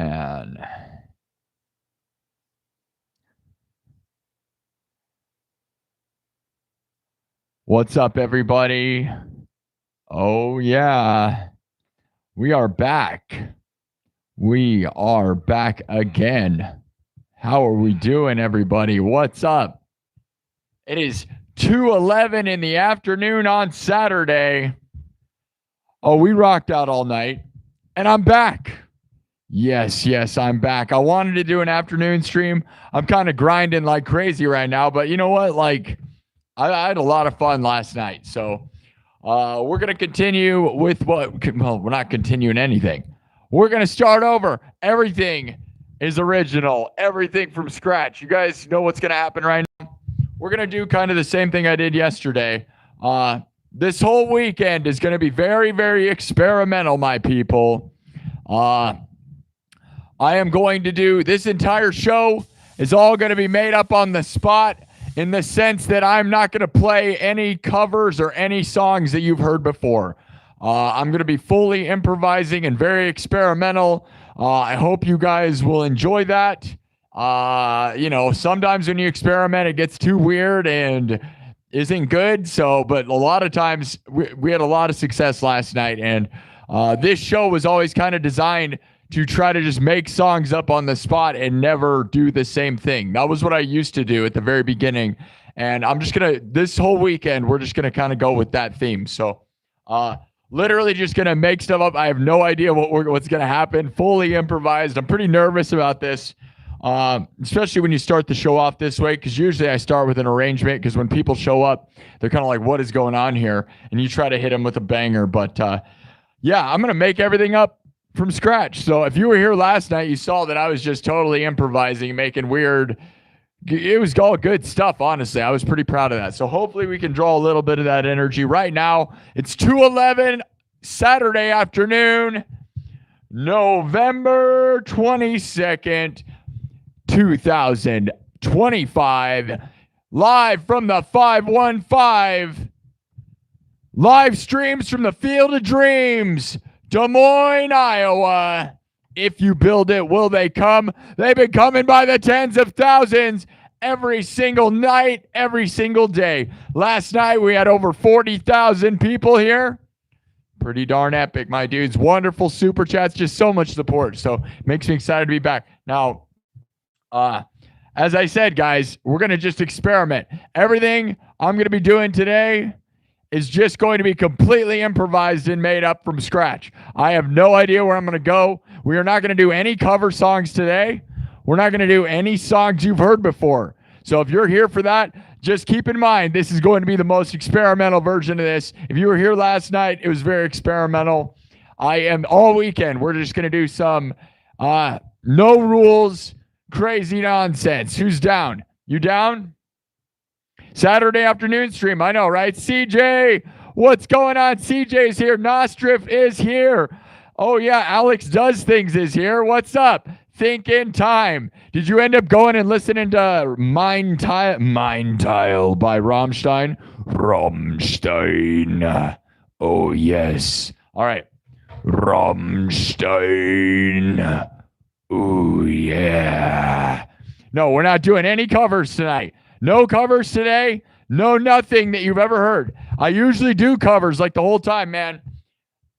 man. What's up, everybody? Oh, yeah. We are back. We are back again. How are we doing, everybody? What's up? It is 2:11 in the afternoon on Saturday. Oh, we rocked out all night, and I'm back. Yes, I'm back. I wanted to do an afternoon stream. I'm kind of grinding like crazy right now, but you know what? Like, I had a lot of fun last night. So we're going to continue with well, we're not continuing anything. We're going to start over. Everything is original, everything from scratch. You guys know what's going to happen right now? We're going to do kind of the same thing I did yesterday. This whole weekend is going to be very, very experimental, my people. I am going to do this entire show is all going to be made up on the spot in the sense that I'm not going to play any covers or any songs that you've heard before. I'm going to be fully improvising and very experimental. I hope you guys will enjoy that. Sometimes when you experiment, it gets too weird and isn't good. But a lot of times we had a lot of success last night. And this show was always kind of designed to try to just make songs up on the spot and never do the same thing. That was what I used to do at the very beginning. And I'm just going to, this whole weekend, we're just going to kind of go with that theme. So literally just going to make stuff up. I have no idea what's going to happen. Fully improvised. I'm pretty nervous about this, especially when you start the show off this way, because usually I start with an arrangement, because when people show up, they're kind of like, what is going on here? And you try to hit them with a banger. But yeah, I'm going to make everything up from scratch. So if you were here last night, you saw that I was just totally improvising, making weird. It was all good stuff, honestly. I was pretty proud of that. So hopefully we can draw a little bit of that energy. Right now, it's 2:11 Saturday afternoon, November 22nd, 2025, live from the 515, live streams from the Field of Dreams, Des Moines, Iowa. If you build it, will they come? They've been coming by the tens of thousands every single night, every single day. Last night, we had over 40,000 people here. Pretty darn epic, my dudes. Wonderful super chats, just so much support. So it makes me excited to be back. Now, as I said, guys, we're going to just experiment. Everything I'm going to be doing today is just going to be completely improvised and made up from scratch. I have no idea where I'm going to go. We are not going to do any cover songs today. We're not going to do any songs you've heard before. So if you're here for that, just keep in mind, this is going to be the most experimental version of this. If you were here last night, it was very experimental. I am all weekend. We're just going to do some no rules, crazy nonsense. Who's down? You down? Saturday afternoon stream, I know, right? CJ, what's going on? CJ's here. Nostrif is here. Oh, yeah, Alex Does Things is here. What's up? Think in Time. Did you end up going and listening to Mind Tile by Rammstein? Rammstein. Oh, yes. All right. Rammstein. Oh, yeah. No, we're not doing any covers tonight. No covers today. No nothing that you've ever heard. I usually do covers like the whole time, man.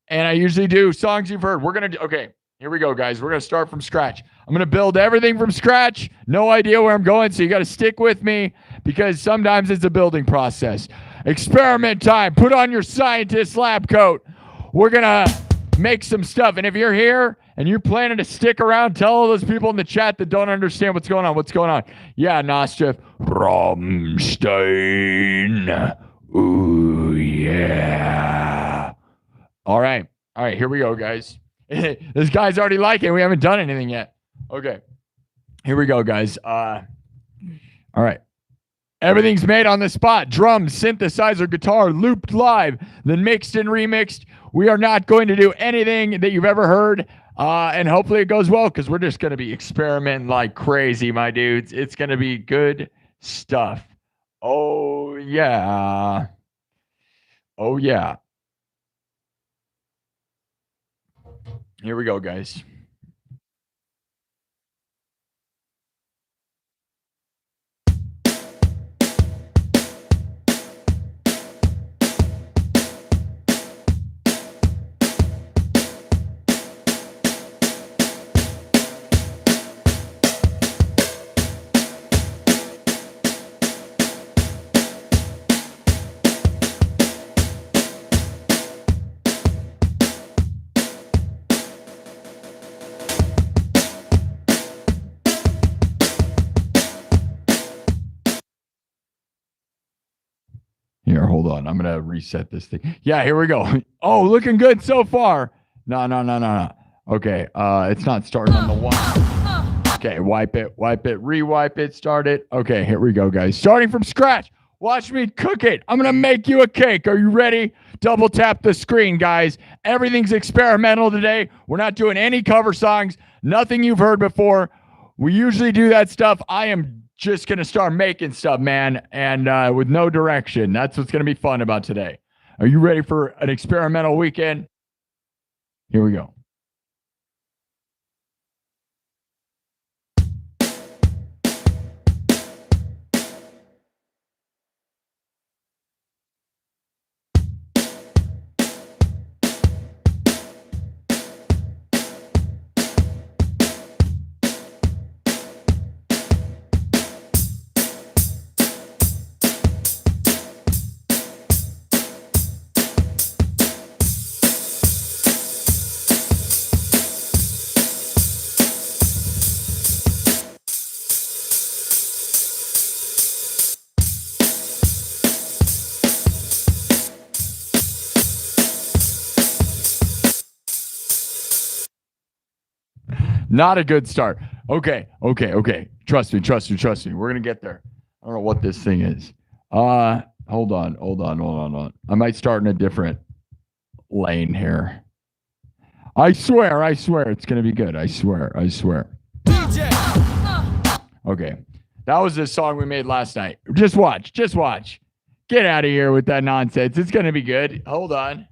And I usually do songs you've heard. We're going to do, okay, here we go, guys. We're going to start from scratch. I'm going to build everything from scratch. No idea where I'm going, so you got to stick with me because sometimes it's a building process. Experiment time. Put on your scientist lab coat. We're going to make some stuff. And if you're here and you're planning to stick around, tell all those people in the chat that don't understand what's going on. What's going on? Yeah, Nostrif. Rammstein. Ooh, yeah. All right, here we go, guys. This guy's already liking it. We haven't done anything yet. Okay, here we go, guys. All right. Everything's made on the spot. Drums, synthesizer, guitar, looped live, then mixed and remixed. We are not going to do anything that you've ever heard. And hopefully it goes well because we're just going to be experimenting like crazy, my dudes. It's going to be good stuff. Oh, yeah. Oh, yeah. Here we go, guys. hold on. I'm going to reset this thing. Yeah, here we go. Oh, looking good so far. No. Okay, it's not starting on the one. Okay, wipe it, rewipe it, start it. Okay, here we go, guys. Starting from scratch. Watch me cook it. I'm going to make you a cake. Are you ready? Double tap the screen, guys. Everything's experimental today. We're not doing any cover songs. Nothing you've heard before. We usually do that stuff. I am just going to start making stuff, man, and with no direction. That's what's going to be fun about today. Are you ready for an experimental weekend? Here we go. Not a good start. Okay. Trust me. We're going to get there. I don't know what this thing is. Hold on. I might start in a different lane here. I swear it's going to be good. I swear. Okay. That was the song we made last night. Just watch. Get out of here with that nonsense. It's going to be good. Hold on.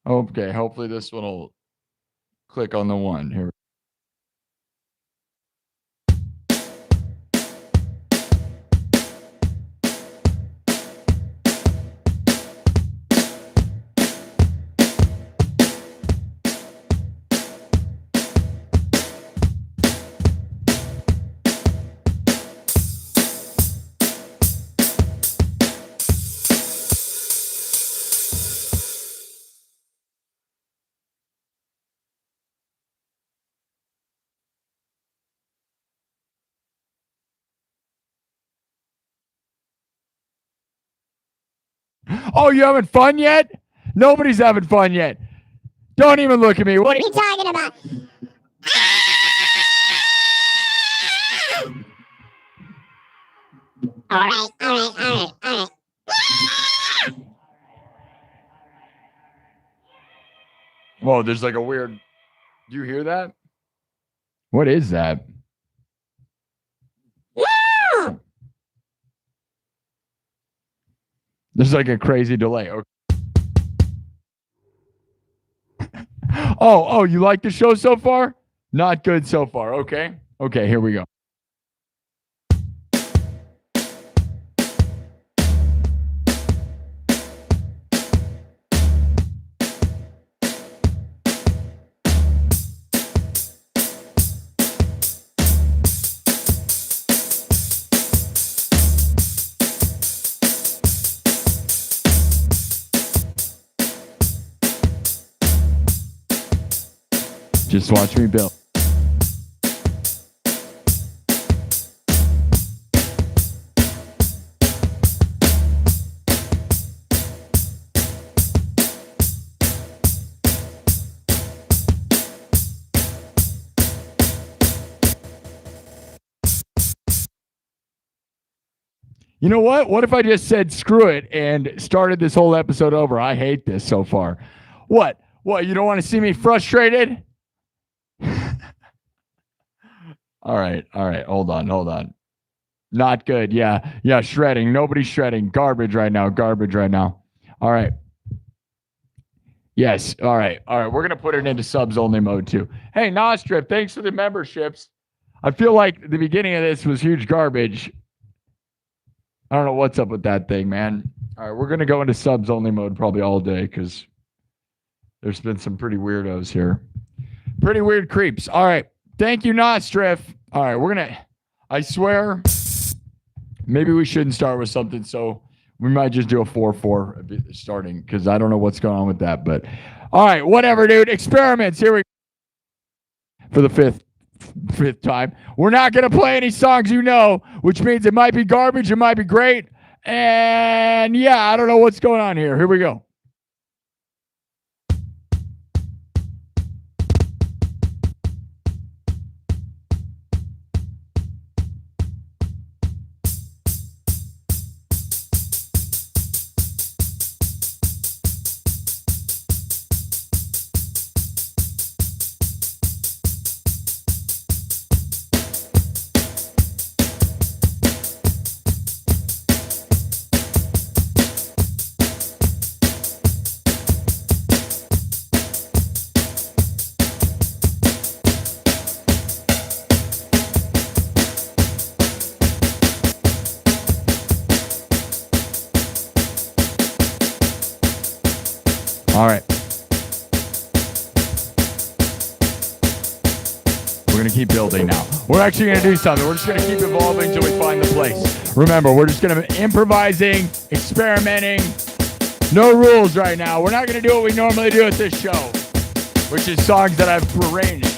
Okay. Hopefully this one will click on the one here. Oh, you having fun yet? Nobody's having fun yet. Don't even look at me. What are you talking about? All right. Whoa, there's like a weird... Do you hear that? What is that? There's like a crazy delay. Okay. Oh, you like the show so far? Not good so far. Okay, here we go. Just watch me build. You know what? What if I just said screw it and started this whole episode over? I hate this so far. What? You don't want to see me frustrated? All right. Hold on. Not good. Yeah. Shredding. Nobody's shredding. Garbage right now. All right. Yes. All right. We're going to put it into subs only mode too. Hey, Nostrip, thanks for the memberships. I feel like the beginning of this was huge garbage. I don't know what's up with that thing, man. All right. We're going to go into subs only mode probably all day because there's been some pretty weirdos here. Pretty weird creeps. All right. Thank you, Nostrif. All right, I swear, maybe we shouldn't start with something, so we might just do a 4-4 starting, because I don't know what's going on with that, but all right, whatever, dude. Experiments. Here we go. For the fifth time. We're not going to play any songs you know, which means it might be garbage, it might be great, And yeah, I don't know what's going on here. Here we go. All right. We're going to keep building now. We're actually going to do something. We're just going to keep evolving until we find the place. Remember, we're just going to be improvising, experimenting. No rules right now. We're not going to do what we normally do at this show, which is songs that I've arranged.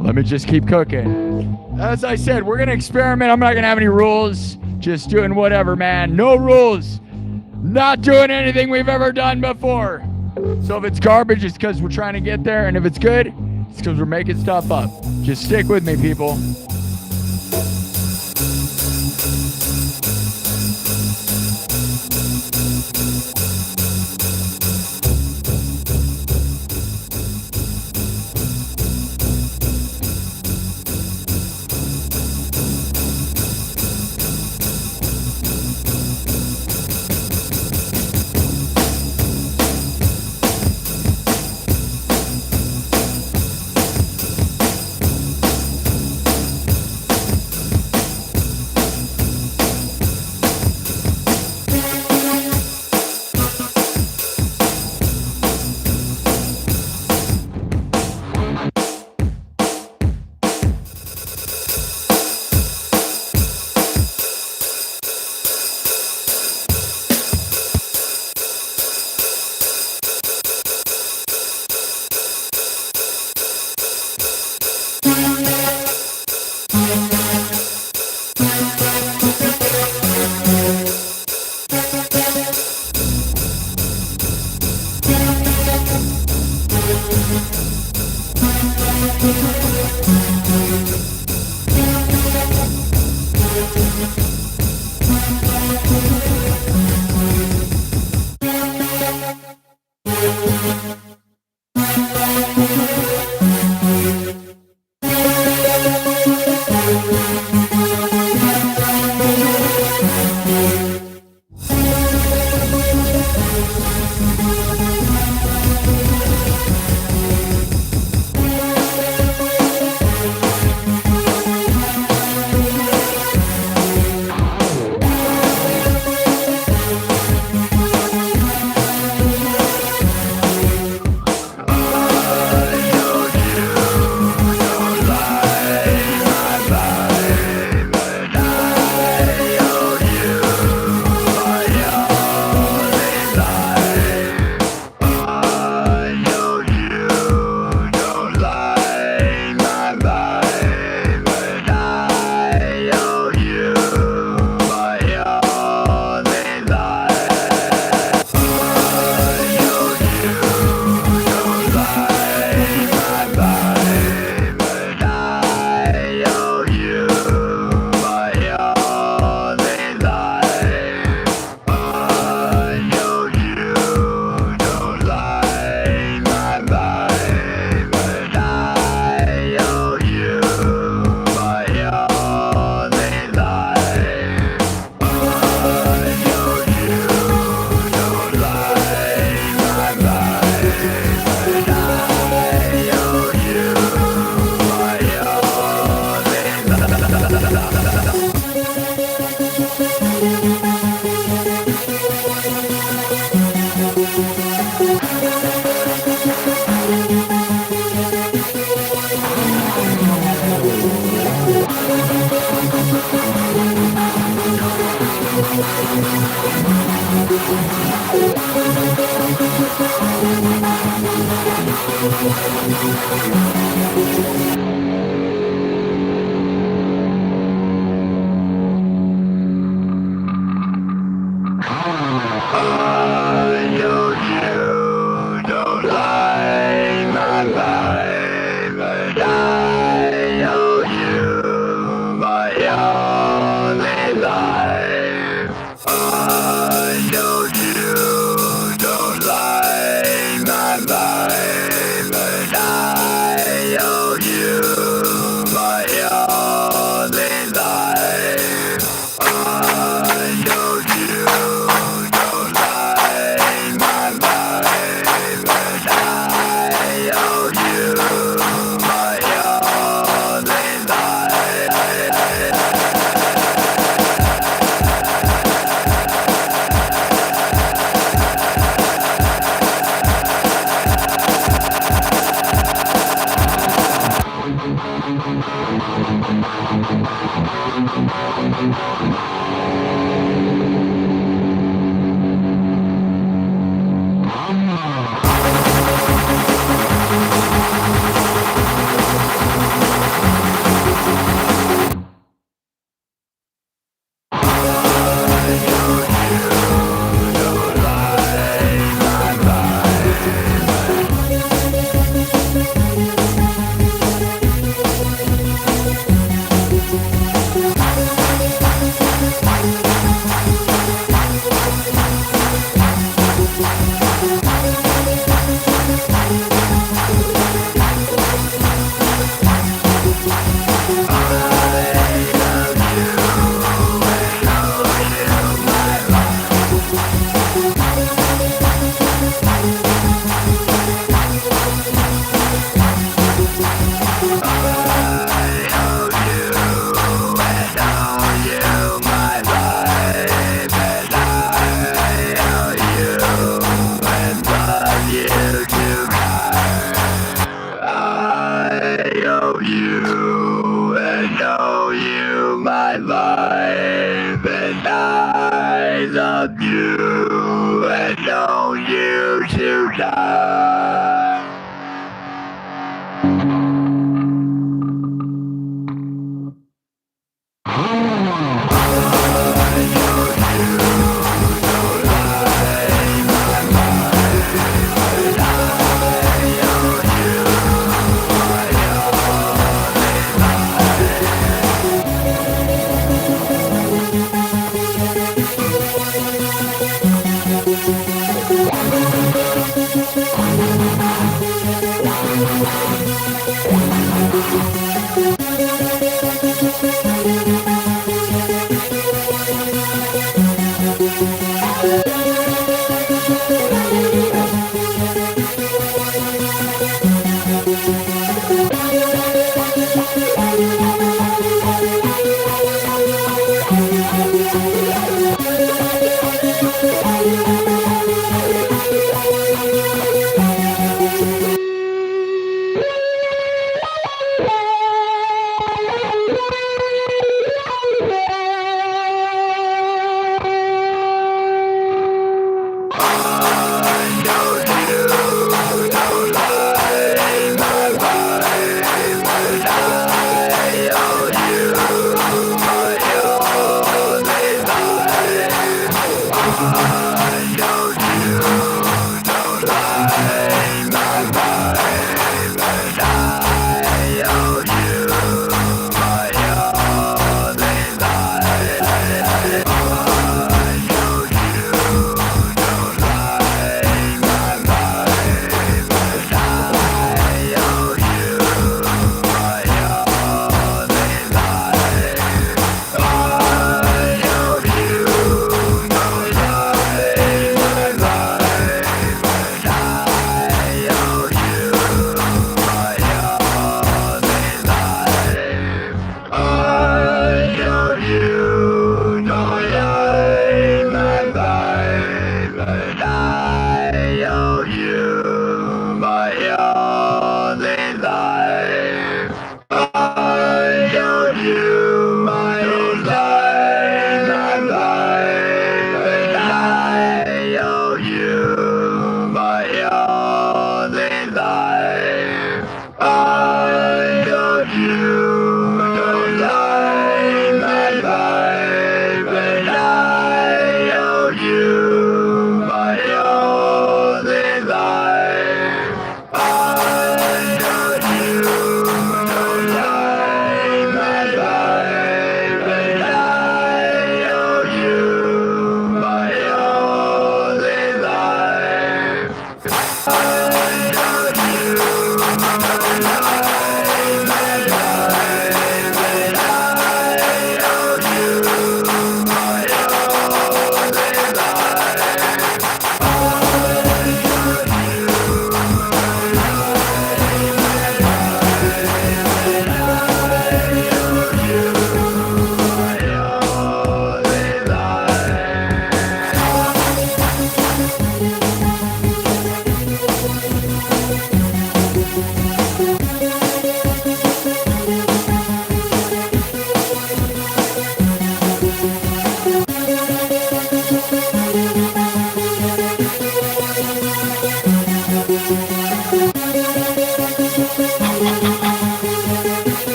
Let me just keep cooking. As I said, we're going to experiment. I'm not going to have any rules. Just doing whatever, man. No rules. Not doing anything we've ever done before. So if it's garbage, it's because we're trying to get there. And if it's good, it's because we're making stuff up. Just stick with me, people.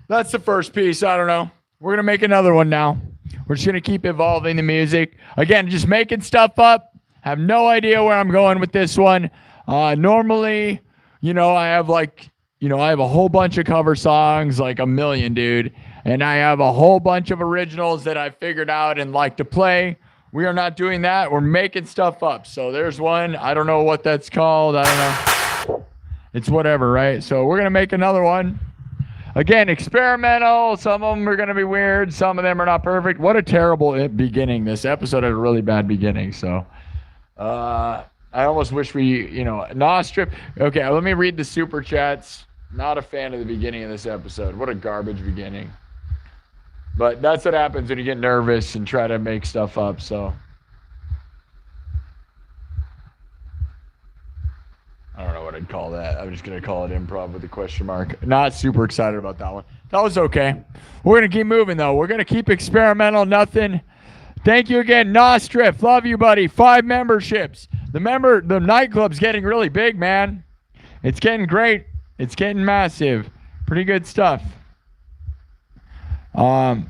That's the first piece. I don't know. We're going to make another one now. We're just going to keep evolving the music. Again, just making stuff up. Have no idea where I'm going with this one. Normally, I have I have a whole bunch of cover songs, like a million, dude. And I have a whole bunch of originals that I figured out and like to play. We are not doing that. We're making stuff up. So there's one. I don't know what that's called. I don't know. It's whatever, right? So we're going to make another one. Again, experimental. Some of them are going to be weird. Some of them are not perfect. What a terrible beginning. This episode had a really bad beginning. So I almost wish we, Nostrip. Okay, let me read the super chats. Not a fan of the beginning of this episode. What a garbage beginning. But that's what happens when you get nervous and try to make stuff up. So I don't know what I'd call that. I'm just going to call it improv with a question mark. Not super excited about that one. That was okay. We're going to keep moving, though. We're going to keep experimental. Nothing. Thank you again, Nostrip. Love you, buddy. 5 memberships. The nightclub's getting really big, man. It's getting great. It's getting massive. Pretty good stuff. I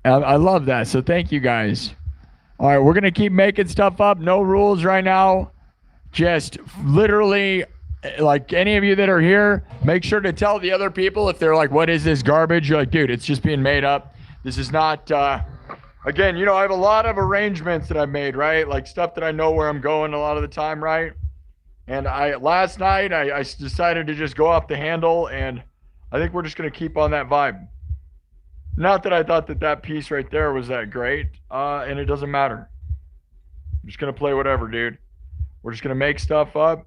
love that. So thank you guys. All right, we're going to keep making stuff up. No rules right now. Just literally, like any of you that are here, make sure to tell the other people if they're like, what is this garbage? You're like, dude, it's just being made up. This is not, again, I have a lot of arrangements that I've made, right? Like stuff that I know where I'm going a lot of the time, right? And last night, I decided to just go off the handle, and I think we're just going to keep on that vibe. Not that I thought that piece right there was that great, and it doesn't matter. I'm just going to play whatever, dude. We're just going to make stuff up.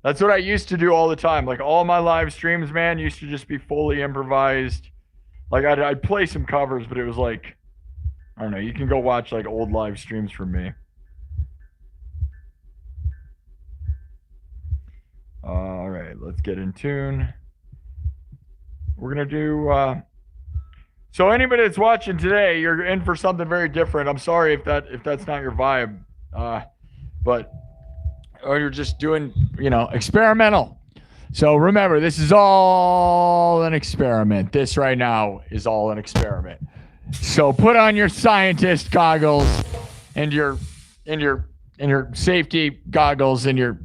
That's what I used to do all the time. Like all my live streams, man, used to just be fully improvised. Like I'd play some covers, but it was like, I don't know. You can go watch like old live streams from me. All right, let's get in tune. We're going to do... So anybody that's watching today, you're in for something very different. I'm sorry if that's not your vibe, or you're just doing, experimental. So remember, this is all an experiment. This right now is all an experiment. So put on your scientist goggles and your safety goggles and your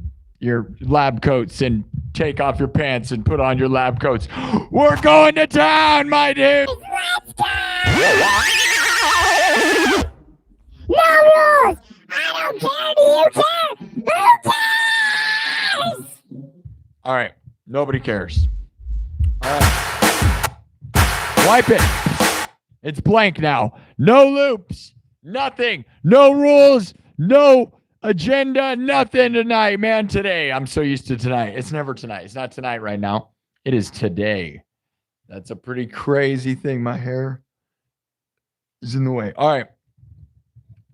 lab coats, and take off your pants and put on your lab coats. We're going to town, my dude. Let's go. No rules. I don't care. Do you care? Who cares? All right. Nobody cares. All right. Wipe it. It's blank now. No loops. Nothing. No rules. No agenda, nothing tonight, man. Today, I'm so used to tonight. It's never tonight. It's not tonight right now. It is today. That's a pretty crazy thing. My hair is in the way. All right.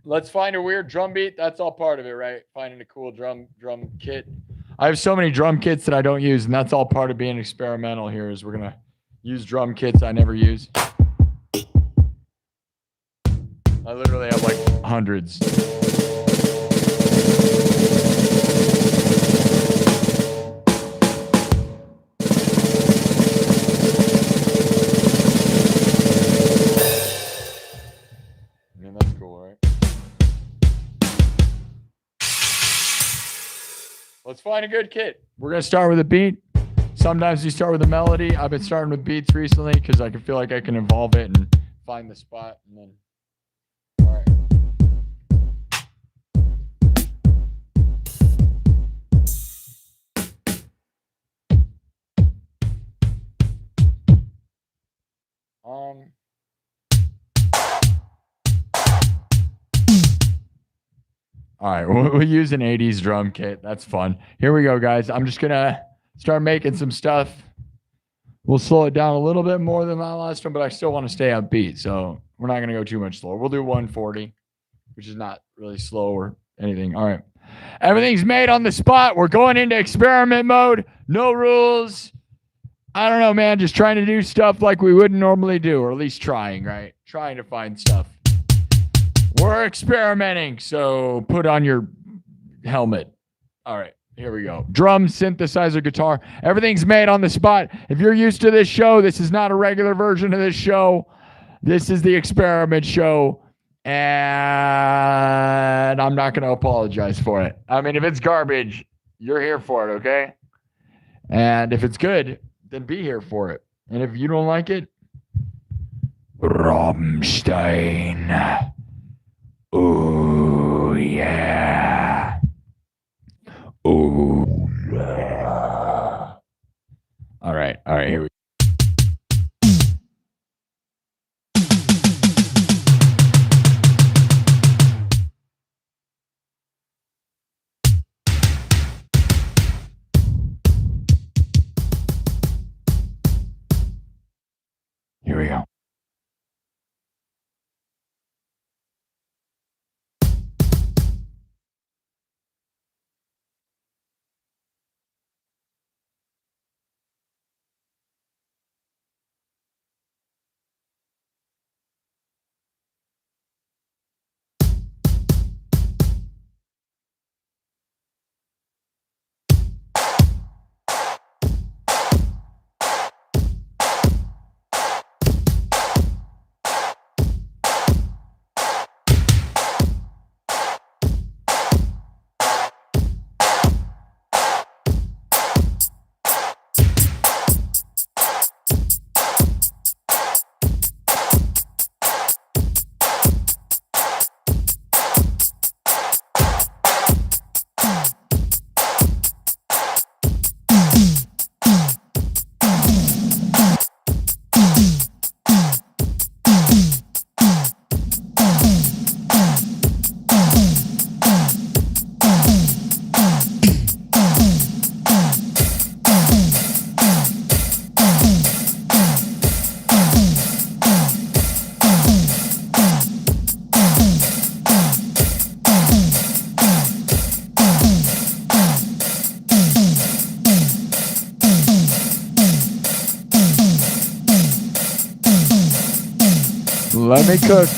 Let's find a weird drum beat. That's all part of it, right? Finding a cool drum kit. I have so many drum kits that I don't use, and that's all part of being experimental here, is we're going to use drum kits I never use. I literally have like hundreds. Let's find a good kit. We're going to start with a beat. Sometimes you start with a melody. I've been starting with beats recently because I can feel like I can evolve it and find the spot. And then, all right. All right, we'll use an 80s drum kit. That's fun. Here we go, guys. I'm just going to start making some stuff. We'll slow it down a little bit more than my last one, but I still want to stay upbeat, so we're not going to go too much slower. We'll do 140, which is not really slow or anything. All right. Everything's made on the spot. We're going into experiment mode. No rules. I don't know, man. Just trying to do stuff like we wouldn't normally do, or at least trying, right? Trying to find stuff. We're experimenting, so put on your helmet. All right. Here we go. Drum, synthesizer, guitar. Everything's made on the spot. If you're used to this show, this is not a regular version of this show. This is the experiment show. And I'm not going to apologize for it. I mean, if it's garbage, you're here for it, okay? And if it's good, then be here for it. And if you don't like it, Rammstein. Oh, yeah. Oh, yeah. All right, here we go. Here we go. Let me cook.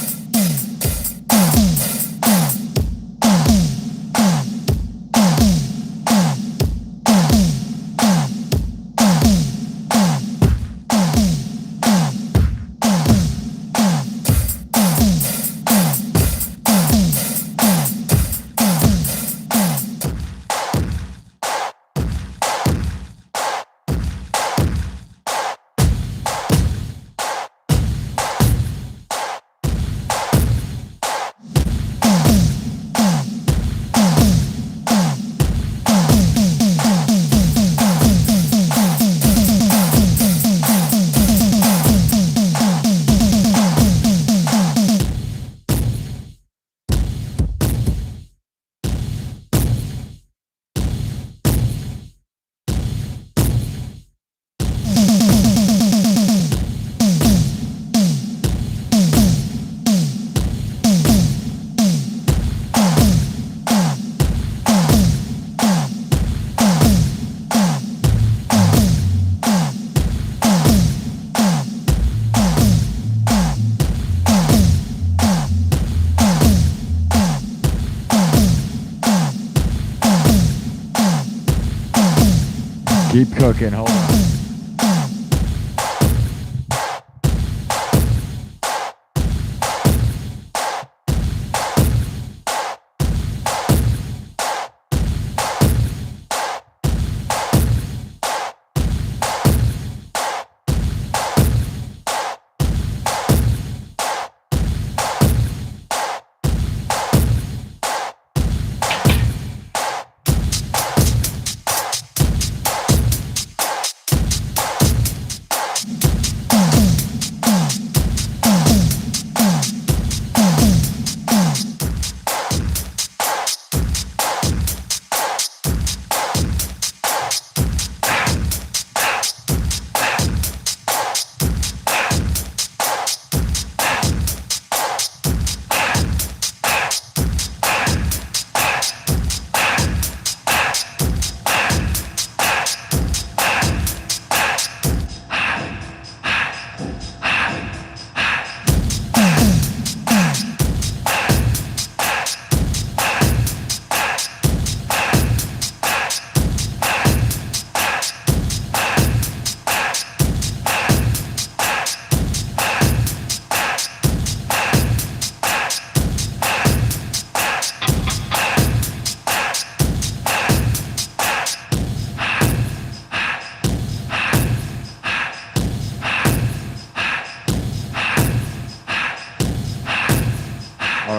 Keep cooking. Hold on.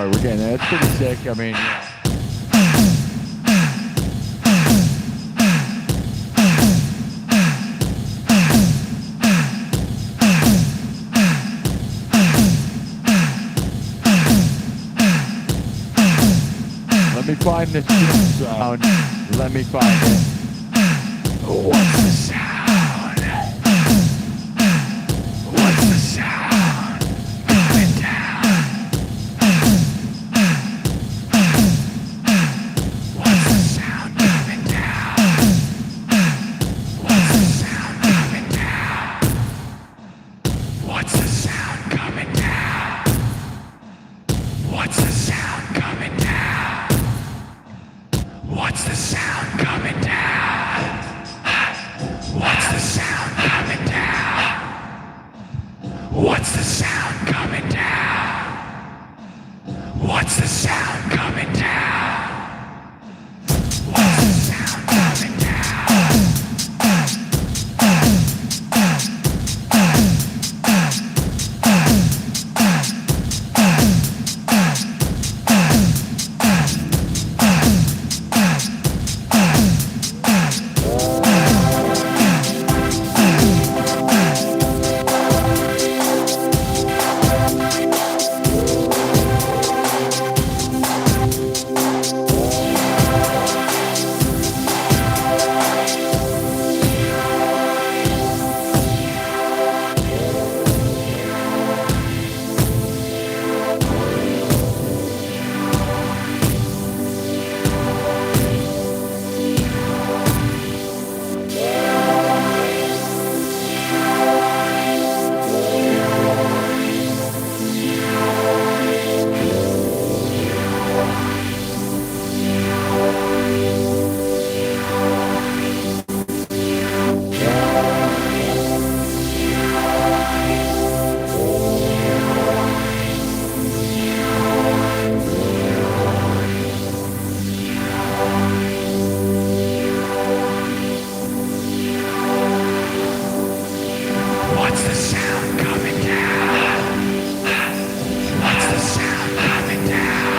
All right, we're getting there. That's pretty sick. I mean, yeah. Let me find this sound. Let me find it. What's the sound? What's the sound? Coming down. What's the sound coming down? What's the sound coming down? What's the sound coming down? What's the sound coming down? What's the sound coming down? What's the sound coming down? What's the sound coming down? What's the sound coming down? What's the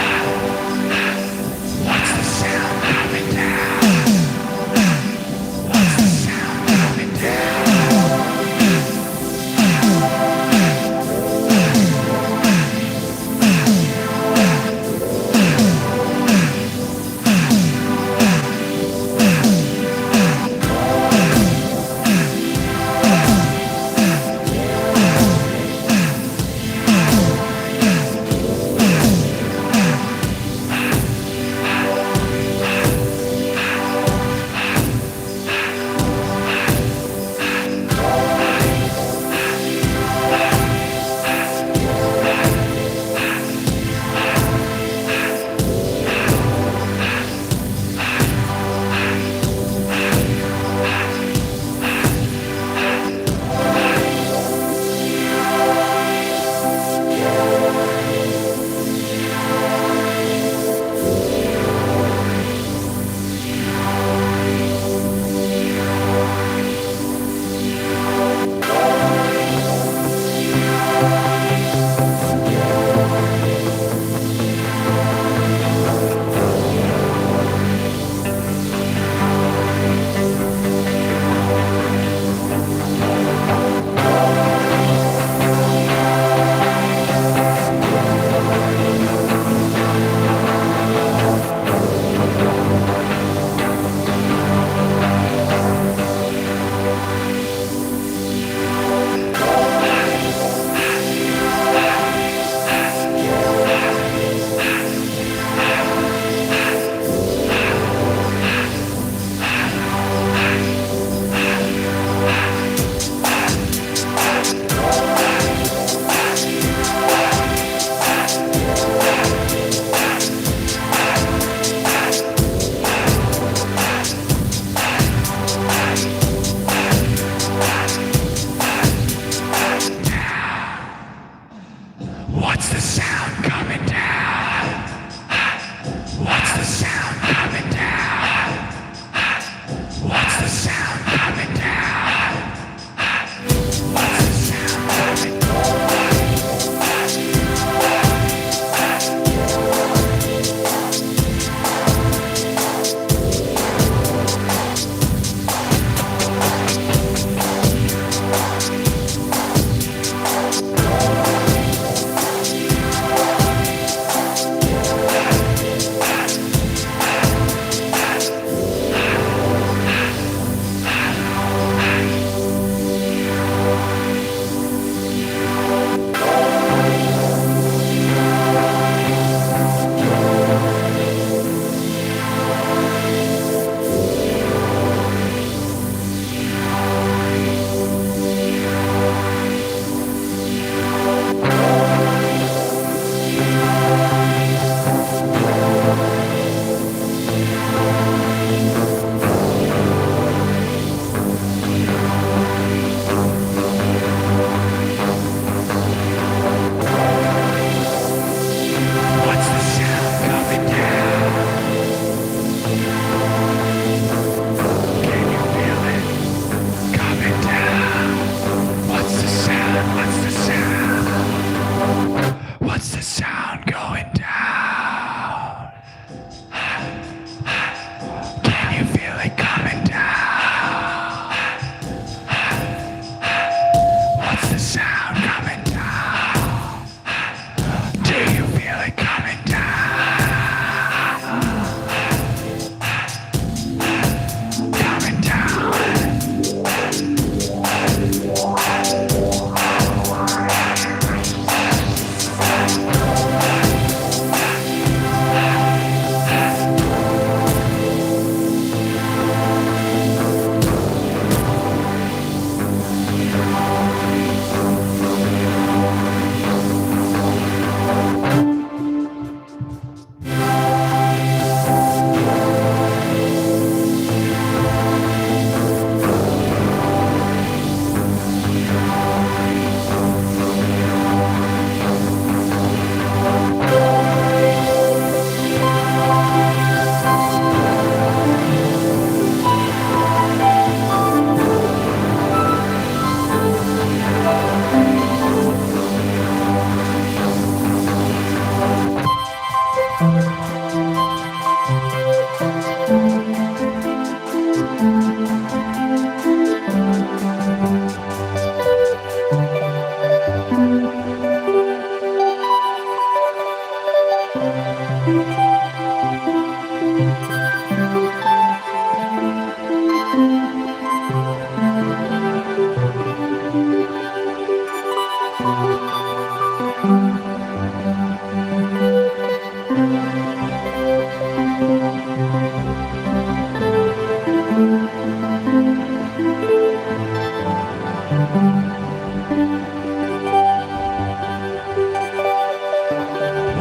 sound coming down?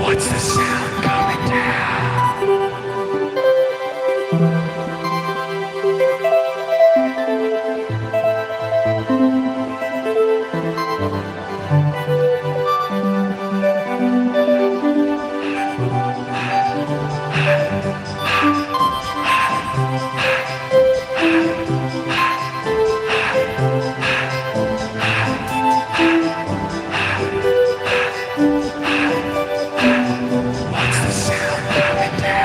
What's the sound coming down? What's the sound coming down? What's the sound coming down?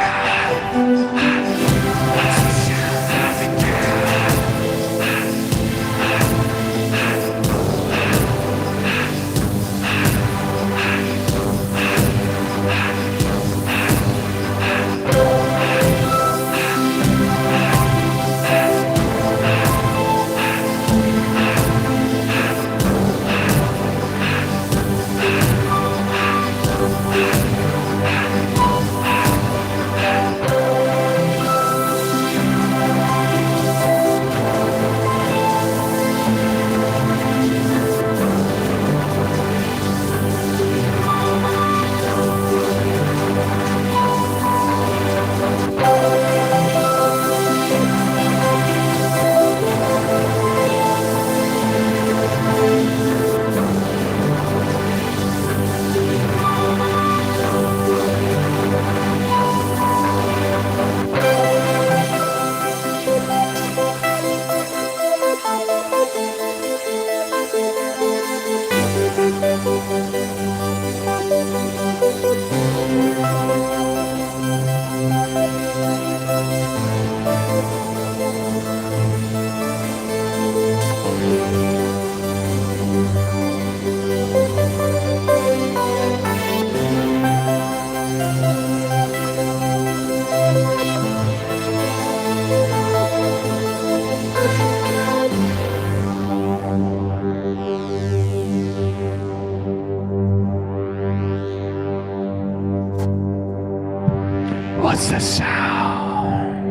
What's the sound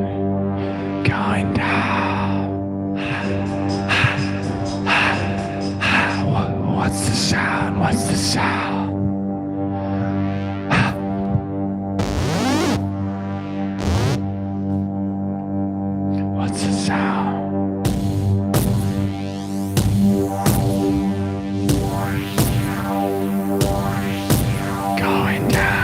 going down? What's the sound? What's the sound? What's the sound? Going down.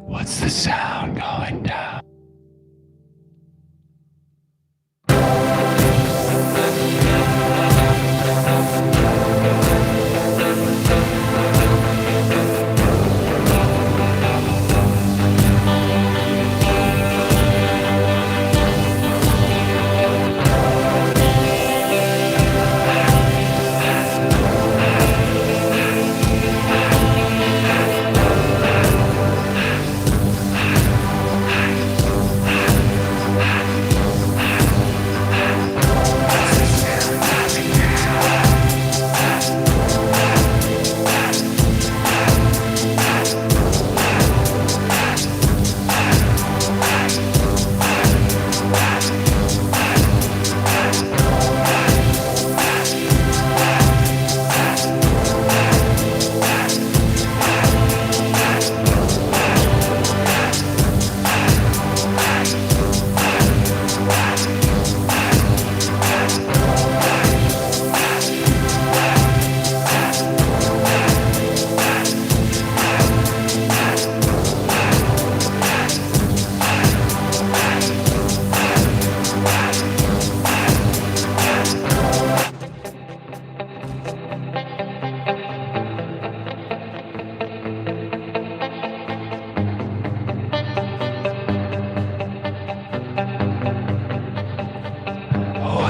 What's the sound going down?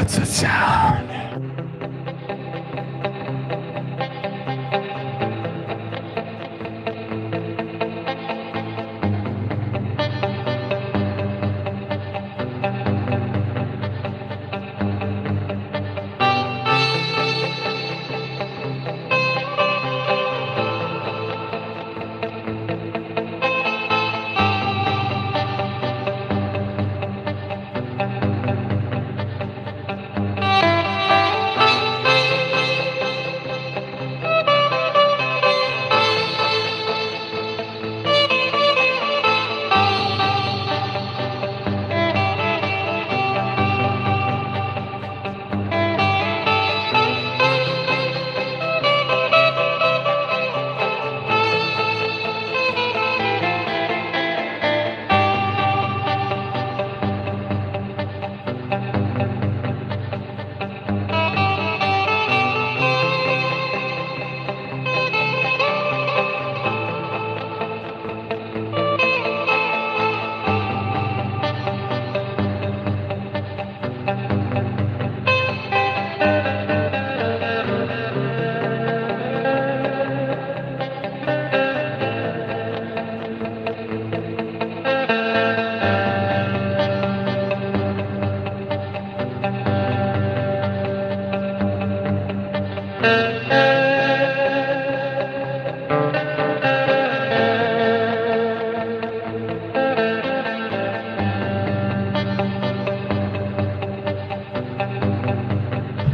What's the sound?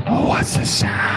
What's the sound?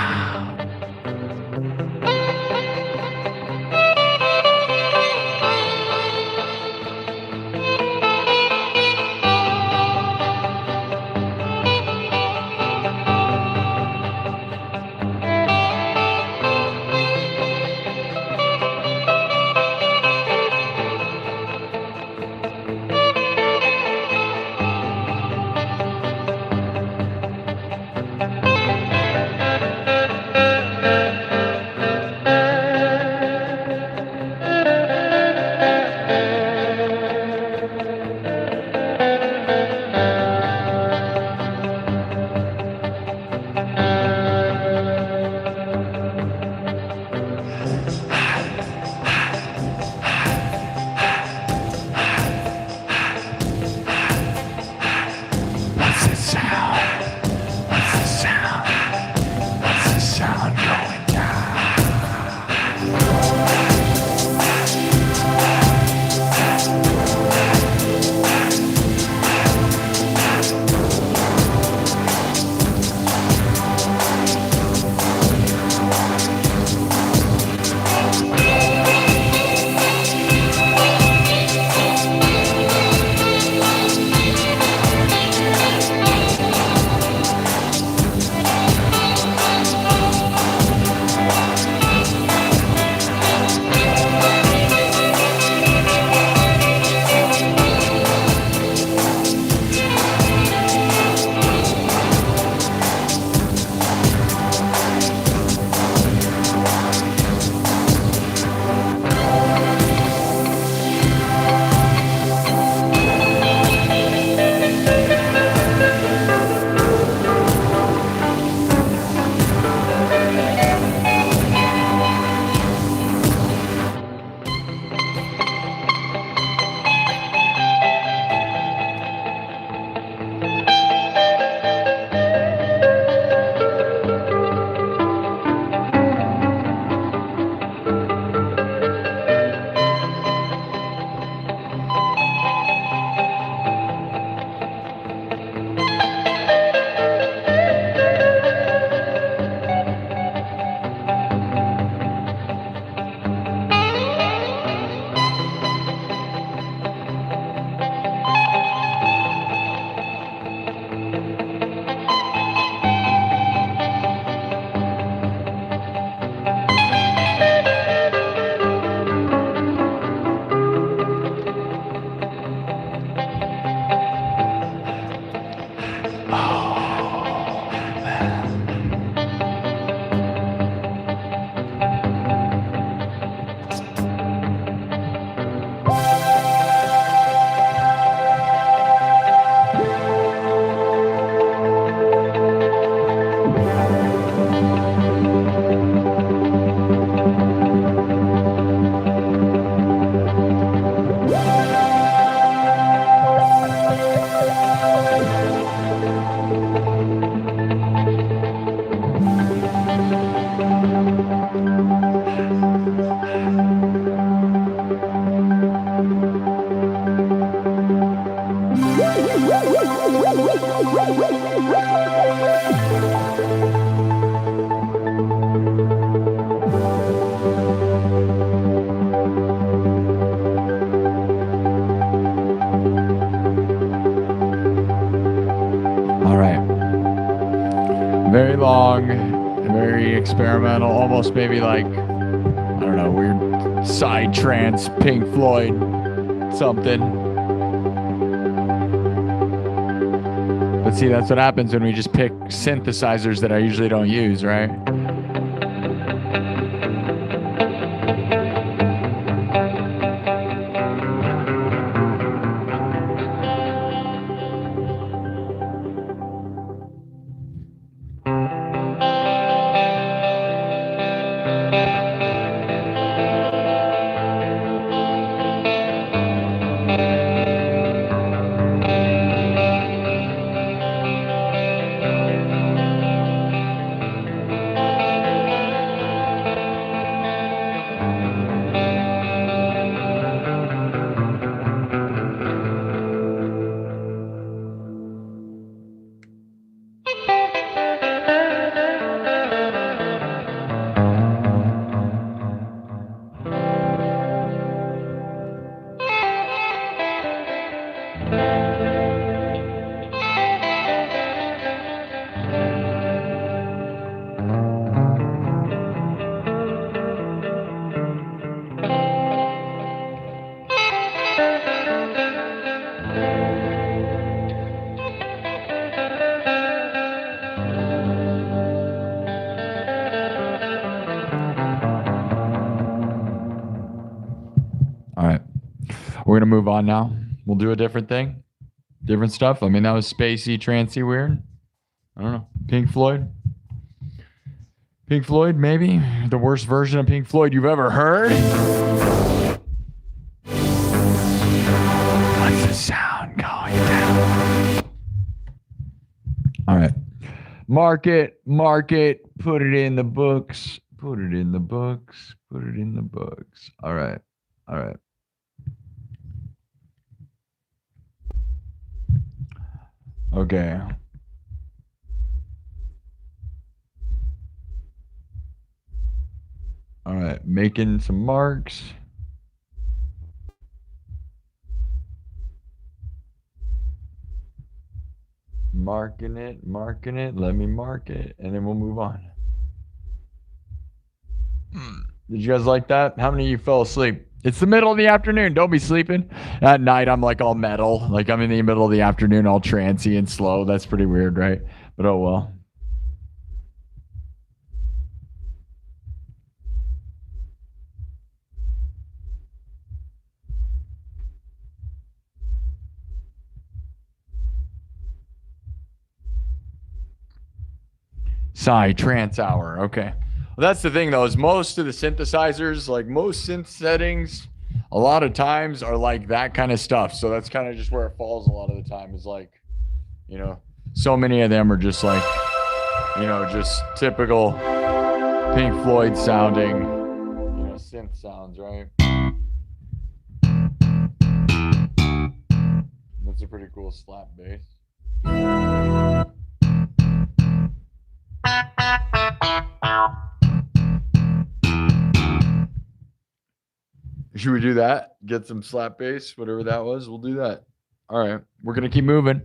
Very long, very experimental, almost maybe like, I don't know, weird side trance, Pink Floyd, something. But see, that's what happens when we just pick synthesizers that I usually don't use, right? We're going to move on now. We'll do a different thing. Different stuff. I mean, that was spacey, trancy, weird. I don't know. Pink Floyd. Pink Floyd, maybe. The worst version of Pink Floyd you've ever heard. What's the sound going down? All right. Mark it. Put it in the books. Put it in the books. All right. Okay. All right, making some marks. Marking it. Let me mark it, and then we'll move on. Did you guys like that? How many of you fell asleep? It's the middle of the afternoon. Don't be sleeping. At night, I'm like all metal. Like I'm in the middle of the afternoon, all trancy and slow. That's pretty weird, right? But oh well. Trance hour. Okay. Well, that's the thing, though, is most of the synthesizers, like most synth settings, a lot of times are like that kind of stuff. So that's kind of just where it falls a lot of the time is like, so many of them are just like, just typical Pink Floyd sounding, synth sounds, right? That's a pretty cool slap bass. Should we do that? Get some slap bass, whatever that was. We'll do that. All right. We're going to keep moving.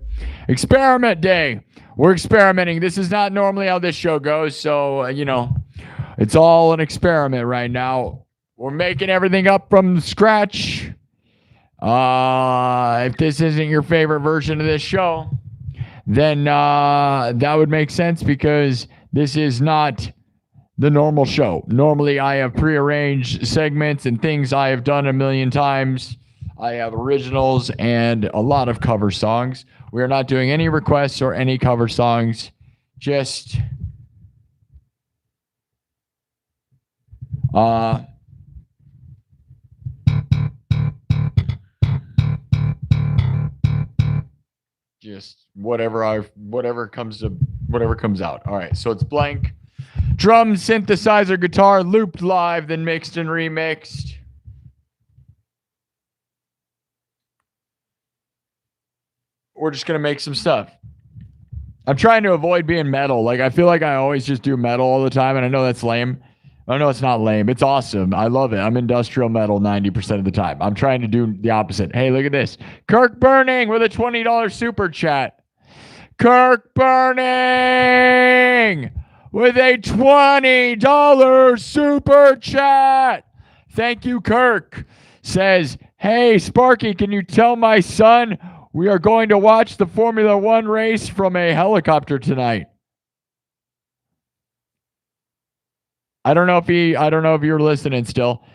Experiment day. We're experimenting. This is not normally how this show goes. So, it's all an experiment right now. We're making everything up from scratch. If this isn't your favorite version of this show, then that would make sense because this is not the normal show. Normally, I have prearranged segments and things I have done a million times. I have originals and a lot of cover songs. We are not doing any requests or any cover songs. Just whatever comes out. All right, so it's blank. Drum, synthesizer, guitar, looped live, then mixed and remixed. We're just going to make some stuff. I'm trying to avoid being metal. Like, I feel like I always just do metal all the time, and I know that's lame. I know it's not lame. It's awesome. I love it. I'm industrial metal 90% of the time. I'm trying to do the opposite. Hey, look at this. Kirk Burning with a $20 super chat. Kirk Burning with a $20 super chat. Thank you, Kirk. Says, hey, Sparky, can you tell my son we are going to watch the Formula One race from a helicopter tonight? I don't know if you're listening still.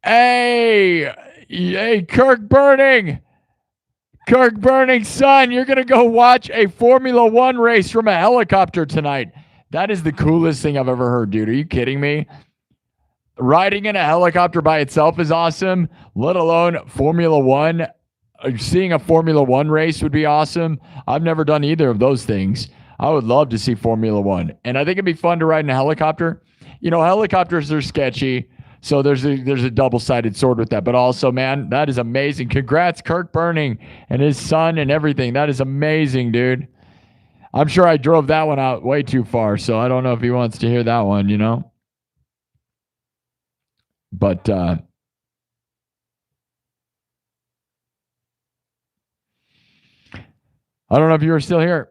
Hey, Kirk Burning, son, you're going to go watch a Formula One race from a helicopter tonight. That is the coolest thing I've ever heard, dude. Are you kidding me? Riding in a helicopter by itself is awesome, let alone Formula One. Seeing a Formula One race would be awesome. I've never done either of those things. I would love to see Formula One. And I think it'd be fun to ride in a helicopter. You know, helicopters are sketchy. So there's a double-sided sword with that. But also, man, that is amazing. Congrats, Kirk Burning and his son and everything. That is amazing, dude. I'm sure I drove that one out way too far. So I don't know if he wants to hear that one, you know. But I don't know if you were still here.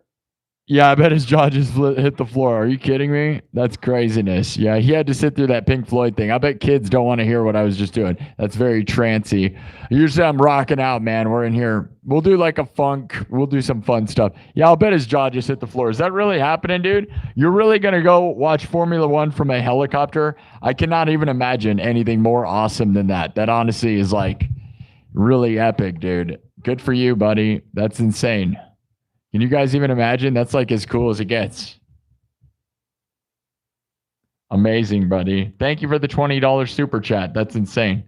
Yeah, I bet his jaw just hit the floor. Are you kidding me? That's craziness. Yeah, he had to sit through that Pink Floyd thing. I bet kids don't want to hear what I was just doing. That's very trancy. Usually I'm rocking out, man. We're in here. We'll do like a funk. We'll do some fun stuff. Yeah, I'll bet his jaw just hit the floor. Is that really happening, dude? You're really going to go watch Formula One from a helicopter? I cannot even imagine anything more awesome than that. That honestly is like really epic, dude. Good for you, buddy. That's insane. Can you guys even imagine? That's like as cool as it gets. Amazing, buddy. Thank you for the $20 super chat. That's insane.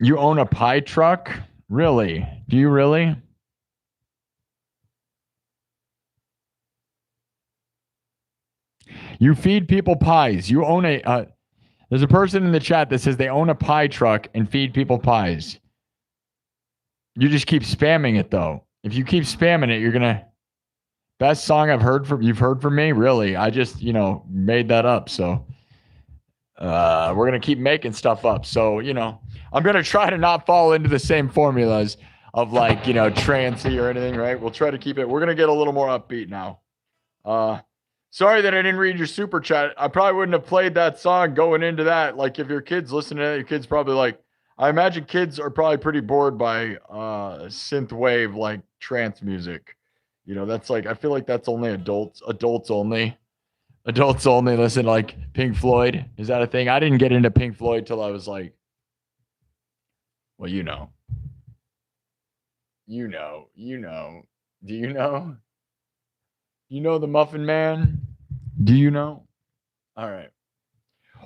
You own a pie truck? Really? Do you really? You feed people pies. You own a. There's a person in the chat that says they own a pie truck and feed people pies. You just keep spamming it though. If you keep spamming it, you're gonna. Best song you've heard from me. Really, I just made that up. So we're gonna keep making stuff up. So I'm gonna try to not fall into the same formulas of like trancy or anything. Right? We'll try to keep it. We're gonna get a little more upbeat now. Sorry that I didn't read your super chat. I probably wouldn't have played that song going into that. Like, if your kids listen to it, your kids probably like. I imagine kids are probably pretty bored by synth wave like trance music. That's like I feel like that's only adults only. Adults only listen to like Pink Floyd. Is that a thing? I didn't get into Pink Floyd till I was like, well, Do you know? You know the Muffin Man? Do you know? All right.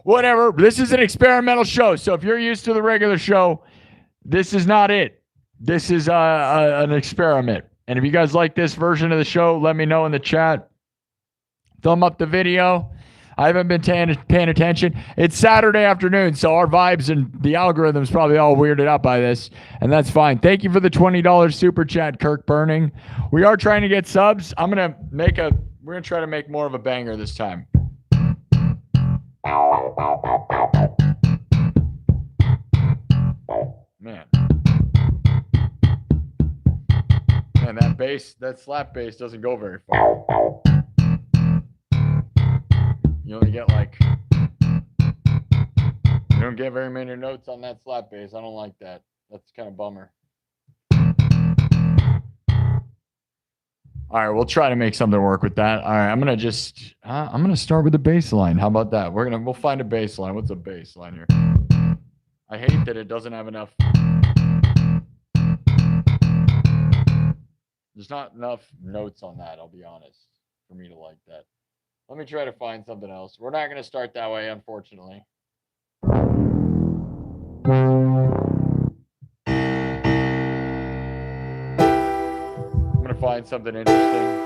Whatever. This is an experimental show. So if you're used to the regular show, this is not it. This is an experiment. And if you guys like this version of the show, let me know in the chat. Thumb up the video. I haven't been paying attention. It's Saturday afternoon, so our vibes and the algorithm's probably all weirded out by this, and that's fine. Thank you for the $20 super chat, Kirk Burning. We are trying to get subs. We're gonna try to make more of a banger this time. Man, that bass, that slap bass doesn't go very far. You only get you don't get very many notes on that slap bass. I don't like that. That's kind of bummer. All right, we'll try to make something work with that. All right, I'm gonna start with the bass line. How about that? We'll find a bass line. What's a bass line here? I hate that it doesn't have enough. There's not enough notes on that, I'll be honest, for me to like that. Let me try to find something else. We're not going to start that way, unfortunately. I'm going to find something interesting.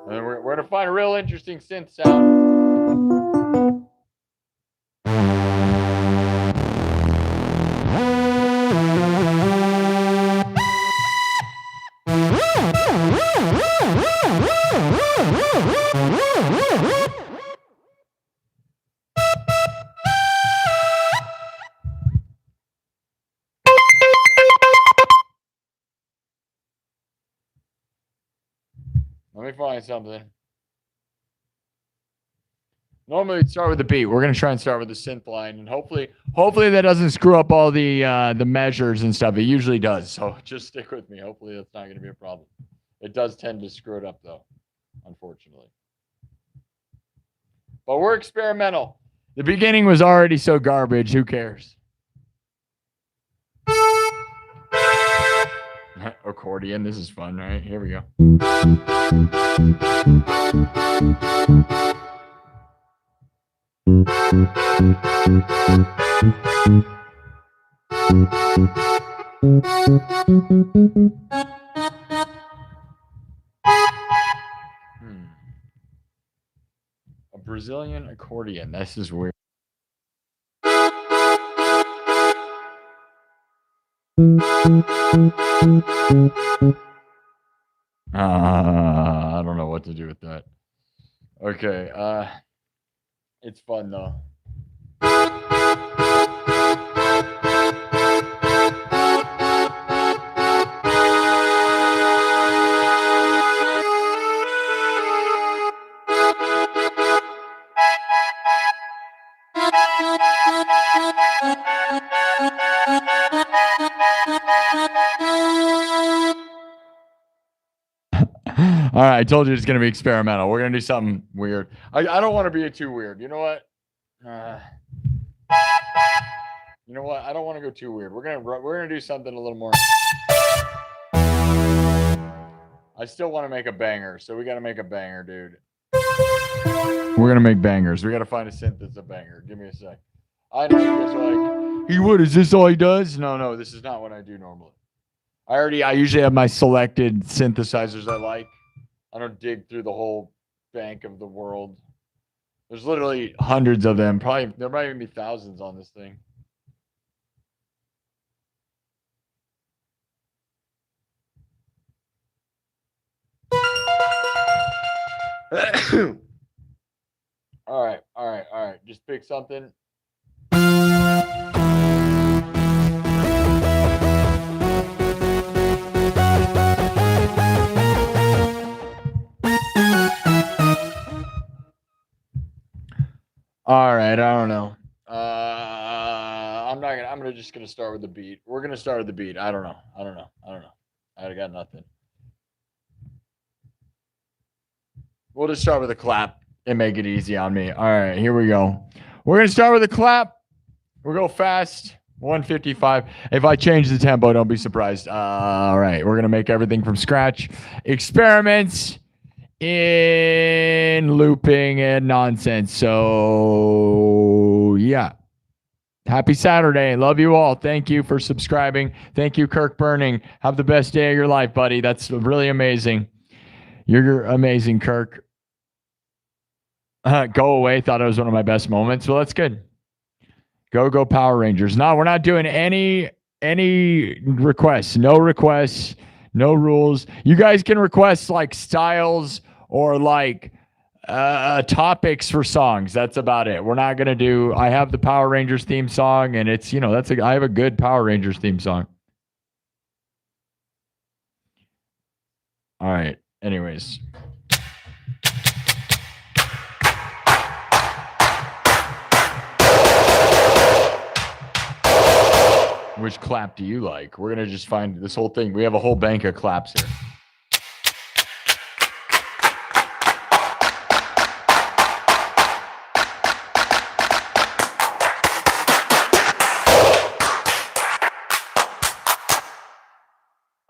And we're going to find a real interesting synth sound. me find something. Normally we'd start with the beat. We're gonna try and start with the synth line, and hopefully that doesn't screw up all the measures and stuff. It usually does, so just stick with me. Hopefully that's not gonna be a problem. It does tend to screw it up though, unfortunately. But we're experimental. The beginning was already so garbage. Who cares? Accordion. This is fun, right? Here we go. A Brazilian accordion. This is weird. I don't know what to do with that. Okay, it's fun though. All right, I told you it's going to be experimental. We're going to do something weird. I don't want to be too weird. You know what? You know what? I don't want to go too weird. We're gonna do something a little more. I still want to make a banger, so we got to make a banger, dude. We're gonna make bangers. We got to find a synth that's a banger. Give me a sec. I know you guys are like, what? Is this all he does? No, this is not what I do normally. I usually have my selected synthesizers I like. I don't dig through the whole bank of the world. There's literally hundreds of them. Probably there might even be thousands on this thing. All right. Just pick something. All right, I don't know. I'm just gonna start with the beat. We're gonna start with the beat. I don't know. I got nothing. We'll just start with a clap and make it easy on me. All right, here we go. We're gonna start with a clap. We'll go fast. 155. If I change the tempo, don't be surprised. All right, we're gonna make everything from scratch. Experiments in looping and nonsense. So yeah. Happy Saturday. Love you all. Thank you for subscribing. Thank you, Kirk Burning. Have the best day of your life, buddy. That's really amazing. You're amazing, Kirk. Go away. Thought it was one of my best moments. Well, that's good. Go Power Rangers. No, we're not doing any requests. No requests. No rules. You guys can request like styles or like topics for songs. That's about it. We're not gonna do. I have the Power Rangers theme song, and it's I have a good Power Rangers theme song. All right. Anyways. Which clap do you like? We're gonna just find this whole thing. We have a whole bank of claps here.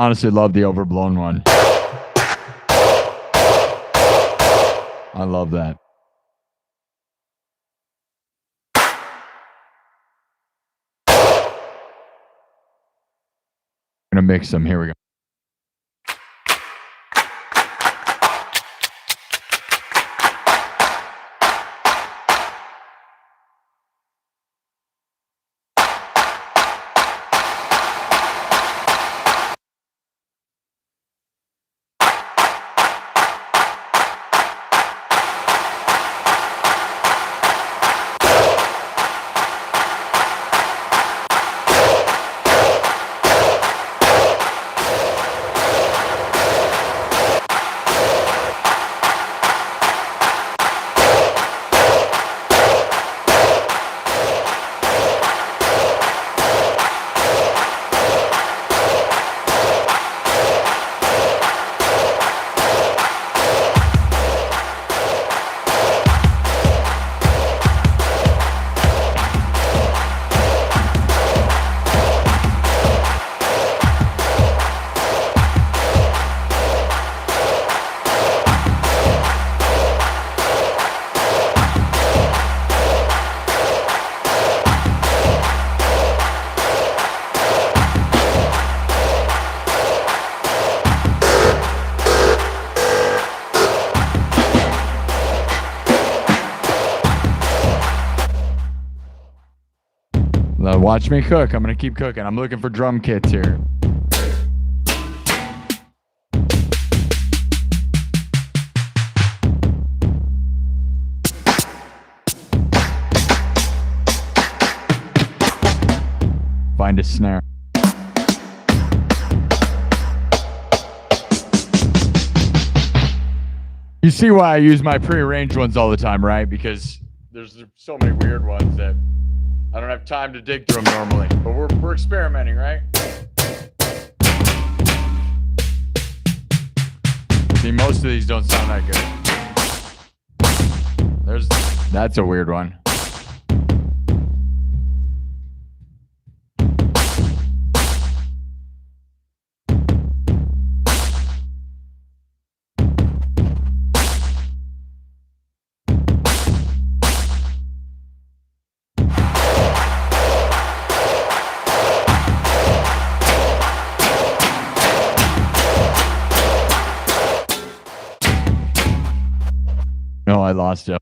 Honestly, love the overblown one. I love that. I'm gonna mix them. Here we go. Watch me cook. I'm going to keep cooking. I'm looking for drum kits here. Find a snare. You see why I use my prearranged ones all the time, right? Because there's so many weird ones that I don't have time to dig through them normally. But we're experimenting, right? See, most of these don't sound that good. That's a weird one. No, I lost it.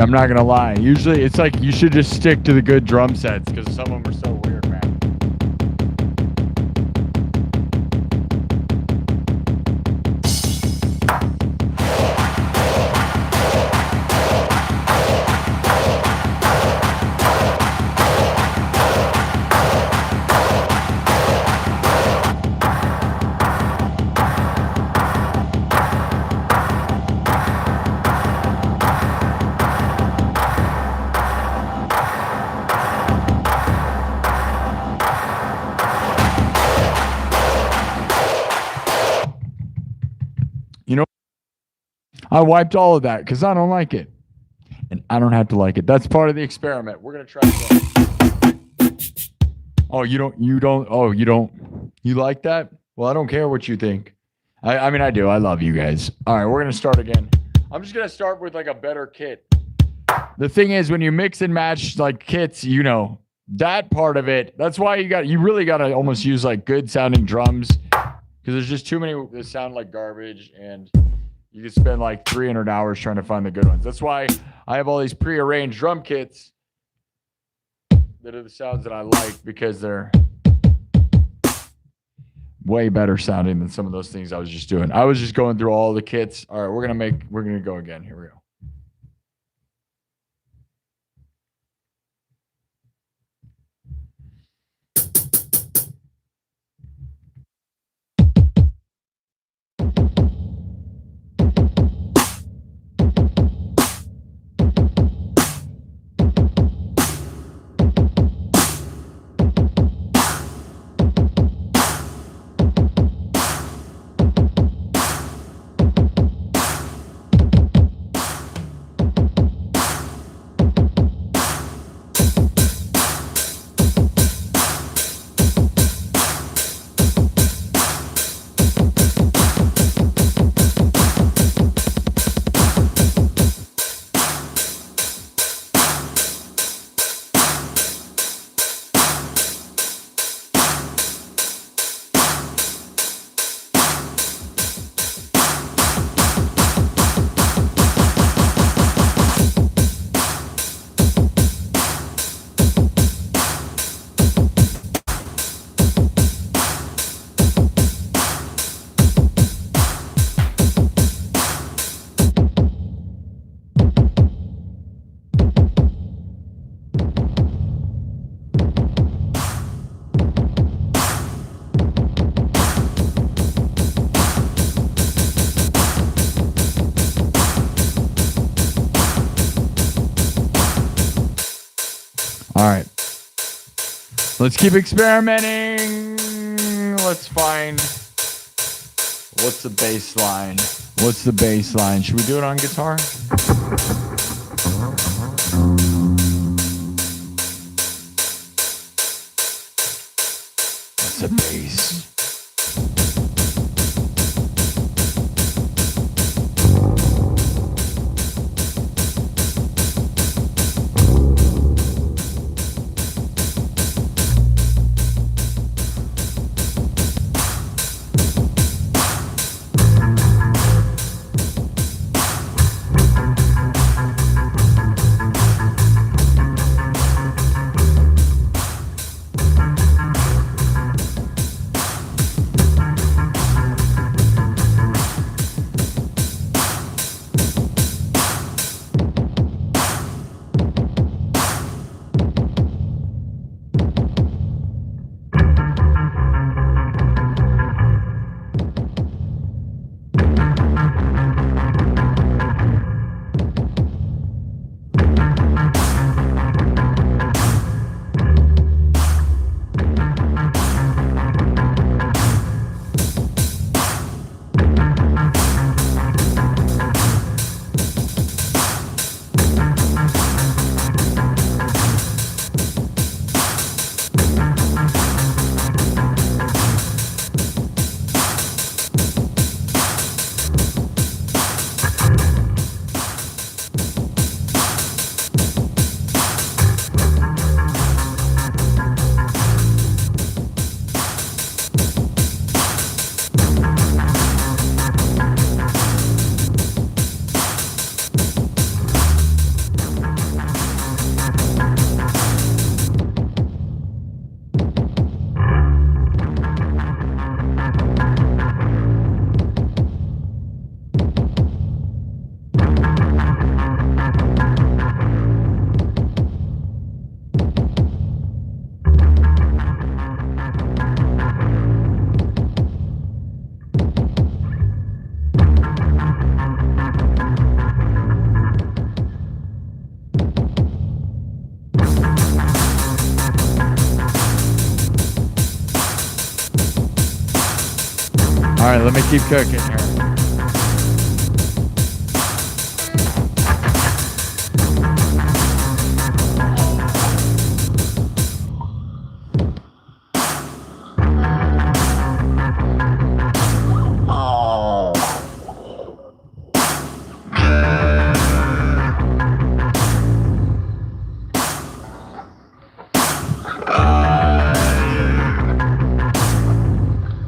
I'm not gonna lie. Usually, it's like you should just stick to the good drum sets because some of them are so weird, man. You know, I wiped all of that because I don't like it. And I don't have to like it. That's part of the experiment. We're going to try again. Oh, you like that? Well, I don't care what you think. I mean, I do. I love you guys. All right, we're going to start again. I'm just going to start with like a better kit. The thing is, when you mix and match like kits, you know, that part of it, that's why you really got to almost use like good sounding drums because there's just too many that sound like garbage, and you could spend like 300 hours trying to find the good ones. That's why I have all these prearranged drum kits that are the sounds that I like, because they're way better sounding than some of those things I was just doing. I was just going through all the kits. All right, we're gonna go again. Here we go. All right. Let's keep experimenting. Let's find what's the bass line. What's the bass line? Should we do it on guitar? What's the bass? All right, let me keep cooking here.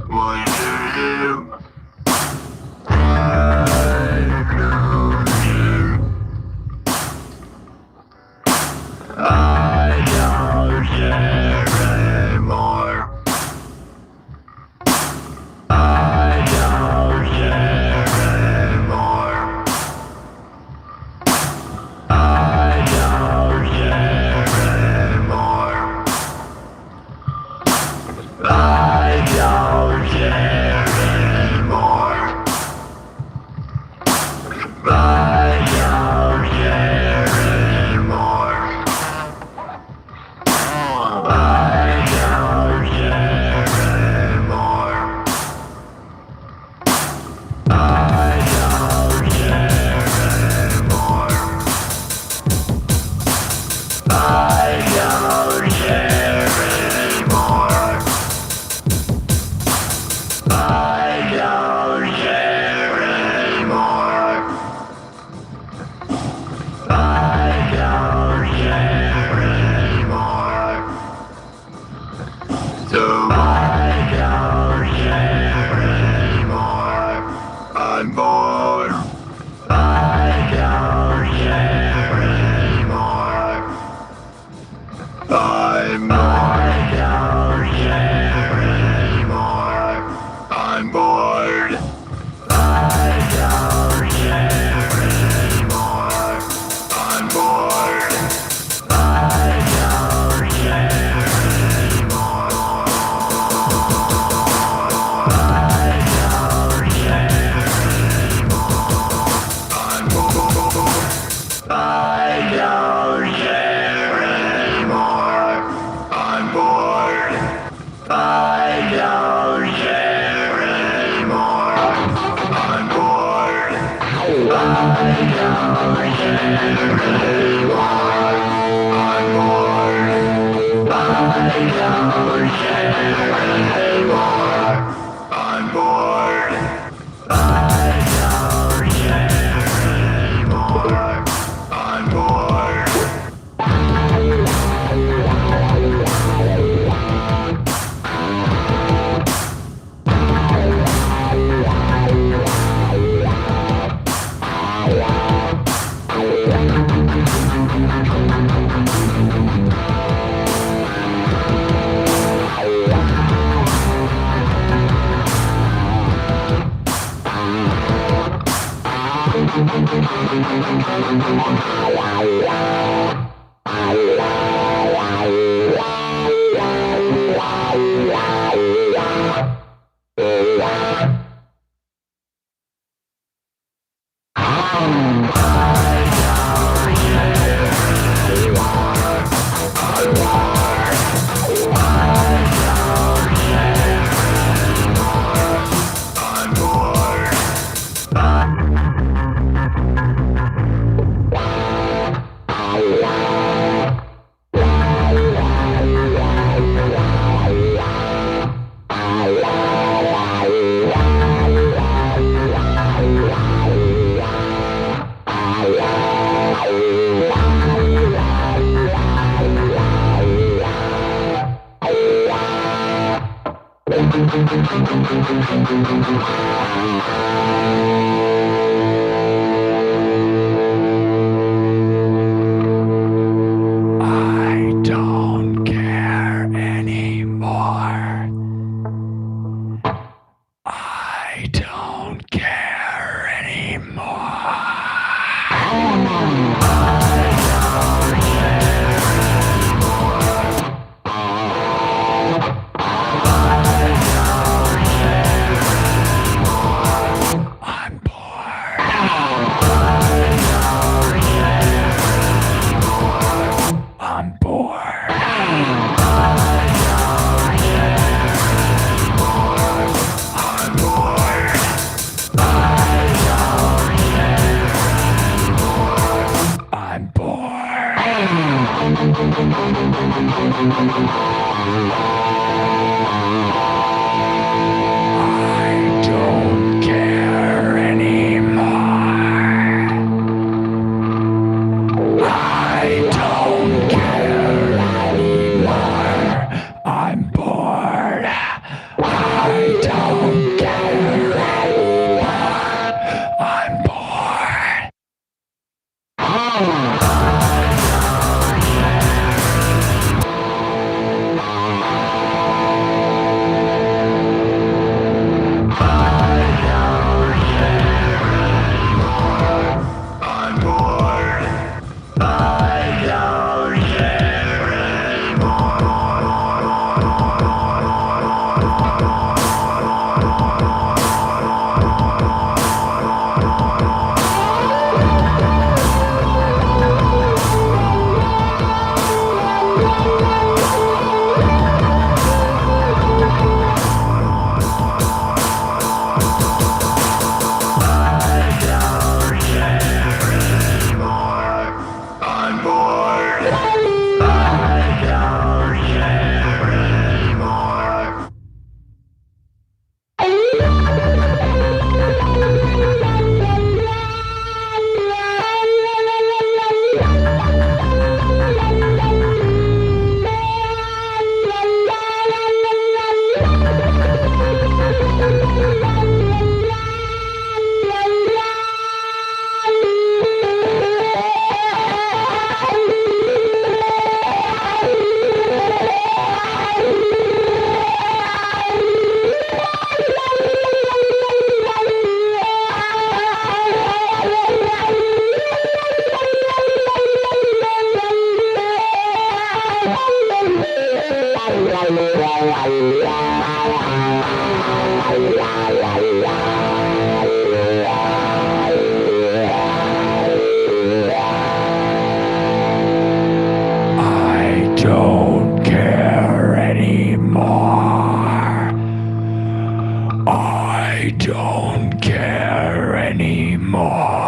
Why I don't care anymore. I don't care anymore. I don't care anymore. I don't care anymore. I don't care anymore. I don't care anymore. I don't care anymore. So I don't care anymore. I'm bored. I don't care anymore. I don't care anymore. I'm bored. I don't care anymore. I'm bored. I don't care anymore. I don't care anymore. I'm bored. I don't care anymore. I'm bored. I don't care anymore. I'm bored. I don't care anymore. I'm bored. I don't care anymore. I'm bored. I don't care anymore. I'm bored. I don't care anymore. I don't care anymore. I'm bored. I'm bored. I'm bored. I'm bored. I don't care anymore. I don't care anymore. I'm bored. I don't care anymore. I'm bored. I don't care anymore. I don't care anymore.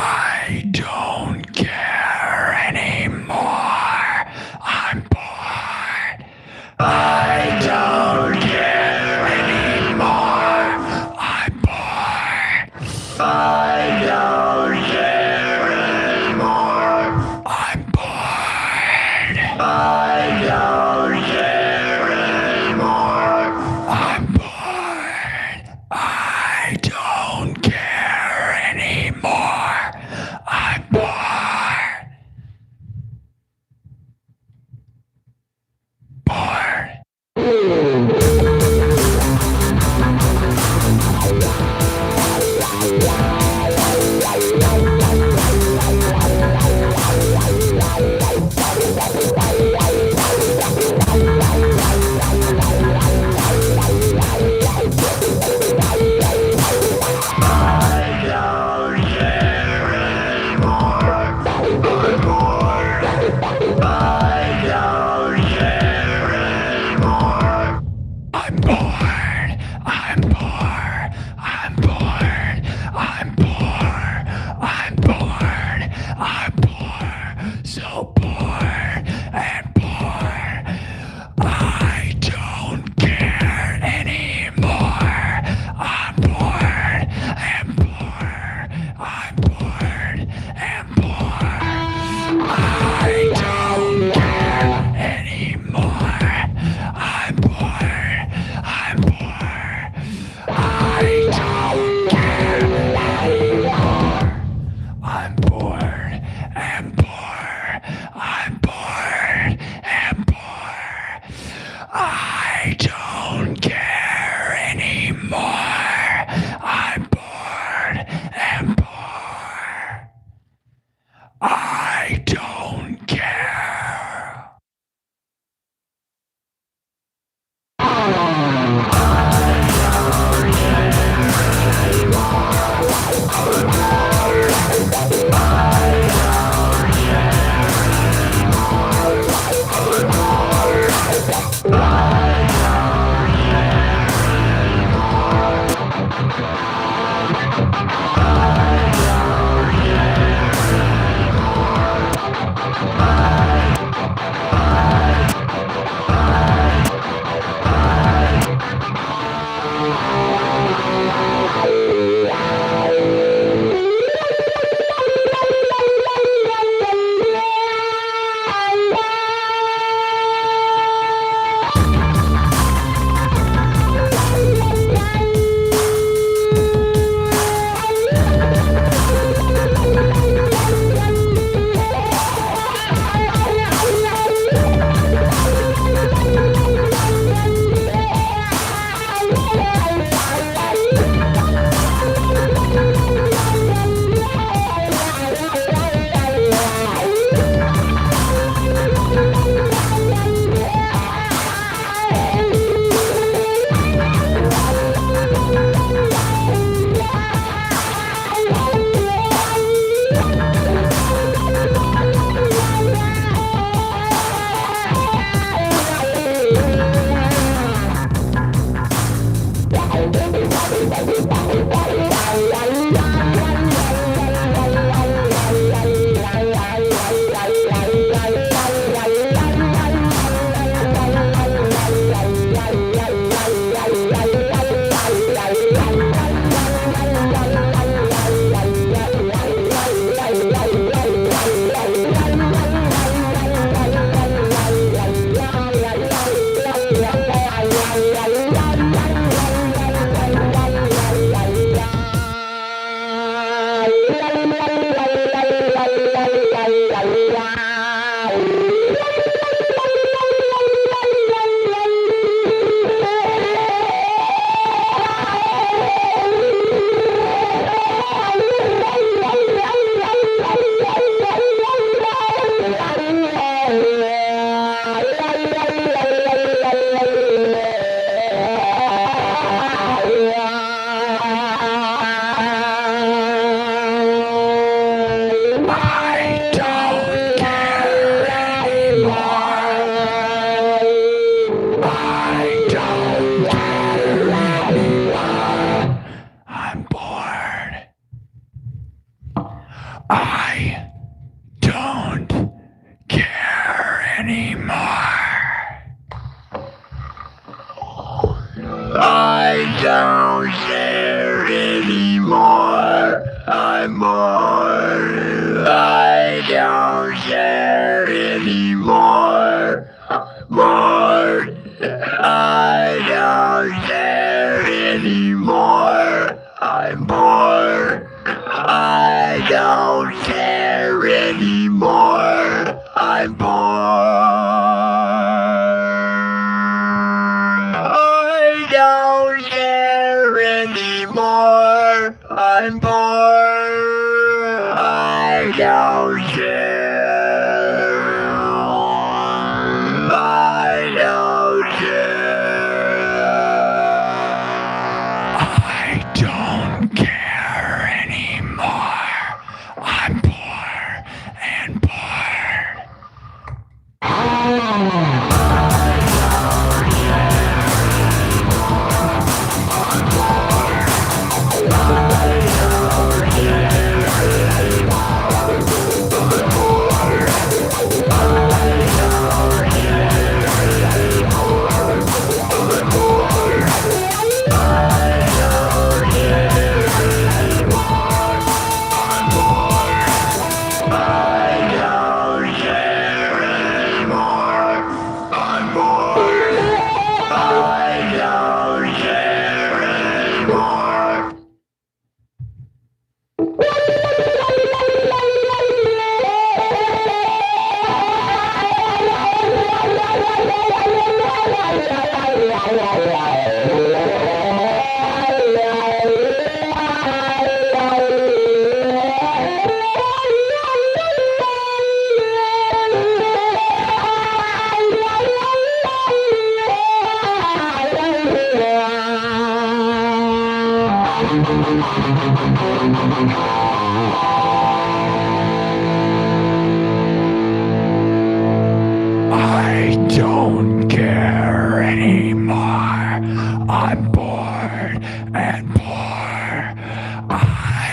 I don't care anymore. I'm bored. I don't care anymore. I'm bored. I don't care anymore. I'm bored. I don't care anymore. I'm bored. I don't care anymore. I'm bored. Bored.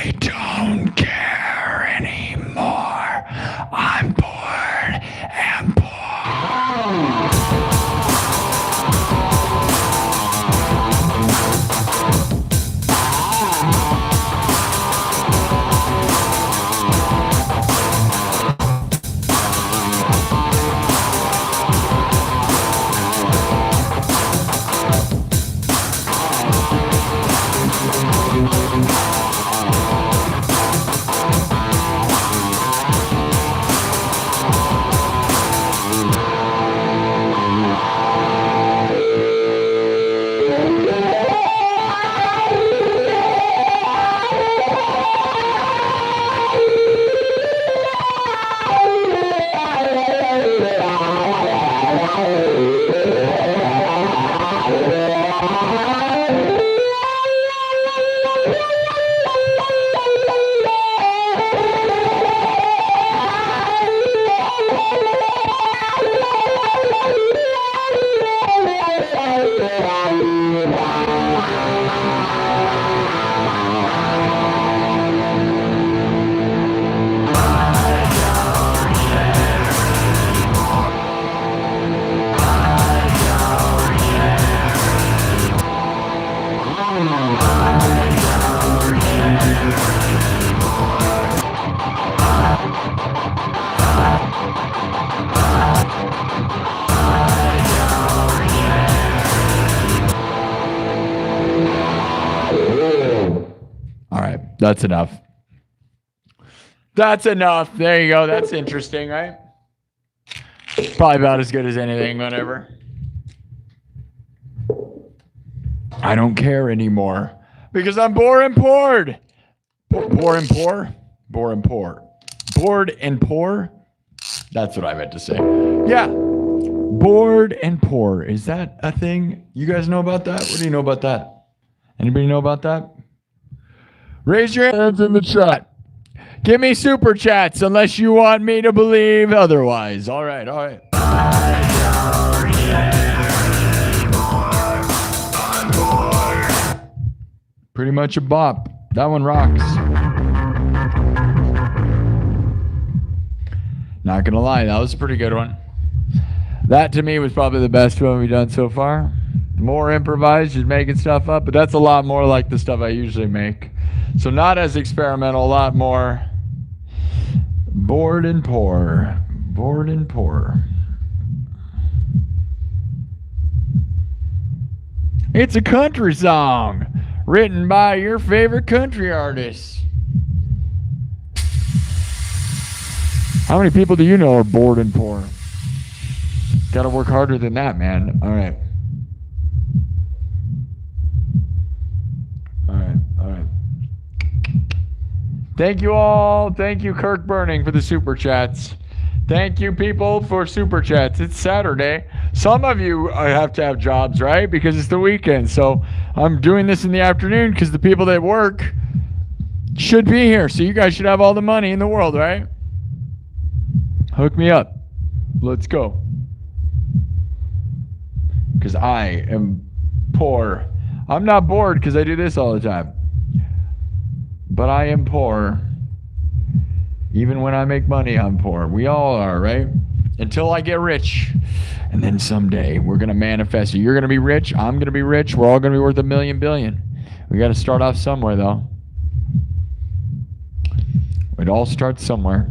I don't care anymore. I'm bored and poor. All right, that's enough. That's enough. There you go. That's interesting, right? Probably about as good as anything, whatever. I don't care anymore because I'm bored and poured. Bored and poor? Bored and poor. Bored and poor? That's what I meant to say. Yeah. Bored and poor. Is that a thing? You guys know about that? What do you know about that? Anybody know about that? Raise your hands in the chat. Give me super chats unless you want me to believe otherwise. All right, all right. Pretty much a bop. That one rocks. Not gonna lie, that was a pretty good one. That to me was probably the best one we've done so far. More improvised, just making stuff up, but that's a lot more like the stuff I usually make. So not as experimental, a lot more bored and poor. Bored and poor. It's a country song written by your favorite country artists. How many people do you know are bored and poor? Gotta work harder than that, man. All right. All right, all right. Thank you all. Thank you, Kirk Burning, for the super chats. Thank you, people, for super chats. It's Saturday. Some of you have to have jobs, right? Because it's the weekend. So I'm doing this in the afternoon because the people that work should be here. So you guys should have all the money in the world, right? Hook me up. Let's go. Because I am poor. I'm not bored because I do this all the time. But I am poor. Even when I make money, I'm poor. We all are, right? Until I get rich. And then someday we're going to manifest it. You're going to be rich. I'm going to be rich. We're all going to be worth $1 million billion. We got to start off somewhere, though. It all starts somewhere.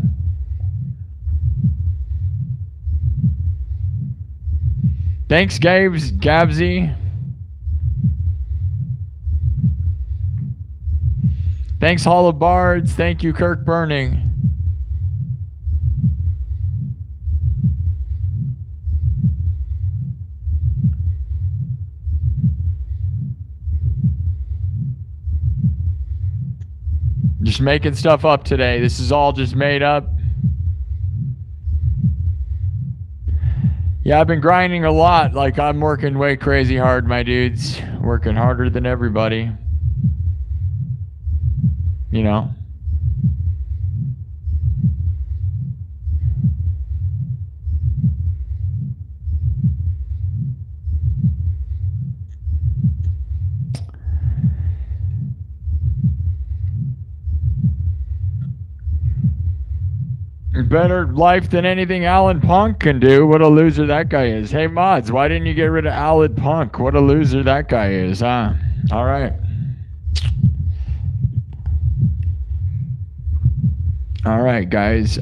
Thanks, Gabsy. Thanks, Hall of Bards. Thank you, Kirk Burning. Just making stuff up today. This is all just made up. Yeah, I've been grinding a lot. Like, I'm working way crazy hard, my dudes. Working harder than everybody. You know? Better life than anything Alan Punk can do. What a loser that guy is. Hey, mods, why didn't you get rid of Alan Punk? What a loser that guy is, huh? All right. All right, guys.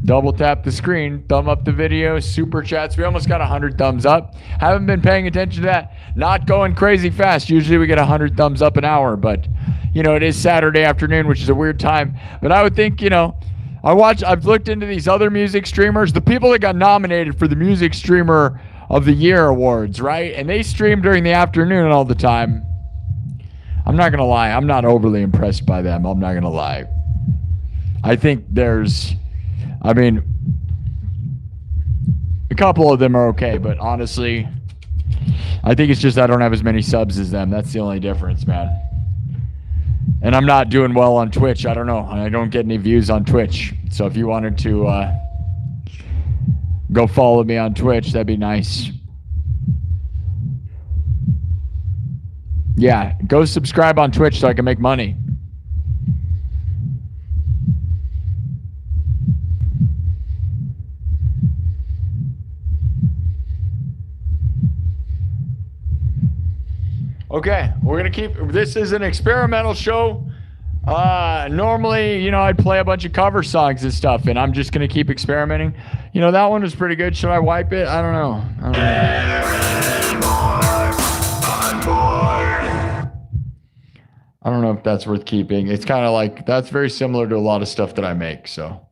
Double tap the screen, thumb up the video, super chats. We almost got 100 thumbs up. Haven't been paying attention to that. Not going crazy fast. Usually we get 100 thumbs up an hour, but you know, it is Saturday afternoon, which is a weird time. But I would think, you know, I've looked into these other music streamers, the people that got nominated for the Music Streamer of the Year awards, right? And they stream during the afternoon all the time. I'm not going to lie. I'm not overly impressed by them. I'm not going to lie. I think I mean, a couple of them are okay, but honestly, I think it's just I don't have as many subs as them. That's the only difference, man. And I'm not doing well on Twitch. I don't know. I don't get any views on Twitch. So if you wanted to go follow me on Twitch, that'd be nice. Yeah, go subscribe on Twitch so I can make money. Okay, we're going to keep, this is an experimental show. Normally, you know, I'd play a bunch of cover songs and stuff, and I'm just going to keep experimenting. You know, that one was pretty good. Should I wipe it? I don't know. I don't know if that's worth keeping. It's kind of like, that's very similar to a lot of stuff that I make, so.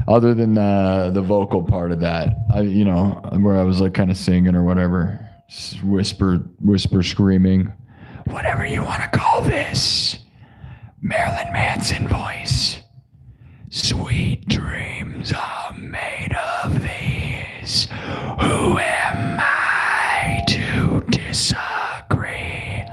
Other than the vocal part of that, you know, where I was like kind of singing or whatever. Whisper screaming. Whatever you want to call this. Marilyn Manson voice. Sweet dreams are made of these. Who am I to disagree?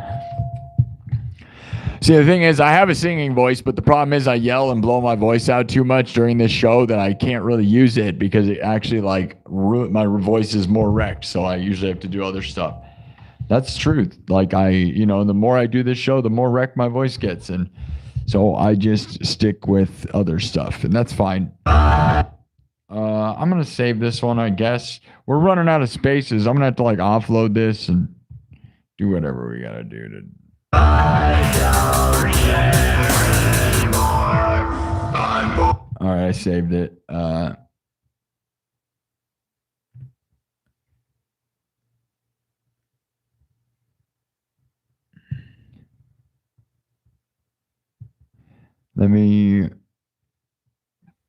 See, the thing is, I have a singing voice, but the problem is I yell and blow my voice out too much during this show that I can't really use it because it actually, like, my voice is more wrecked, so I usually have to do other stuff. That's the truth. Like, you know, the more I do this show, the more wrecked my voice gets, and so I just stick with other stuff, and that's fine. I'm going to save this one, I guess. We're running out of spaces. I'm going to have to, like, offload this and do whatever we got to do to... All right, I saved it. Let me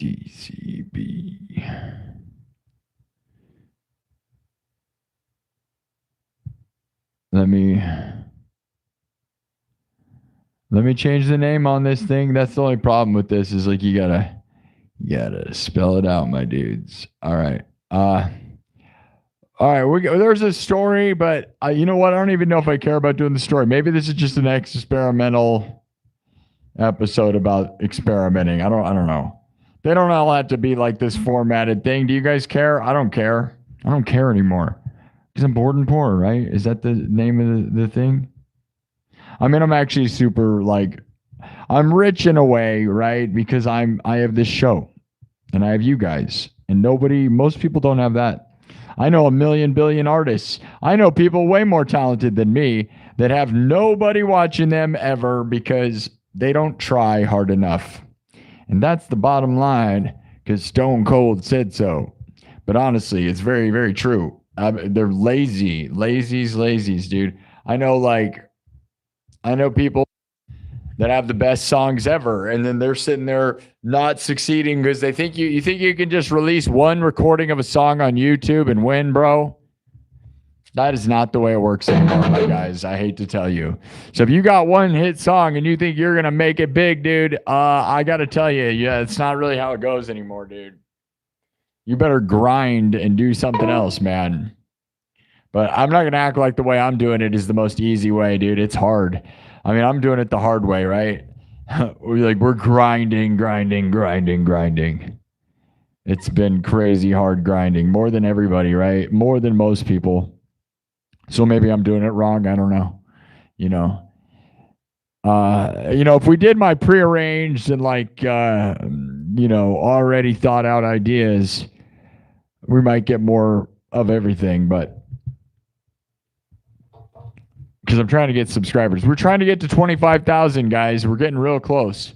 DCB. Let me change the name on this thing. That's the only problem with this is like you gotta spell it out, my dudes. All right. All right. There's a story, but you know what? I don't even know if I care about doing the story. Maybe this is just an experimental episode about experimenting. I don't know. They don't all have to be like this formatted thing. Do you guys care? I don't care. I don't care anymore because I'm bored and poor, right? Is that the name of the thing? I mean, I'm actually super, like, I'm rich in a way, right? Because I have this show and I have you guys and most people don't have that. I know 1 billion artists. I know people way more talented than me that have nobody watching them ever because they don't try hard enough. And that's the bottom line because Stone Cold said so. But honestly, it's very, very true. They're lazy. Lazies, dude. I know people that have the best songs ever, and then they're sitting there not succeeding because they think you think you can just release one recording of a song on YouTube and win, bro. That is not the way it works anymore, my guys. I hate to tell you. So if you got one hit song and you think you're gonna make it big, dude, I gotta tell you, yeah, it's not really how it goes anymore, dude. You better grind and do something else, man. But I'm not going to act like the way I'm doing it is the most easy way, dude. It's hard. I mean, I'm doing it the hard way, right? We're grinding. It's been crazy hard grinding. More than everybody, right? More than most people. So maybe I'm doing it wrong. I don't know. You know, if we did my prearranged and like already thought out ideas, we might get more of everything, but because I'm trying to get subscribers. We're trying to get to 25,000, guys. We're getting real close.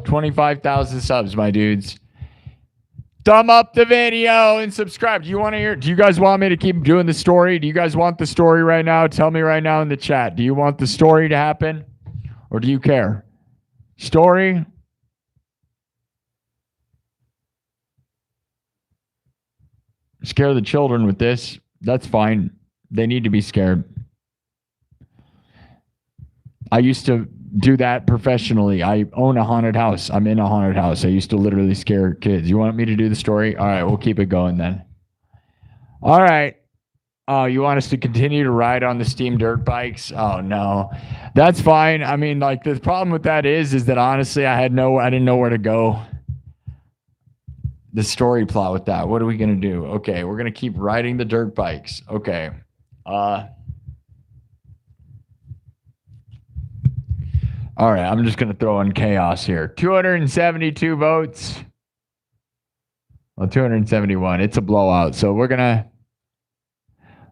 25,000 subs, my dudes. Thumb up the video and subscribe. Do you guys want me to keep doing the story? Do you guys want the story right now? Tell me right now in the chat. Do you want the story to happen? Or do you care? Story? Scare the children with this. That's fine. They need to be scared. I used to do that professionally. I own a haunted house. I'm in a haunted house. I used to literally scare kids. You want me to do the story? All right, we'll keep it going then. All right. Oh, you want us to continue to ride on the steam dirt bikes? Oh no, that's fine. I mean, like the problem with that is that honestly, I didn't know where to go. The story plot with that. What are we gonna do? Okay, we're gonna keep riding the dirt bikes. Okay. All right, I'm just going to throw in chaos here. 272 votes. Well, 271. It's a blowout. So we're going to...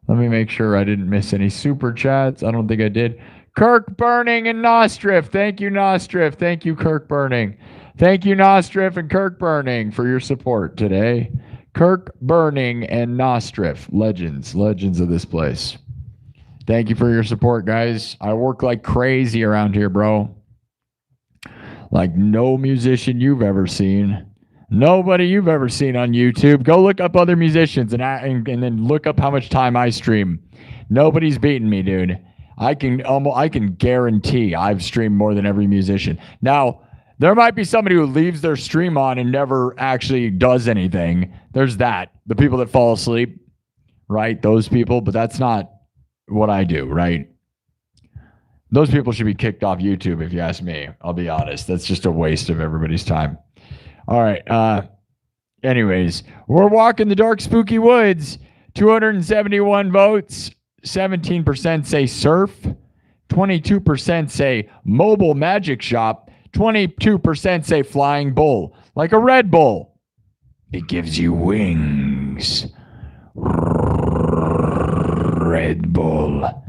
Let me make sure I didn't miss any super chats. I don't think I did. Kirk Burning and Nostrif. Thank you, Nostrif. Thank you, Kirk Burning. Thank you, Nostrif and Kirk Burning, for your support today. Kirk Burning and Nostrif. Legends of this place. Thank you for your support, guys. I work like crazy around here, bro. Like no musician you've ever seen. Nobody you've ever seen on YouTube. Go look up other musicians and then look up how much time I stream. Nobody's beating me, dude. I can guarantee I've streamed more than every musician. Now, there might be somebody who leaves their stream on and never actually does anything. There's that. The people that fall asleep, right? Those people, but that's not what I do, right? Those people should be kicked off YouTube, if you ask me. I'll be honest. That's just a waste of everybody's time. All right. Anyways, we're walking the dark, spooky woods. 271 votes. 17% say surf. 22% say mobile magic shop. 22% say flying bull. Like a Red Bull. It gives you wings. Red Bull.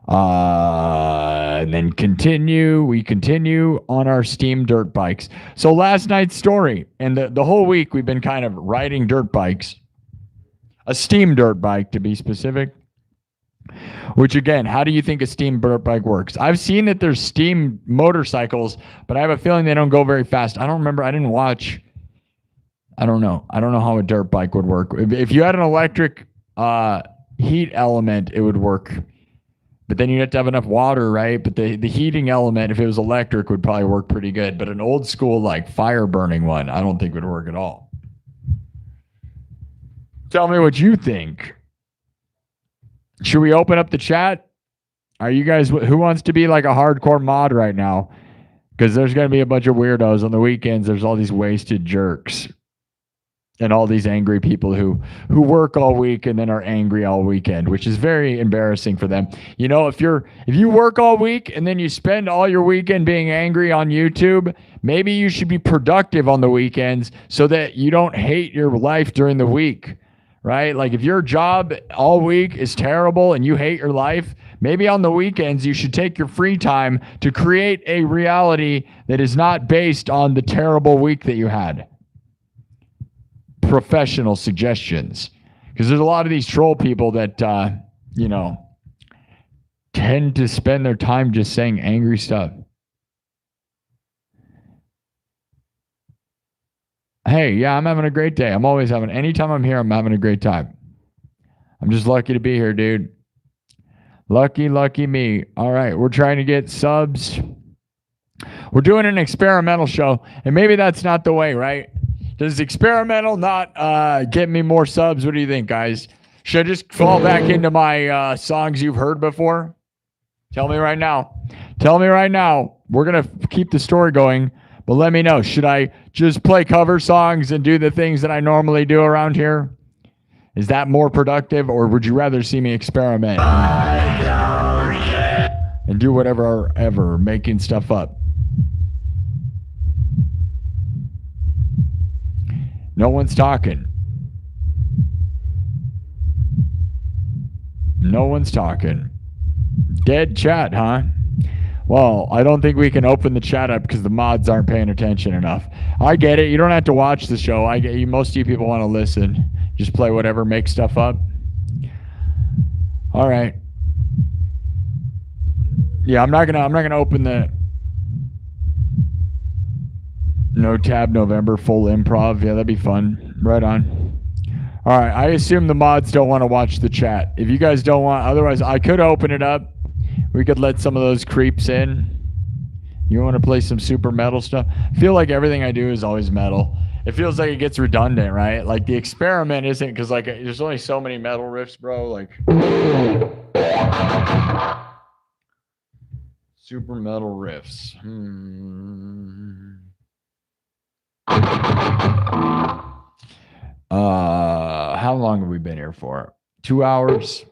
And then we continue on our steam dirt bikes. So last night's story, and the whole week we've been kind of riding dirt bikes. A steam dirt bike, to be specific. Which again, how do you think a steam dirt bike works? I've seen that there's steam motorcycles, but I have a feeling they don't go very fast. I don't remember. I didn't watch. I don't know. I don't know how a dirt bike would work. If you had an electric heat element, it would work. But then you'd have to have enough water, right? But the heating element, if it was electric, would probably work pretty good. But an old school, like fire burning one, I don't think would work at all. Tell me what you think. Should we open up the chat? Are you guys, who wants to be like a hardcore mod right now? Because there's going to be a bunch of weirdos on the weekends. There's all these wasted jerks. And all these angry people who work all week and then are angry all weekend, which is very embarrassing for them. You know, if you work all week and then you spend all your weekend being angry on YouTube, maybe you should be productive on the weekends so that you don't hate your life during the week, right? Like if your job all week is terrible and you hate your life, maybe on the weekends you should take your free time to create a reality that is not based on the terrible week that you had. Professional suggestions, because there's a lot of these troll people that tend to spend their time just saying angry stuff. Hey, yeah, I'm having a great day. Anytime I'm here, I'm having a great time. I'm just lucky to be here, dude. Lucky me. All right, we're trying to get subs. We're doing an experimental show, and maybe that's not the way, right? Does experimental not get me more subs? What do you think, guys? Should I just fall back into my songs you've heard before? Tell me right now. We're going to keep the story going, but let me know. Should I just play cover songs and do the things that I normally do around here? Is that more productive, or would you rather see me experiment and do whatever, making stuff up? No one's talking. No one's talking. Dead chat, huh? Well, I don't think we can open the chat up because the mods aren't paying attention enough. I get it. You don't have to watch the show. I get you. Most of you people want to listen. Just play whatever, make stuff up. All right. Yeah, I'm not gonna open the no tab November full improv. Yeah, that'd be fun. Right on. All right. I assume the mods don't want to watch the chat. If you guys don't want, otherwise I could open it up. We could let some of those creeps in. You want to play some super metal stuff? I feel like everything I do is always metal. It feels like it gets redundant, right? Like the experiment isn't, because like there's only so many metal riffs, bro. Like super metal riffs. How long have we been here for? 2 hours.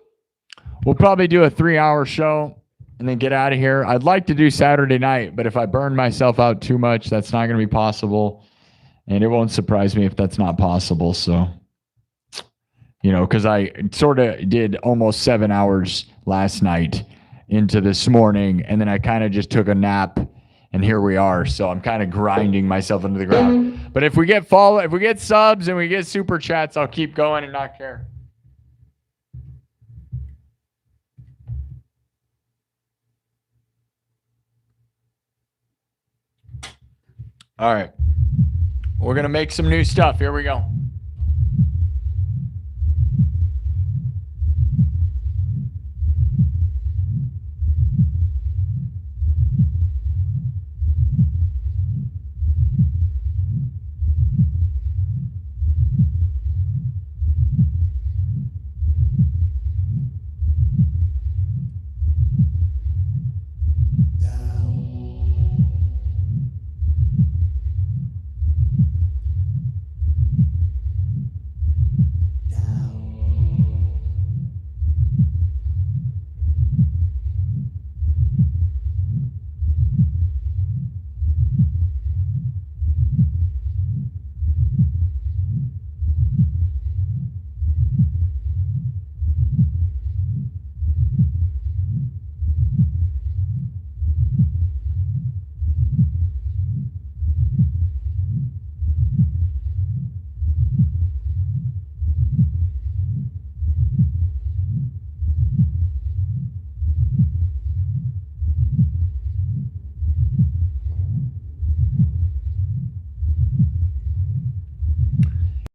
We'll probably do a 3-hour show and then get out of here. I'd like to do Saturday night, but if I burn myself out too much, that's not going to be possible. And it won't surprise me if that's not possible. So, because I sort of did almost 7 hours last night into this morning, and then I kind of just took a nap, and here we are. So I'm kind of grinding myself into the ground. But if we get subs and we get super chats, I'll keep going and not care. All right. We're going to make some new stuff. Here we go.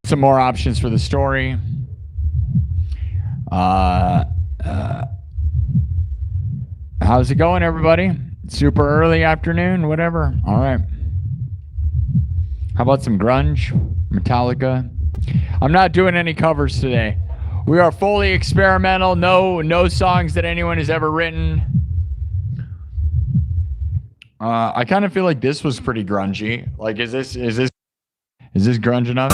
Some more options for the story. How's it going, everybody? Super early afternoon, whatever. All right. How about some grunge? Metallica? I'm not doing any covers today. We are fully experimental. No songs that anyone has ever written. I kind of feel like this was pretty grungy. Like, is this grunge enough?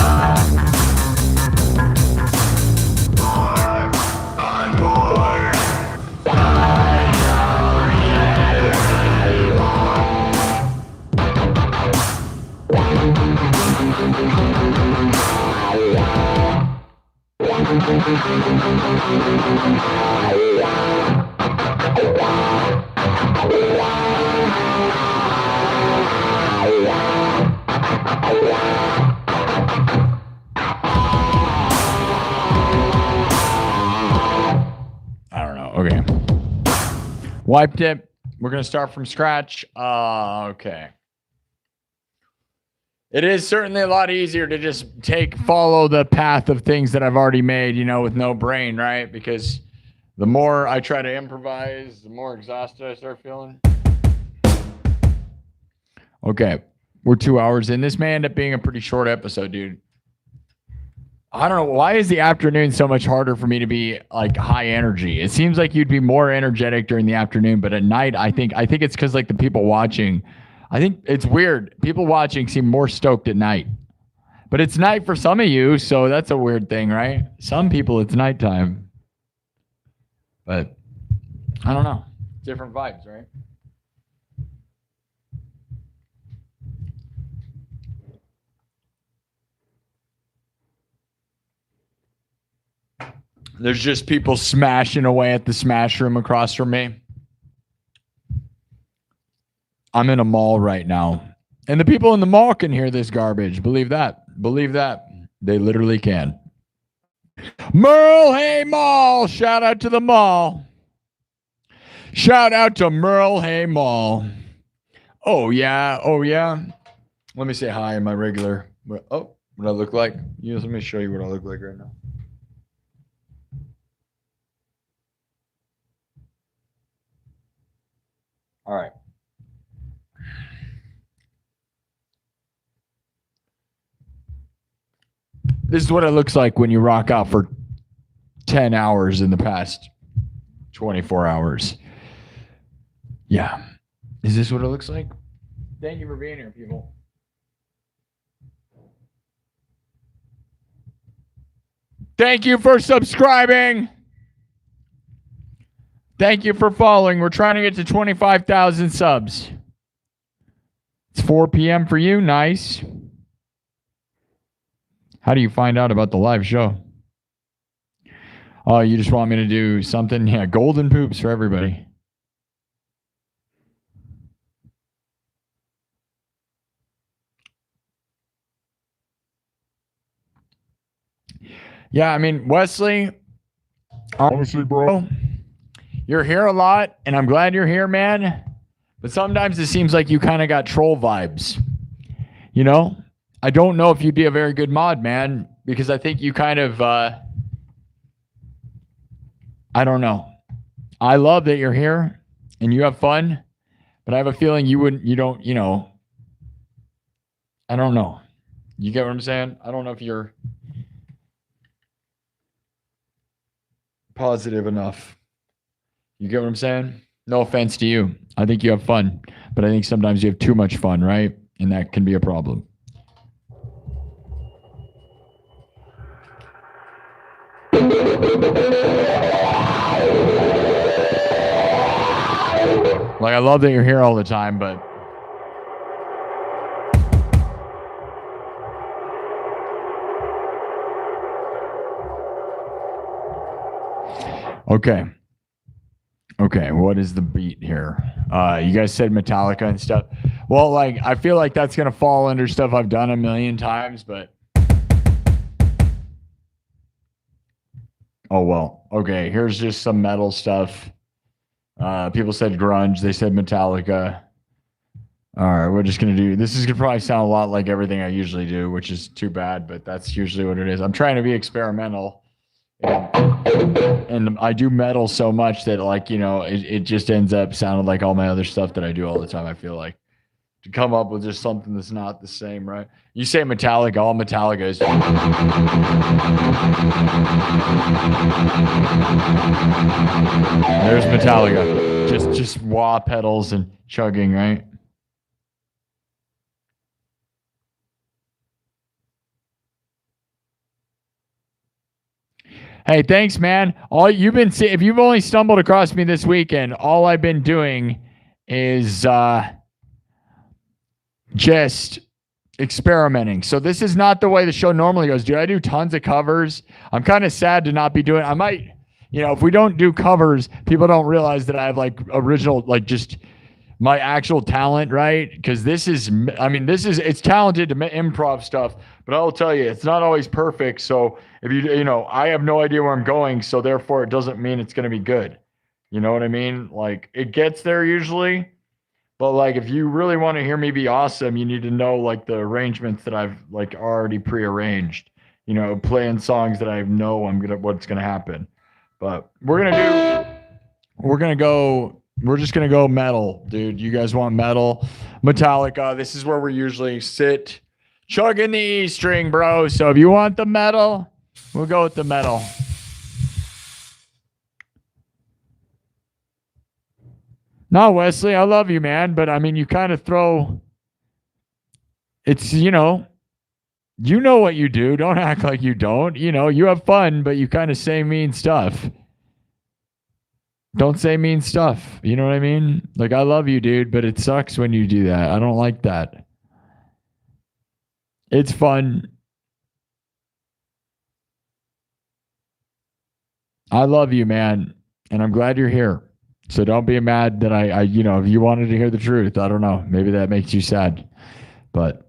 I don't know. Okay. Wiped it. We're going to start from scratch. Okay. It is certainly a lot easier to just follow the path of things that I've already made, with no brain, right? Because the more I try to improvise, the more exhausted I start feeling. Okay. We're 2 hours in. This may end up being a pretty short episode, dude. I don't know. Why is the afternoon so much harder for me to be like high energy? It seems like you'd be more energetic during the afternoon, but at night, I think it's because like the people watching, I think it's weird. People watching seem more stoked at night, but it's night for some of you. So that's a weird thing, right? Some people it's nighttime, but I don't know. Different vibes, right? There's just people smashing away at the smash room across from me. I'm in a mall right now. And the people in the mall can hear this garbage. Believe that. Believe that. They literally can. Merle, hey, mall. Shout out to the mall. Shout out to Merle, hey, mall. Oh, yeah. Oh, yeah. Let me say hi in my regular. Oh, what I look like? Yes, let me show you what I look like right now. All right. This is what it looks like when you rock out for 10 hours in the past 24 hours. Yeah. Is this what it looks like? Thank you for being here, people. Thank you for subscribing. Thank you for following. We're trying to get to 25,000 subs. It's 4 p.m. for you. Nice. How do you find out about the live show? Oh, you just want me to do something? Yeah, golden poops for everybody. Yeah, I mean, Wesley, honestly, bro, you're here a lot, and I'm glad you're here, man. But sometimes it seems like you kind of got troll vibes. You know? I don't know if you'd be a very good mod, man, because I think you kind of, I don't know. I love that you're here and you have fun, but I have a feeling you don't, I don't know. You get what I'm saying? I don't know if you're positive enough. You get what I'm saying? No offense to you. I think you have fun, but I think sometimes you have too much fun, right? And that can be a problem. Like, I love that you're here all the time, but okay. Okay, what is the beat here? You guys said Metallica and stuff. Well, like, I feel like that's gonna fall under stuff I've done a million times, but oh well. Okay, here's just some metal stuff. People said grunge. They said Metallica. All right, we're just gonna do. This is gonna probably sound a lot like everything I usually do, which is too bad, but that's usually what it is. I'm trying to be experimental, and I do metal so much that, like, it just ends up sounding like all my other stuff that I do all the time. I feel like to come up with just something that's not the same, right? You say Metallica, all Metallica is. There's Metallica, just wah pedals and chugging, right? Hey, thanks, man. All you've been if you've only stumbled across me this weekend, all I've been doing is just experimenting. So this is not the way the show normally goes, dude. I do tons of covers. I'm kind of sad to not be doing. I might, if we don't do covers, people don't realize that I have like original, like just my actual talent, right? Because it's talented to improv stuff, but I'll tell you, it's not always perfect. So if I have no idea where I'm going, so therefore it doesn't mean it's going to be good. You know what I mean? Like, it gets there usually, but like, if you really want to hear me be awesome, you need to know like the arrangements that I've like already prearranged, playing songs that I know what's going to happen. But we're just going to go metal, dude. You guys want metal? Metallica. This is where we usually sit chugging the E string, bro. So if you want the metal, we'll go with the metal. No, Wesley, I love you, man. But I mean, you kind of throw. It's, you know what you do. Don't act like you don't. You have fun, but you kind of say mean stuff. Don't say mean stuff. You know what I mean? Like, I love you, dude, but it sucks when you do that. I don't like that. It's fun. I love you, man, and I'm glad you're here. So don't be mad that I if you wanted to hear the truth, I don't know, maybe that makes you sad, but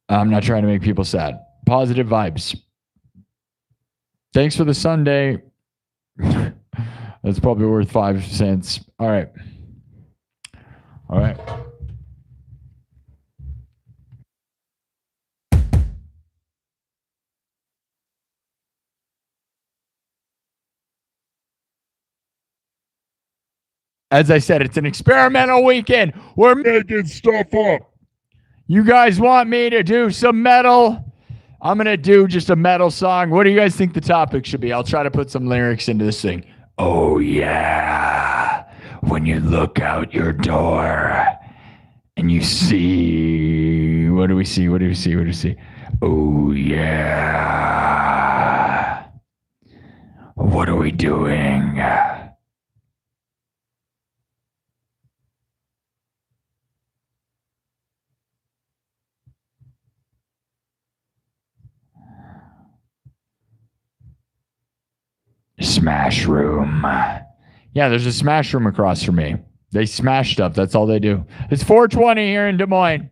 I'm not trying to make people sad. Positive vibes. Thanks for the Sunday. That's probably worth 5 cents. All right. All right. As I said, it's an experimental weekend. We're making stuff up. You guys want me to do some metal? I'm going to do just a metal song. What do you guys think the topic should be? I'll try to put some lyrics into this thing. Oh, yeah. When you look out your door and you see, what do we see? What do we see? What do we see? Oh, yeah. What are we doing? Smash room. Yeah, there's a smash room across from me. They smash stuff. That's all they do. It's 420 here in Des Moines.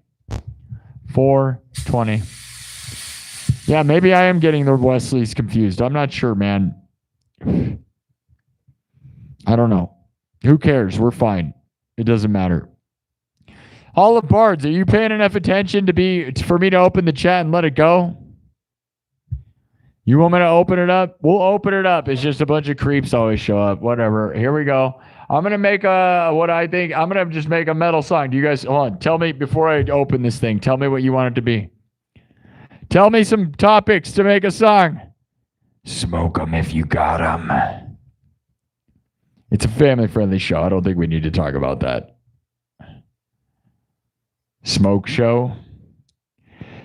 420. Yeah, maybe I am getting the Wesleys confused. I'm not sure, man. I don't know. Who cares? We're fine. It doesn't matter. Hall of Bards, are you paying enough attention for me to open the chat and let it go? You want me to open it up? We'll open it up. It's just a bunch of creeps always show up. Whatever. Here we go. I'm going to make I'm going to just make a metal song. Do you guys, hold on. Tell me before I open this thing, tell me what you want it to be. Tell me some topics to make a song. Smoke them if you got them. It's a family-friendly show. I don't think we need to talk about that. Smoke show.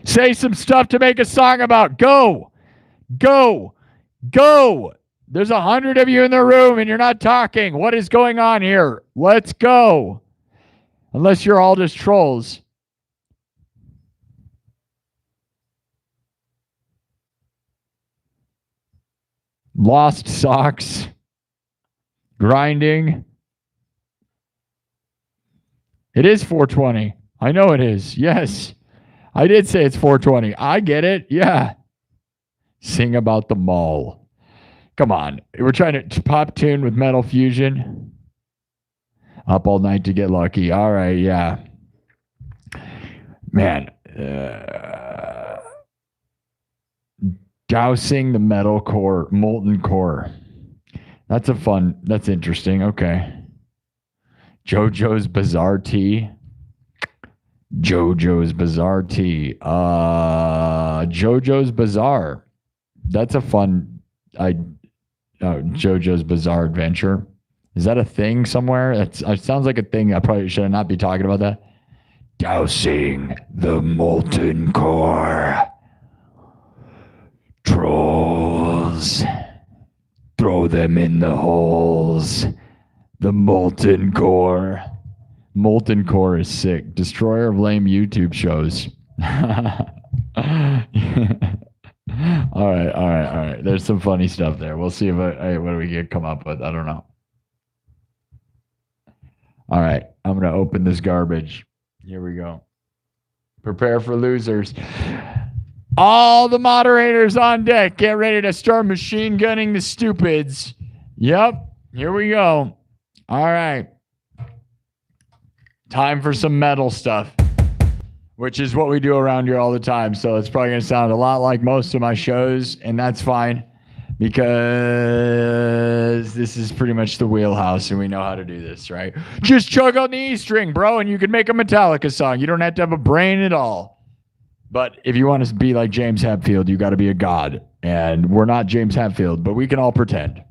Say some stuff to make a song about. Go. Go. Go. There's 100 of you in the room and you're not talking. What is going on here? Let's go. Unless you're all just trolls. Lost socks. Grinding. It is 420. I know it is. Yes. I did say it's 420. I get it. Yeah. Sing about the mall. Come on. We're trying to pop tune with metal fusion. Up all night to get lucky. All right. Yeah. Man. Dousing the metal core. Molten core. That's interesting. Okay. JoJo's Bizarre Tea. JoJo's Bizarre Tea. JoJo's Bizarre. That's a fun. JoJo's Bizarre Adventure. Is that a thing somewhere? It sounds like a thing. I probably should not be talking about that. Dousing the Molten Core. Trolls. Throw them in the holes. The Molten Core. Molten Core is sick. Destroyer of lame YouTube shows. All right. There's some funny stuff there. We'll see what do we get come up with. I don't know. All right. I'm going to open this garbage. Here we go. Prepare for losers. All the moderators on deck. Get ready to start machine gunning the stupids. Yep. Here we go. All right. Time for some metal stuff, which is what we do around here all the time. So it's probably going to sound a lot like most of my shows, and that's fine because this is pretty much the wheelhouse and we know how to do this, right? Just chug on the E string, bro, and you can make a Metallica song. You don't have to have a brain at all. But if you want to be like James Hetfield, you got to be a god. And we're not James Hetfield, but we can all pretend.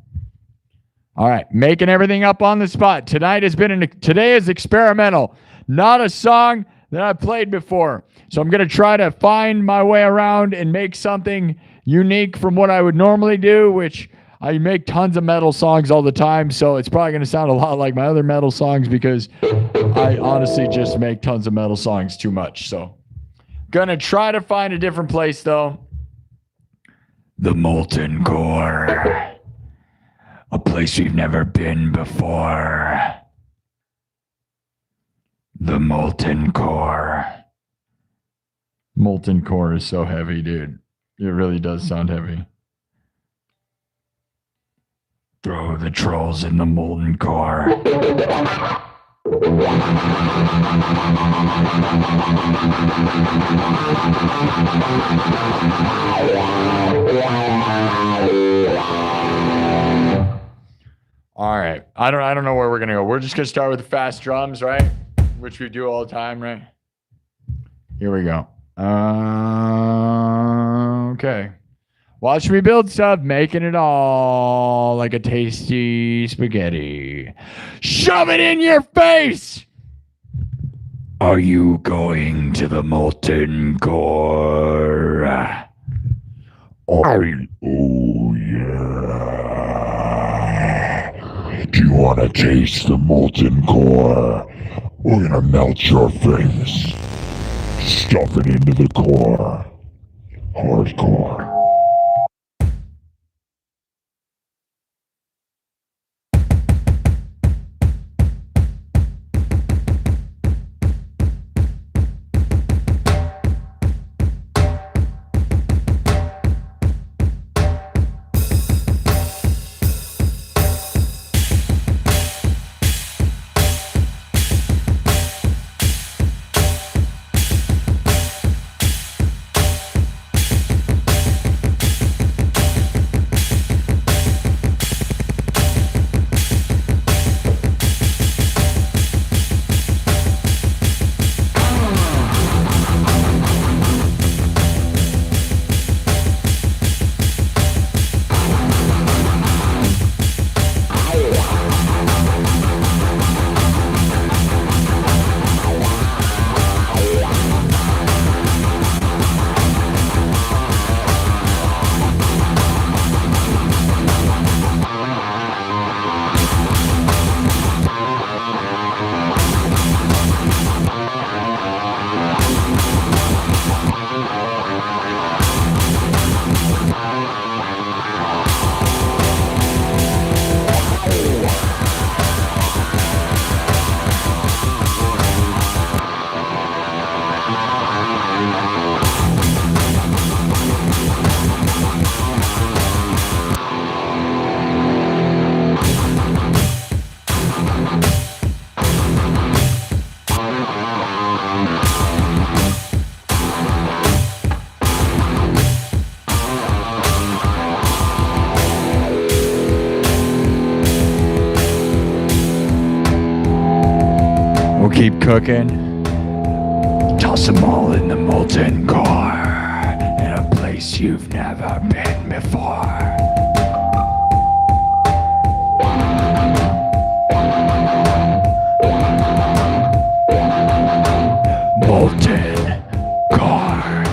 All right, making everything up on the spot. Today is experimental, not a song that I've played before. So I'm going to try to find my way around and make something unique from what I would normally do, which I make tons of metal songs all the time. So it's probably going to sound a lot like my other metal songs because I honestly just make tons of metal songs too much. So going to try to find a different place though. The Molten Core. A place we've never been before. The Molten Core. Molten Core is so heavy, dude. It really does sound heavy. Throw the trolls in the Molten Core. All right. I don't know where we're gonna go. We're just gonna start with the fast drums, right? Which we do all the time, right? Here we go. Okay. Watch me build stuff, making it all like a tasty spaghetti. Shove it in your face! Are you going to the Molten Core? Oh, yeah. Do you want to taste the Molten Core? We're gonna melt your face. Stuff it into the core. Hardcore. Keep cooking. Toss them all in the Molten Core in a place you've never been before. Molten Core.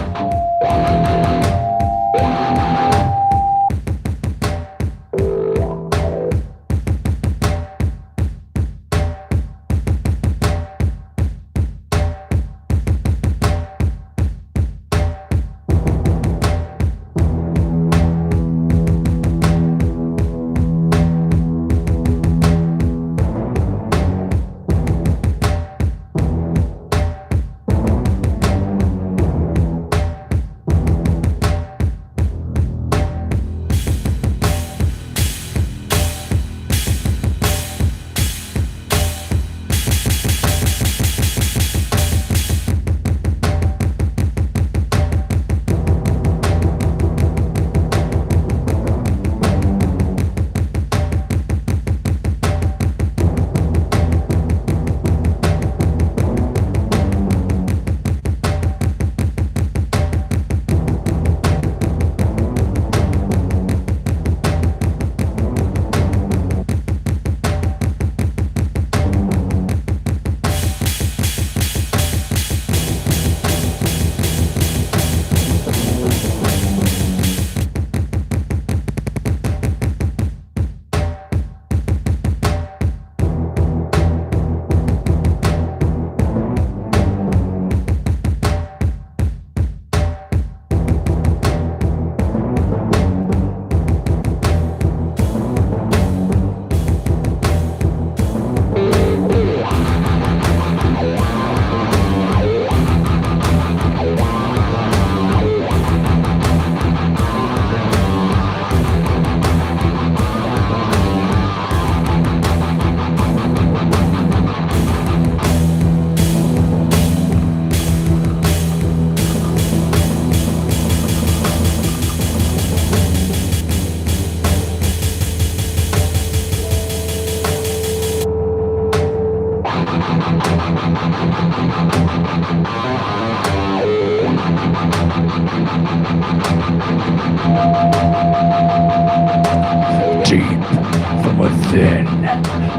Within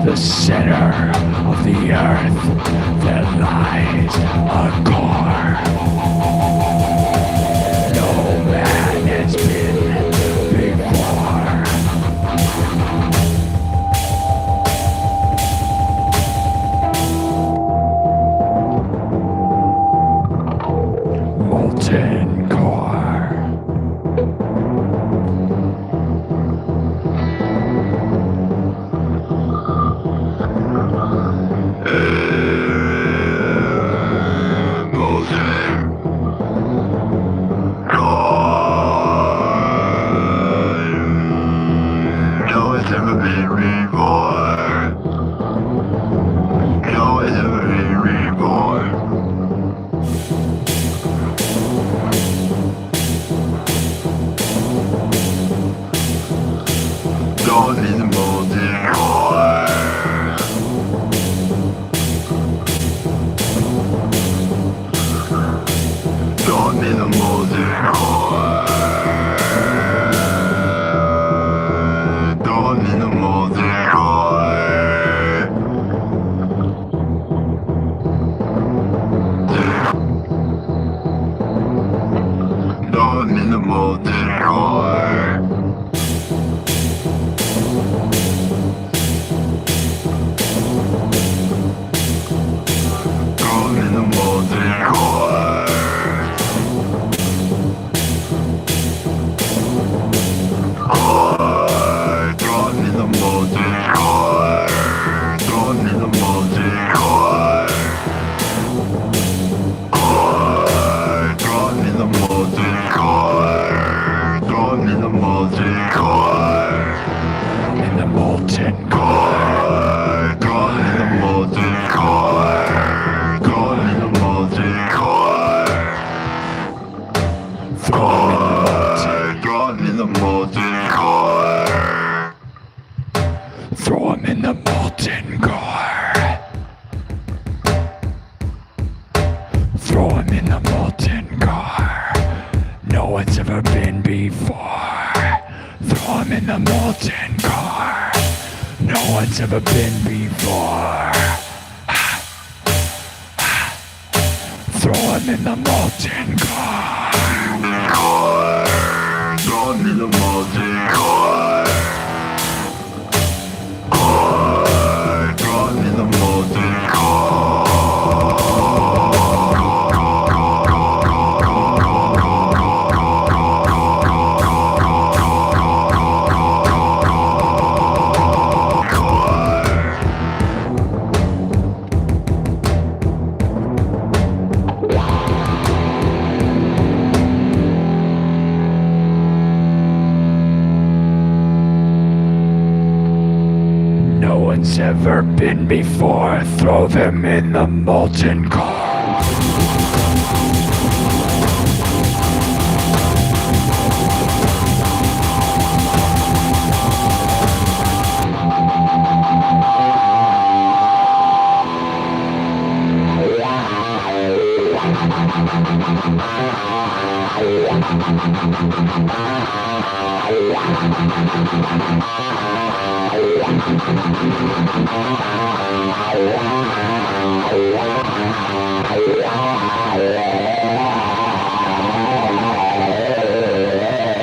the center of the earth there lies a core. No man has been before. Molten Core. Throw him in the molten core. Throw him in the molten core. No one's ever been before. Throw him in the molten core. No one's ever been before. Throw him in the molten core. Throw him in the molten core. No one's ever been before. Throw them in the molten core.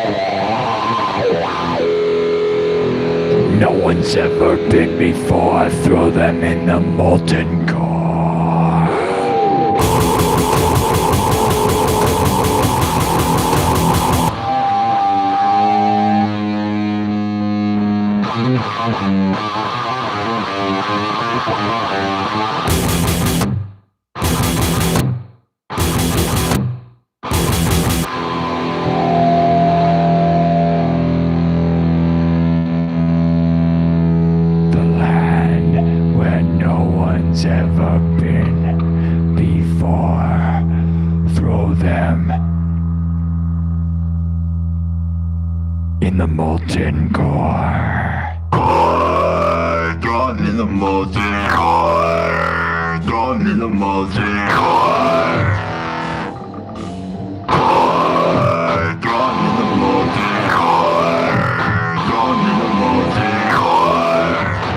No one's ever been before. Throw them in the molten core. Ever been before. Throw them in the molten core. Throw them in the molten core. Throw them in the molten core. Throw them in the molten core. Throw them in the molten core.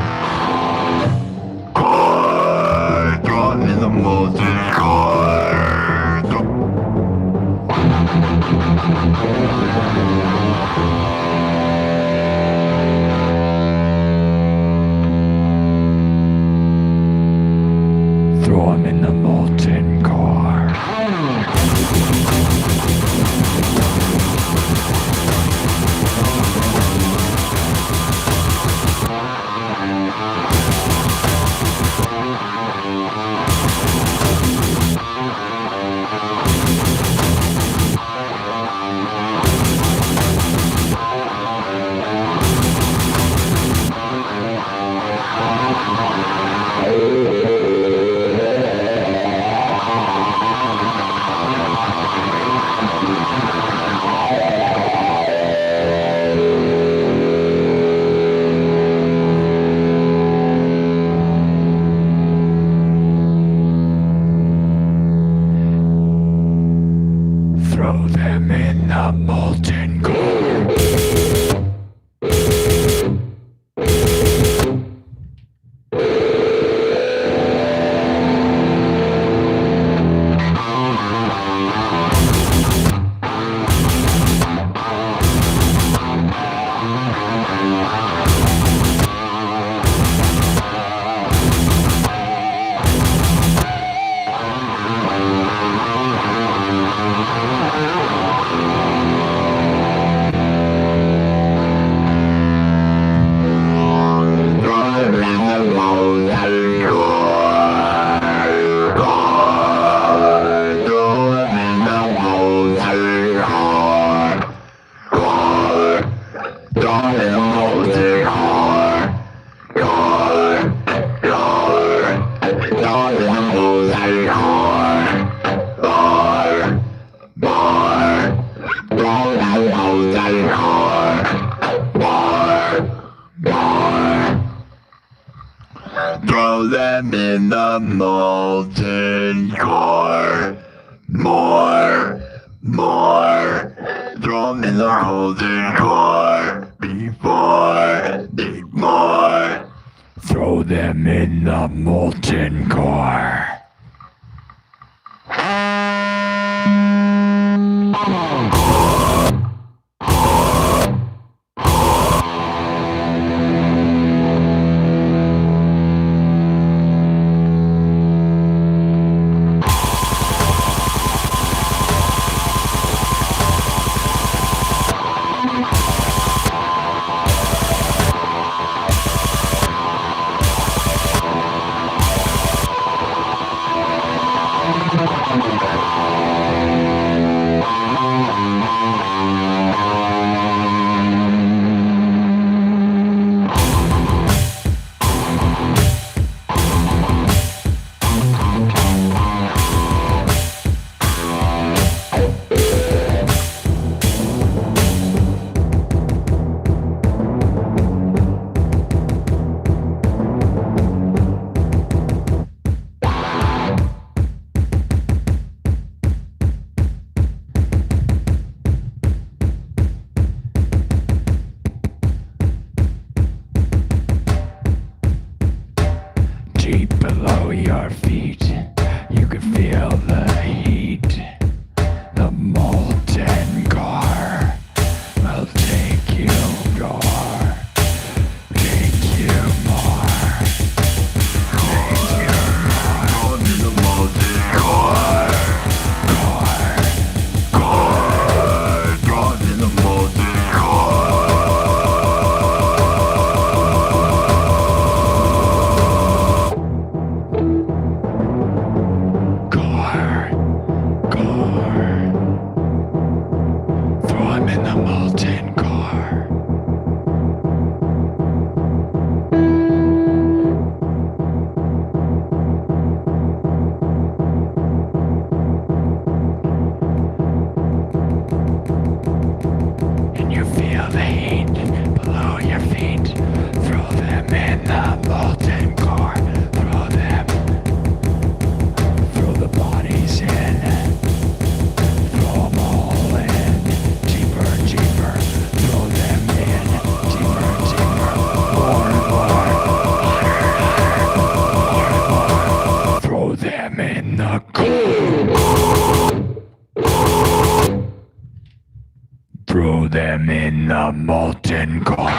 Throw them in the molten core. Throw them in the molten core. More. Throw them in the molten core. Need more. Throw them in the molten core. Deep below your feet, you can feel the heat. The molten core will take you more, take you more, take you more. The molten core, drawn in the molten core. Throw him in the molten core. And you feel the heat below your feet. Throw them in the molten core. Throw them. Throw the bodies in. Throw them all in. Deeper. Throw them in. Deeper. More. Hotter. Throw them in the core. Throw them in the molten core.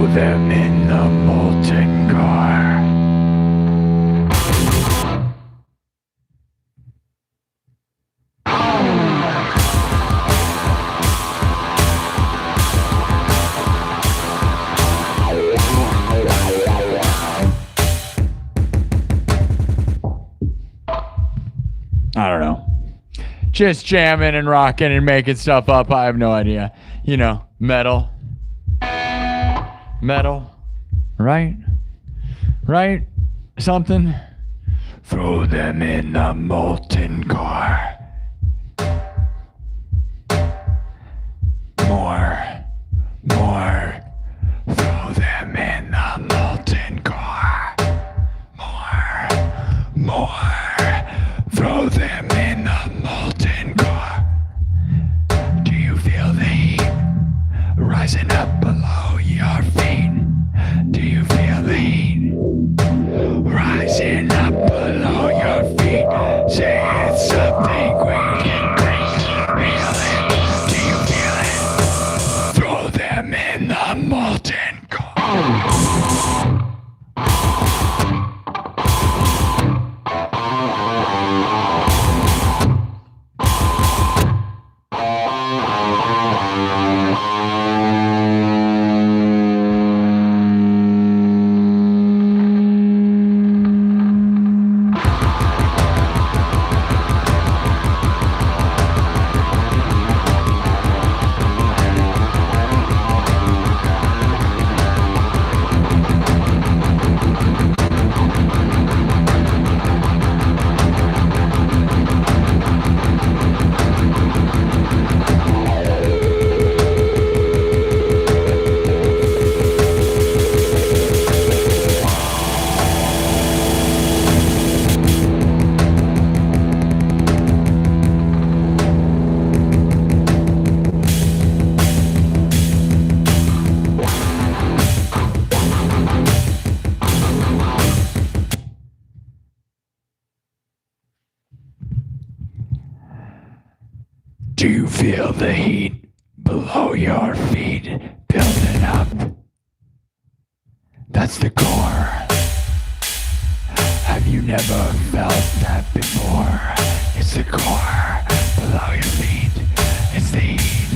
Throw them in the molten core. I don't know. Just jamming and rocking and making stuff up. I have no idea. You know, metal. Metal. Right? Right? Something. Throw them in the molten core. More. More. Throw them in the molten core. More. More. Throw them in the molten core. Do you feel the heat rising up below your feet? Do you feel the heat rising up below your feet? Say it's something we can feel it. Do you feel it? Throw them in the molten core. Do you feel the heat below your feet building up? That's the core. Have you never felt that before? It's the core below your feet. It's the heat.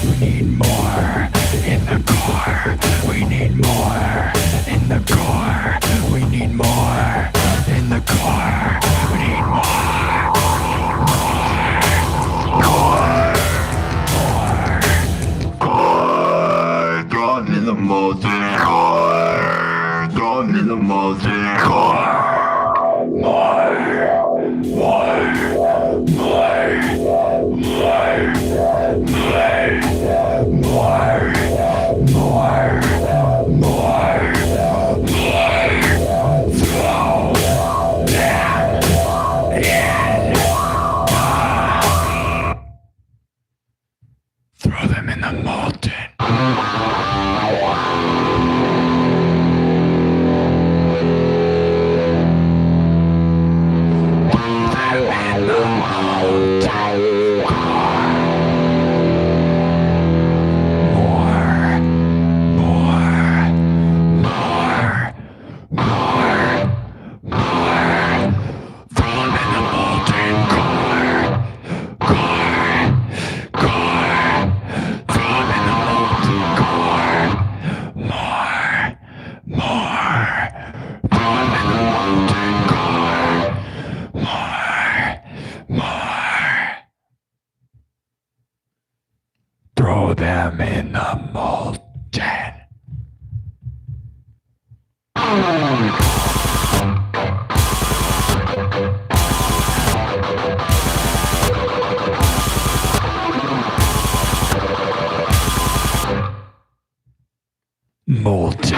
We need more in the core. We need more in the core. We need more in the core. We need more. The molten core, gone in the molten core. More, more, more, more, more, more, more, throw them in. Throw them in the molten. Throw them in the molten. Molten.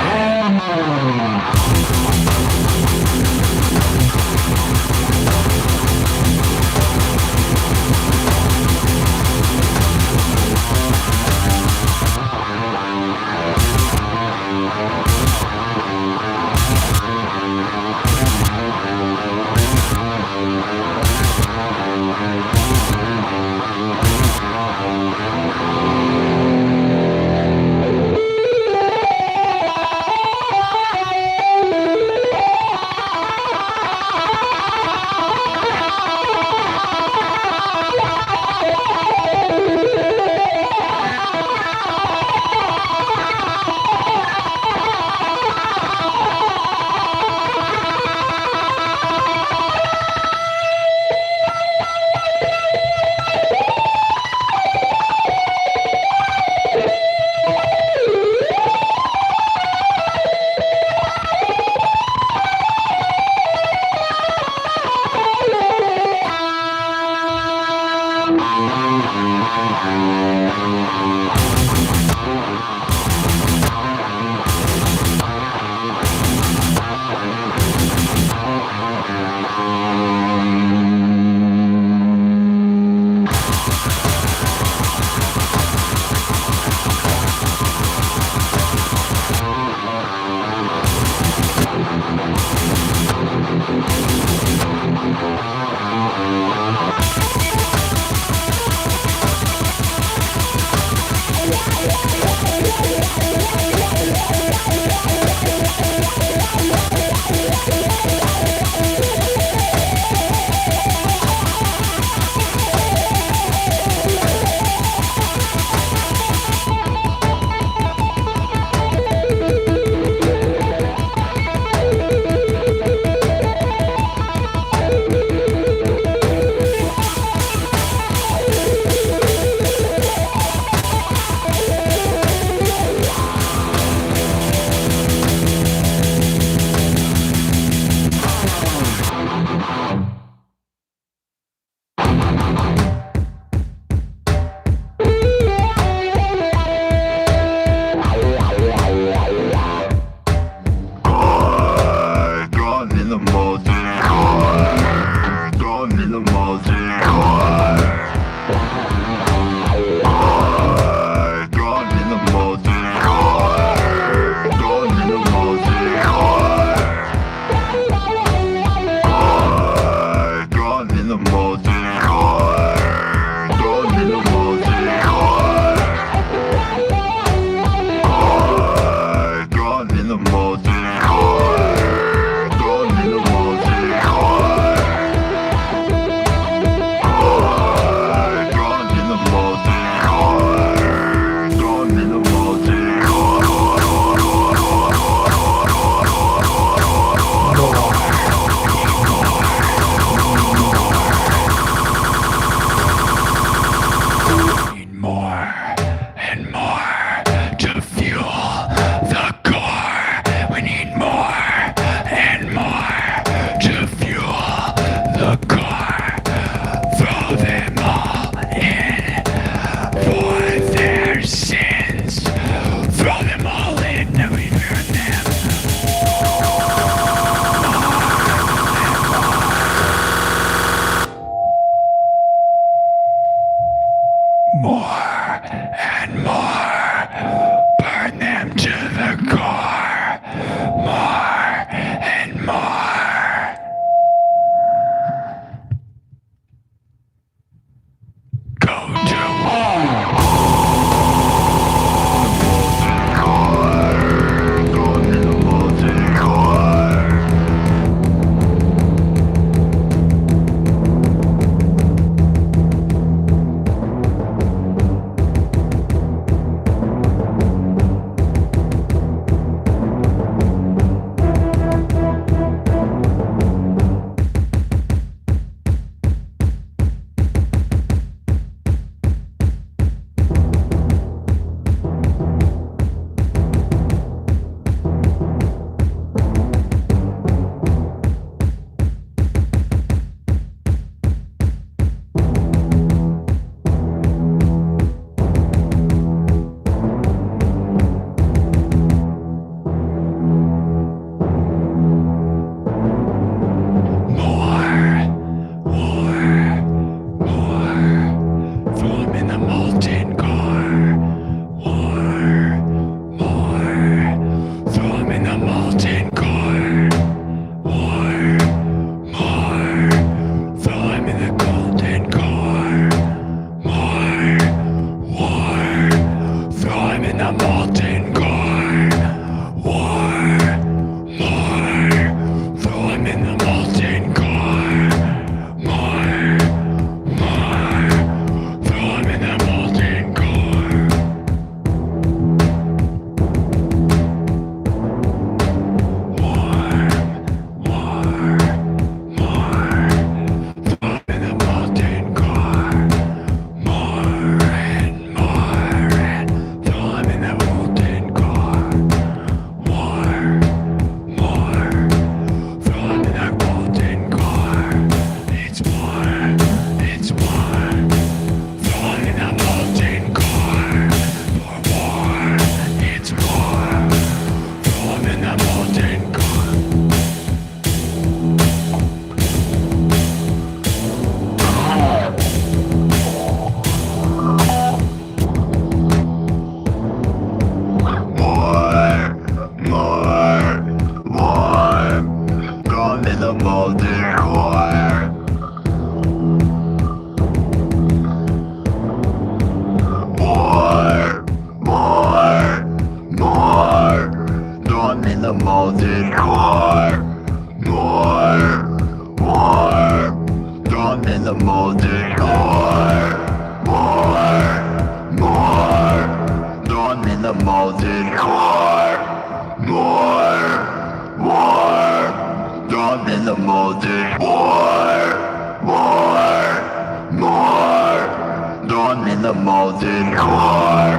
molten core.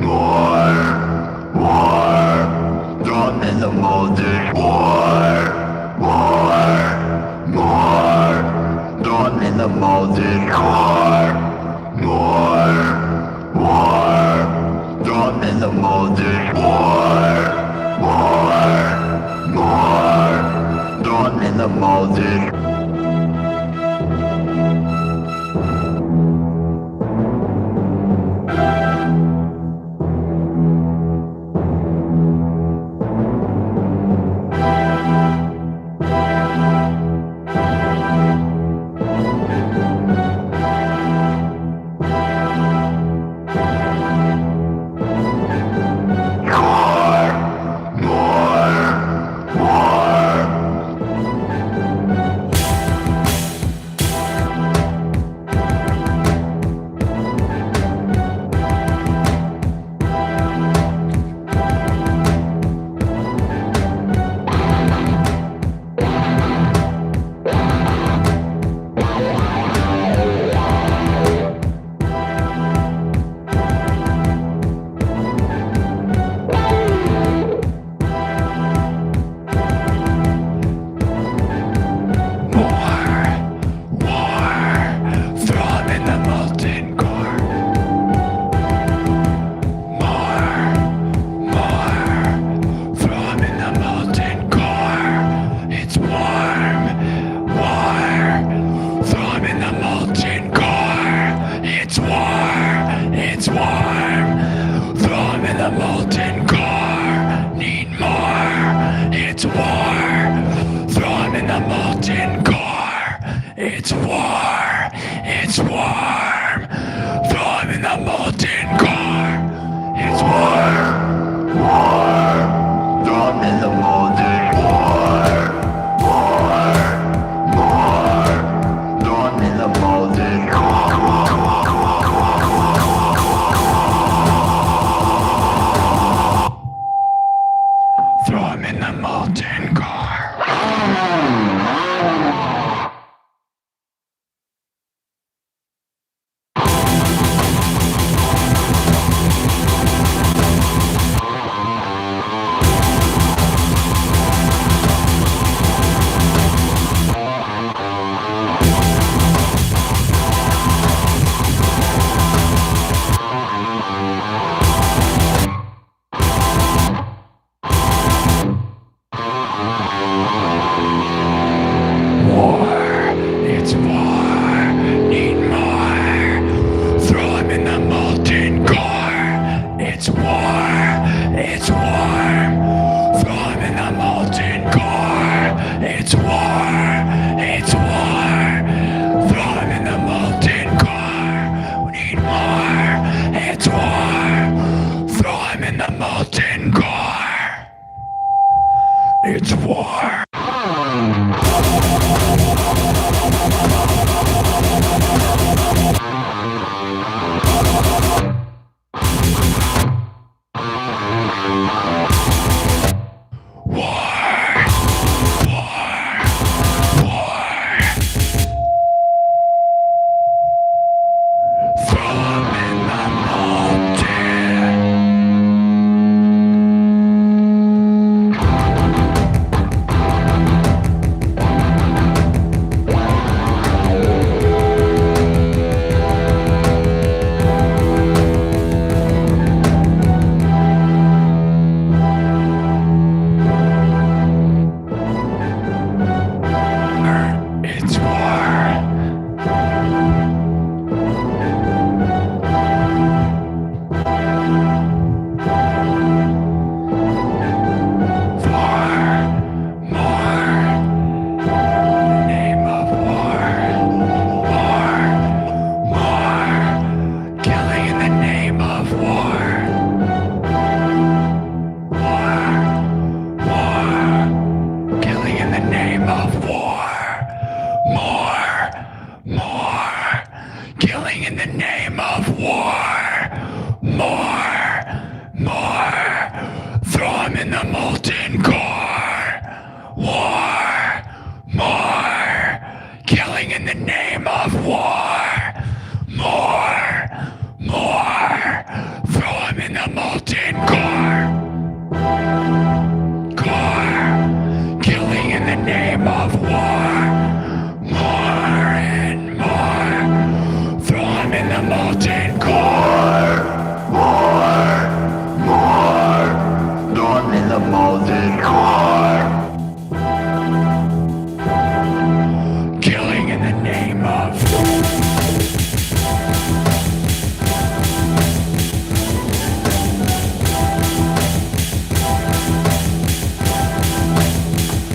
More. Throw 'em in the molten core. More. Throw 'em in the molten core. More. Throw 'em in the molten core. More. Throw 'em in the molten.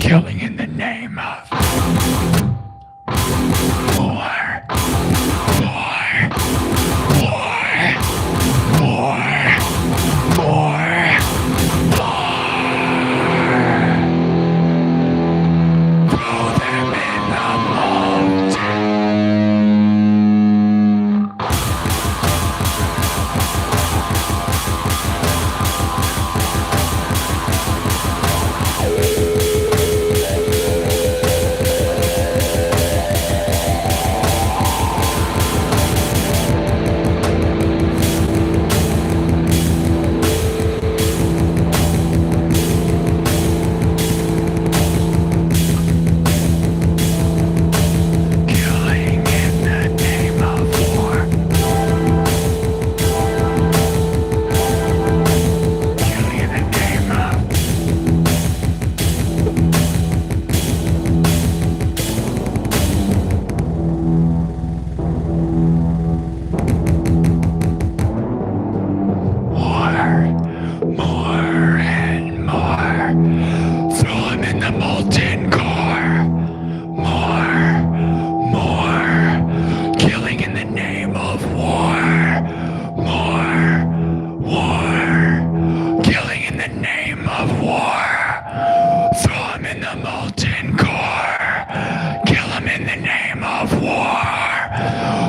killing in the name of war, war, war, war, war. Molten Core. More. Killing in the name of war. More. Killing in the name of war. Throw him in the molten core. Kill him in the name of war.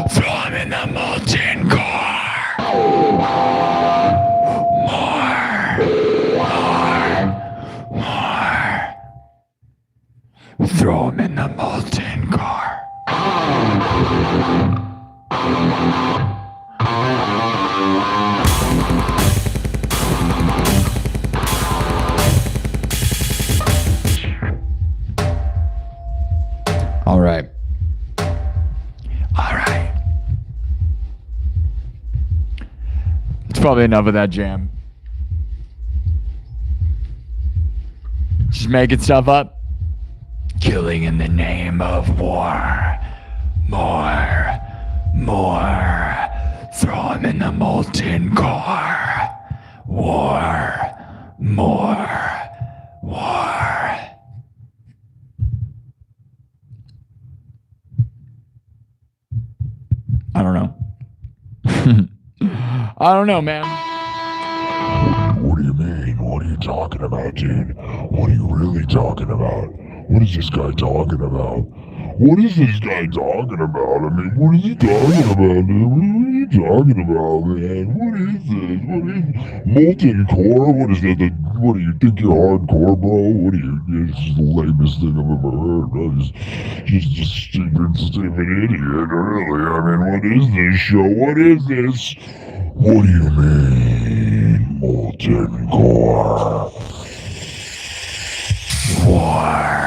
Throw him in the molten core. More. Throw him in the molten core. All right. It's probably enough of that jam. Just making stuff up. Killing in the name of war. More. Throw him in the molten core. War. I don't know. I don't know, man. What do you mean? What are you talking about, dude? What are you really talking about? What is this guy talking about? What is this guy talking about? I mean, what is he talking about, dude? What are you talking about, man? What is this? What is Molten Core? What is that? What do you think you're hardcore, bro? What are you? This is the lamest thing I've ever heard, bro. Just stupid idiot, really. I mean, what is this show? What is this? What do you mean, Molten Core? War.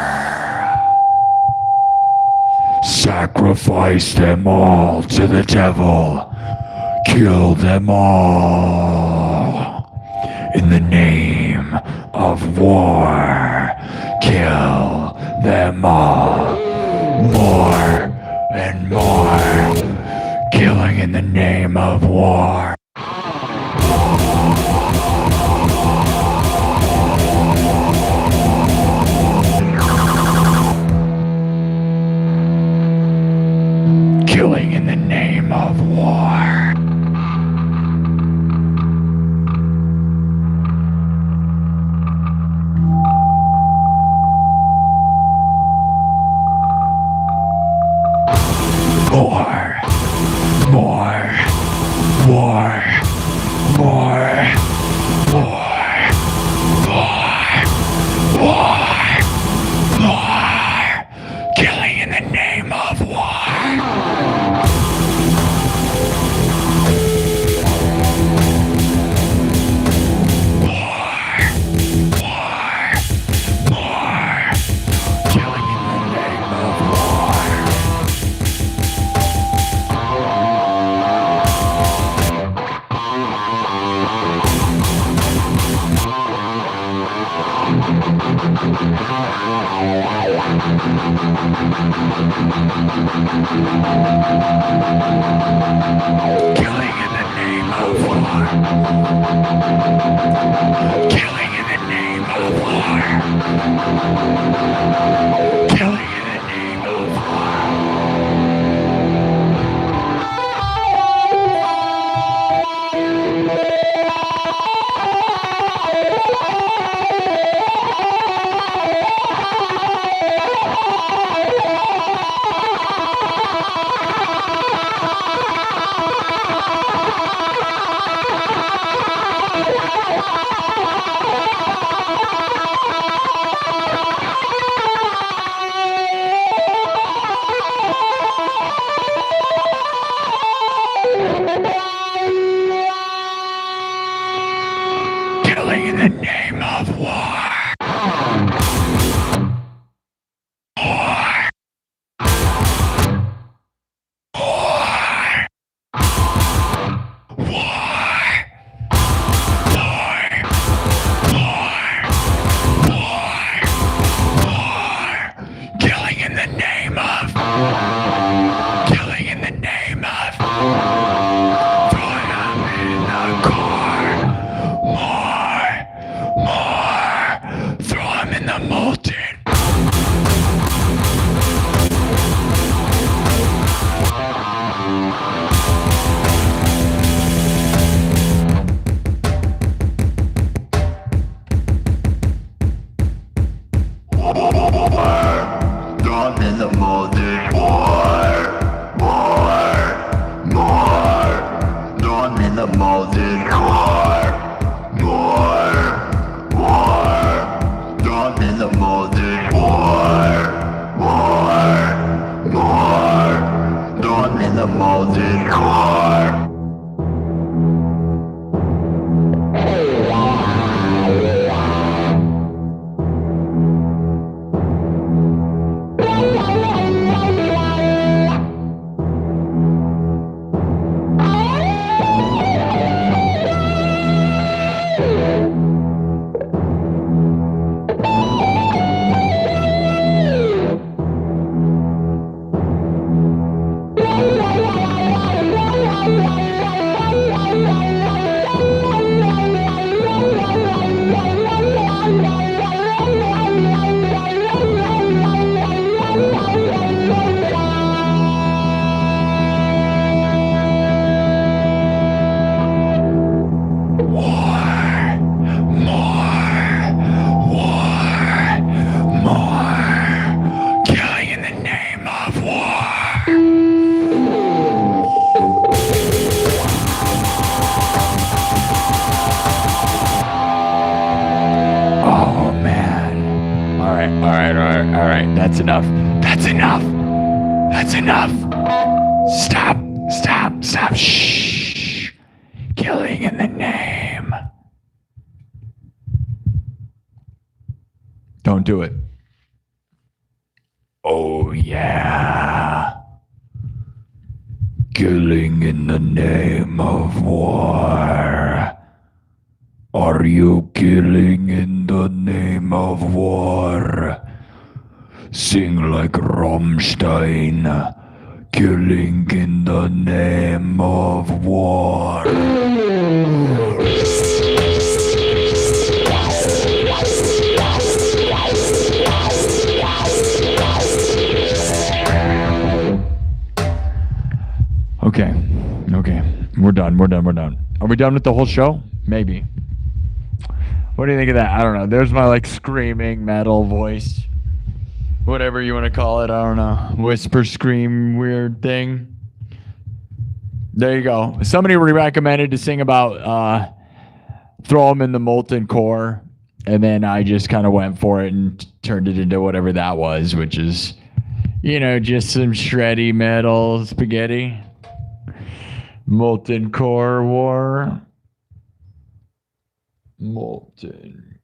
Sacrifice them all to the devil. Kill them all. In the name of war. Kill them all. More and more. Killing in the name of war. Killing in the name of war. More. Killing in the name of war. Killing in the name of war. Killing in the name of war. Killing in the name of killing in the name of war. Killing in the name of throwing them in the core. More. Throw them in the molten. Throw 'em in the molten. More. Throw 'em in the molten core. More. Throw 'em in the molten core. More. Throw 'em in the molten core. All right. That's enough. Stop. Shh. Killing in the name. Don't do it. Oh, yeah. Killing in the name of war. Are you killing in the name of war? Sing like Rammstein. Killing in the name of war. Okay. We're done. Are we done with the whole show? Maybe. What do you think of that? I don't know. There's my screaming metal voice. Whatever you want to call it. I don't know. Whisper, scream, weird thing. There you go. Somebody recommended to sing about throw them in the molten core. And then I just kind of went for it and turned it into whatever that was, which is, just some shreddy metal spaghetti. Molten core war. Molten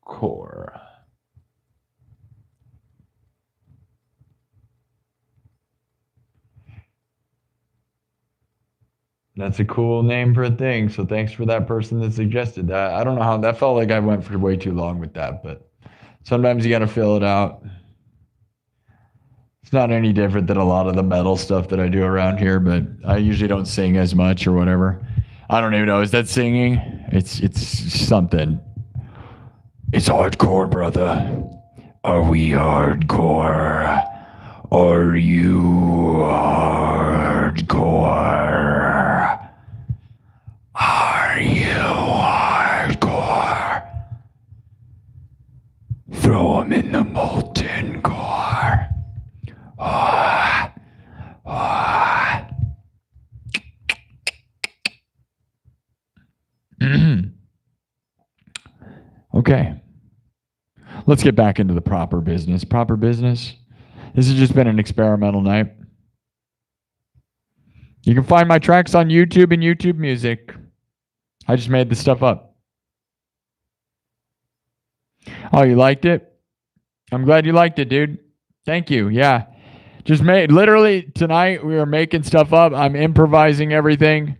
core. That's a cool name for a thing. So thanks for that person that suggested that. I don't know how that felt like I went for way too long with that, but sometimes you got to fill it out. It's not any different than a lot of the metal stuff that I do around here, but I usually don't sing as much or whatever. I don't even know. Is that singing? It's something. It's hardcore, brother. Are we hardcore? Are you hardcore? Are you hardcore? Throw them in the molten core. Ah, ah. Okay. Let's get back into the proper business. Proper business. This has just been an experimental night. You can find my tracks on YouTube and YouTube Music. I just made this stuff up. Oh, you liked it? I'm glad you liked it, dude. Thank you. Yeah. Just made, literally tonight we are making stuff up. I'm improvising everything.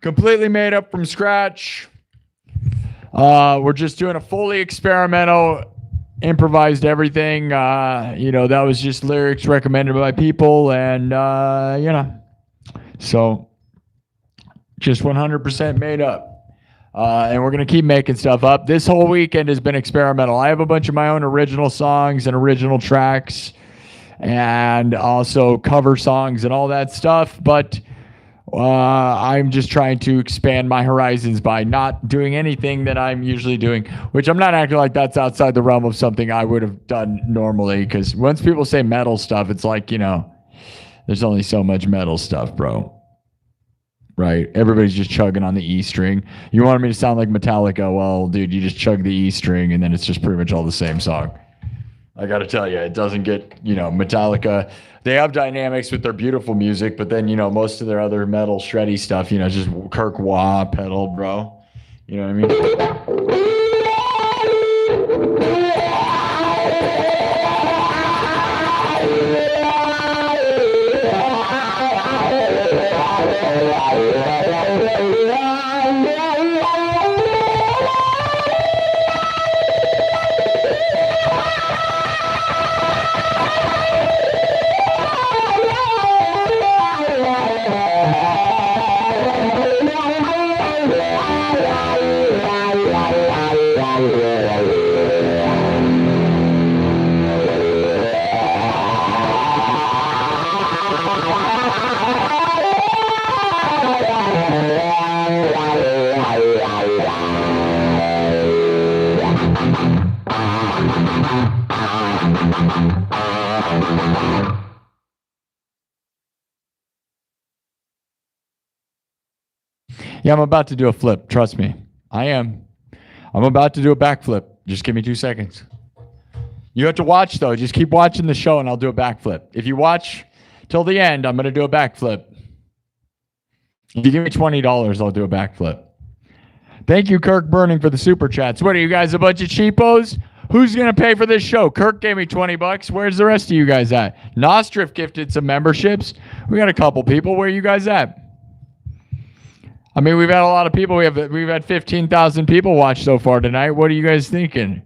Completely made up from scratch. We're just doing a fully experimental, improvised everything. That was just lyrics recommended by people, and so just 100% made up. And we're going to keep making stuff up. This whole weekend has been experimental. I have a bunch of my own original songs and original tracks and also cover songs and all that stuff. But I'm just trying to expand my horizons by not doing anything that I'm usually doing, which I'm not acting like that's outside the realm of something I would have done normally. Because once people say metal stuff, it's like, there's only so much metal stuff, bro. Right? Everybody's just chugging on the E string. You wanted me to sound like Metallica. Well, dude, you just chug the E string and then it's just pretty much all the same song. I got to tell you, it doesn't get, Metallica. They have dynamics with their beautiful music, but then, most of their other metal shreddy stuff, just Kirk Wah pedal, bro. You know what I mean? Yeah, I'm about to do a flip. Trust me. I am. I'm about to do a backflip. Just give me 2 seconds. You have to watch, though. Just keep watching the show, and I'll do a backflip. If you watch till the end, I'm going to do a backflip. If you give me $20, I'll do a backflip. Thank you, Kirk Burning, for the super chats. What are you guys, a bunch of cheapos? Who's going to pay for this show? Kirk gave me $20. Where's the rest of you guys at? Nostriff gifted some memberships. We got a couple people. Where are you guys at? I mean, we've had a lot of people. We've had 15,000 people watch so far tonight. What are you guys thinking?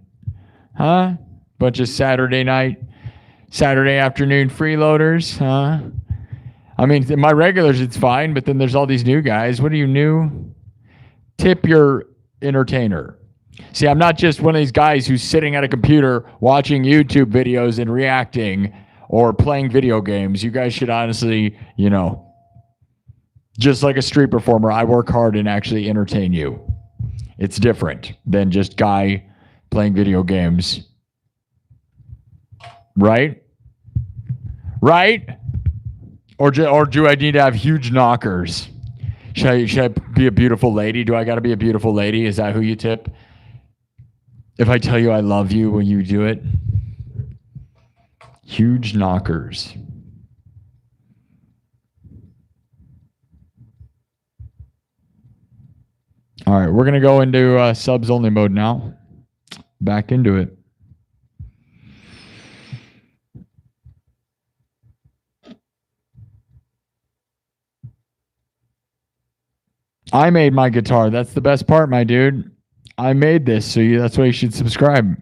Huh? Bunch of Saturday afternoon freeloaders, huh? I mean, my regulars, it's fine, but then there's all these new guys. What are you new? Tip your entertainer. See, I'm not just one of these guys who's sitting at a computer watching YouTube videos and reacting or playing video games. You guys should honestly, just like a street performer, I work hard and actually entertain you. It's different than just guy playing video games. Right? Right? Or do I need to have huge knockers? Should I be a beautiful lady? Do I got to be a beautiful lady? Is that who you tip? If I tell you I love you, will you do it? Huge knockers. All right, we're going to go into subs only mode now. Back into it. I made my guitar. That's the best part, my dude. I made this, so that's why you should subscribe.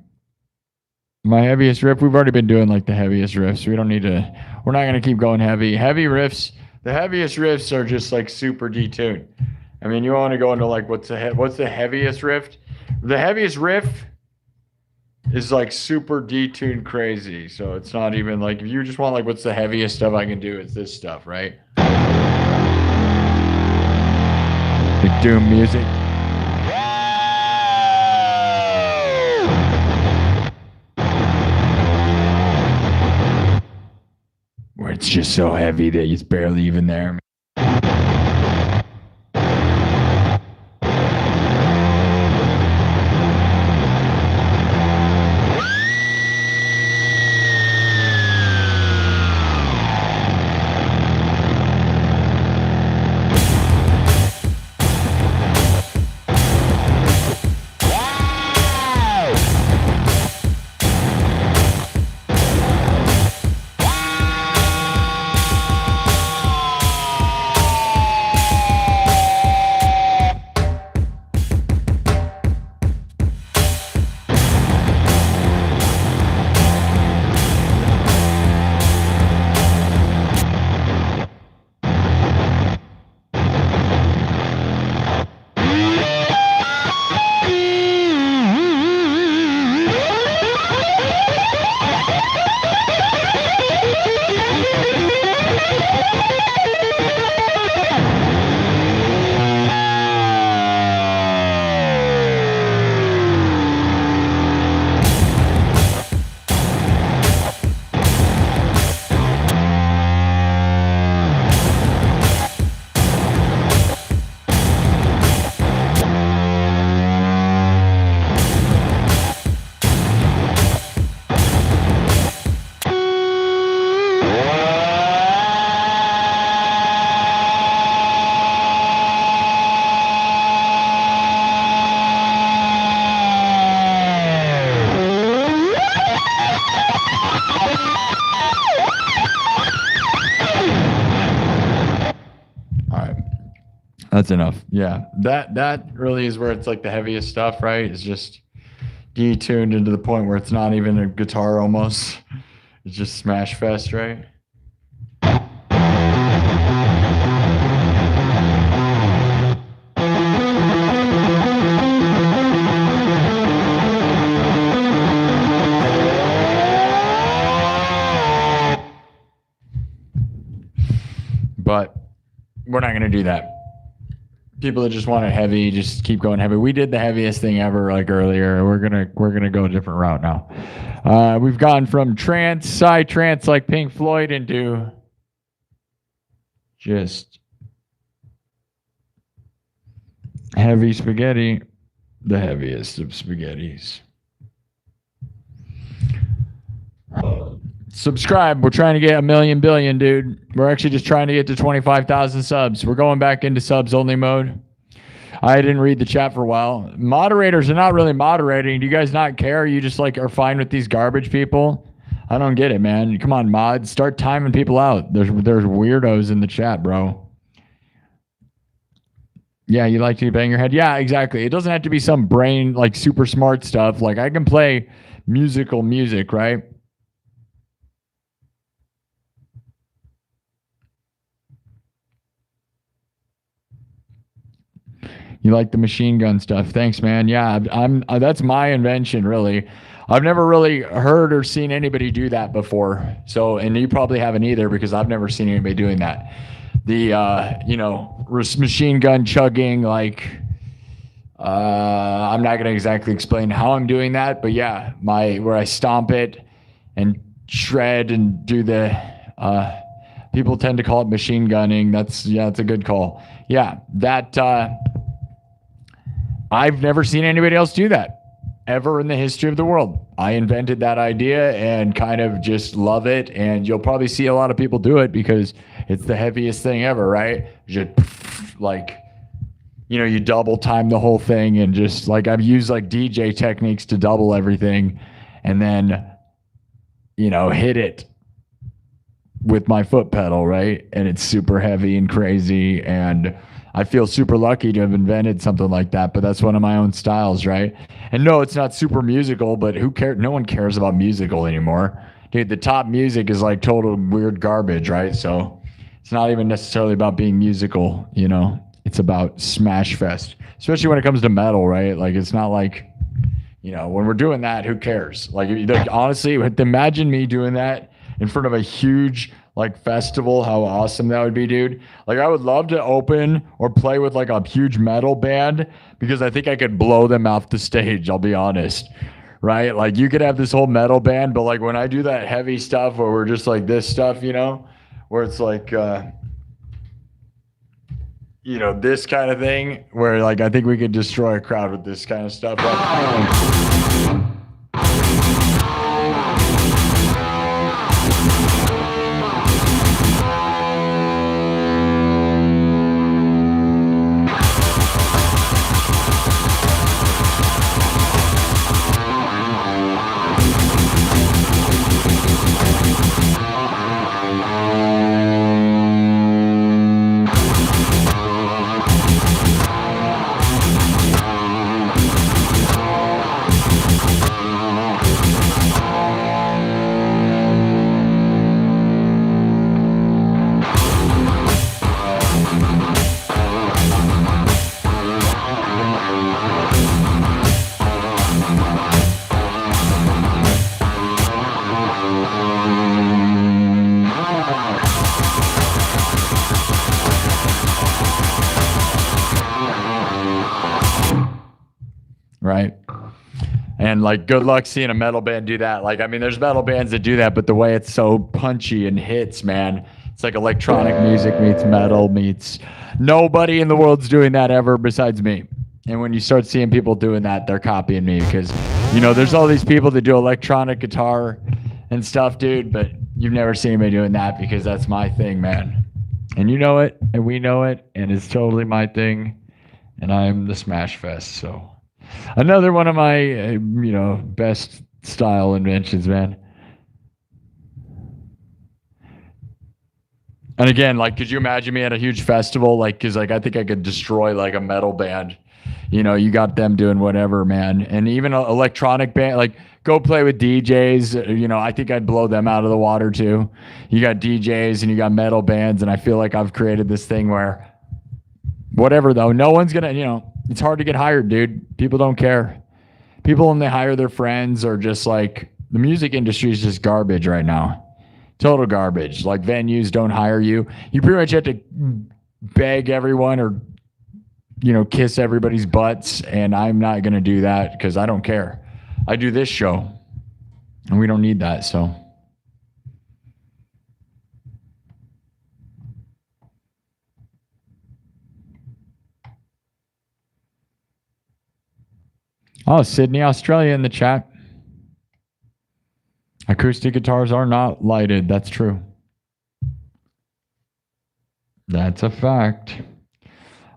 My heaviest riff, we've already been doing like the heaviest riffs. We're not going to keep going heavy. Heavy riffs, the heaviest riffs are just like super detuned. I mean, you want to go into like what's the heaviest riff? The heaviest riff is like super detuned crazy. So it's not even like if you just want like what's the heaviest stuff I can do, it's this stuff, right? Like doom music. Where it's just so heavy that it's barely even there. That's enough. Yeah. That really is where it's like the heaviest stuff, right? It's just detuned into the point where it's not even a guitar almost. It's just smash fest, right? But we're not going to do that. People that just want it heavy, just keep going heavy. We did the heaviest thing ever like earlier. We're gonna go a different route now. We've gone from trance, psy-trance like Pink Floyd into just heavy spaghetti, the heaviest of spaghettis. Subscribe. We're trying to get 1 million billion, dude. We're actually just trying to get to 25,000 subs. We're going back into subs only mode. I didn't read the chat for a while. Moderators are not really moderating. Do you guys not care? You just like are fine with these garbage people? I don't get it, man. Come on, mods. Start timing people out. There's weirdos in the chat, bro. Yeah, you like to bang your head? Yeah, exactly. It doesn't have to be some brain, like super smart stuff. Like I can play musical music, right? You like the machine gun stuff. Thanks, man. Yeah, I'm that's my invention, really. I've never really heard or seen anybody do that before. So, and you probably haven't either because I've never seen anybody doing that. The, machine gun chugging, like, I'm not going to exactly explain how I'm doing that, but yeah, where I stomp it and shred and do the, people tend to call it machine gunning. That's a good call. Yeah, that, I've never seen anybody else do that ever in the history of the world. I invented that idea and kind of just love it. And you'll probably see a lot of people do it because it's the heaviest thing ever, right? Just like, you double time the whole thing and just like I've used like DJ techniques to double everything and then, hit it with my foot pedal, right? And it's super heavy and crazy and I feel super lucky to have invented something like that, but that's one of my own styles, right? And no, it's not super musical, but who cares? No one cares about musical anymore. Dude, the top music is like total weird garbage, right? So it's not even necessarily about being musical, It's about smash fest, especially when it comes to metal, right? Like it's not like, You know, when we're doing that, who cares? Like honestly, imagine me doing that in front of a huge like festival, how awesome that would be, dude. Like I would love to open or play with like a huge metal band because I think I could blow them off the stage, I'll be honest. Right? Like you could have this whole metal band, but like when I do that heavy stuff where we're just like this stuff, you know, where it's like you know, this kind of thing where like I think we could destroy a crowd with this kind of stuff. Right. And like, good luck seeing a metal band do that. Like, I mean, there's metal bands that do that, but the way it's so punchy and hits, man, it's like electronic music meets metal meets nobody in the world's doing that ever besides me. And when you start seeing people doing that, they're copying me because, you know, there's all these people that do electronic guitar and stuff, dude, but you've never seen me doing that because that's my thing, man. And you know it, and we know it, and it's totally my thing. And I'm the Smash Fest, so. Another one of my, you know, best style inventions, man. And again, like, could you imagine me at a huge festival? Like, cause like, I think I could destroy like a metal band. You know, you got them doing whatever, man. And even an electronic band, like go play with DJs. You know, I think I'd blow them out of the water too. You got DJs and you got metal bands. And I feel like I've created this thing where whatever though, no one's gonna, you know, it's hard to get hired, dude. People don't care. People, when they hire their friends, are just like, the music industry is just garbage right now. Total garbage. Like venues don't hire you. You pretty much have to beg everyone or, you know, kiss everybody's butts. And I'm not going to do that because I don't care. I do this show and we don't need that. So. Oh, Sydney, Australia in the chat. Acoustic guitars are not lighted. That's true. That's a fact.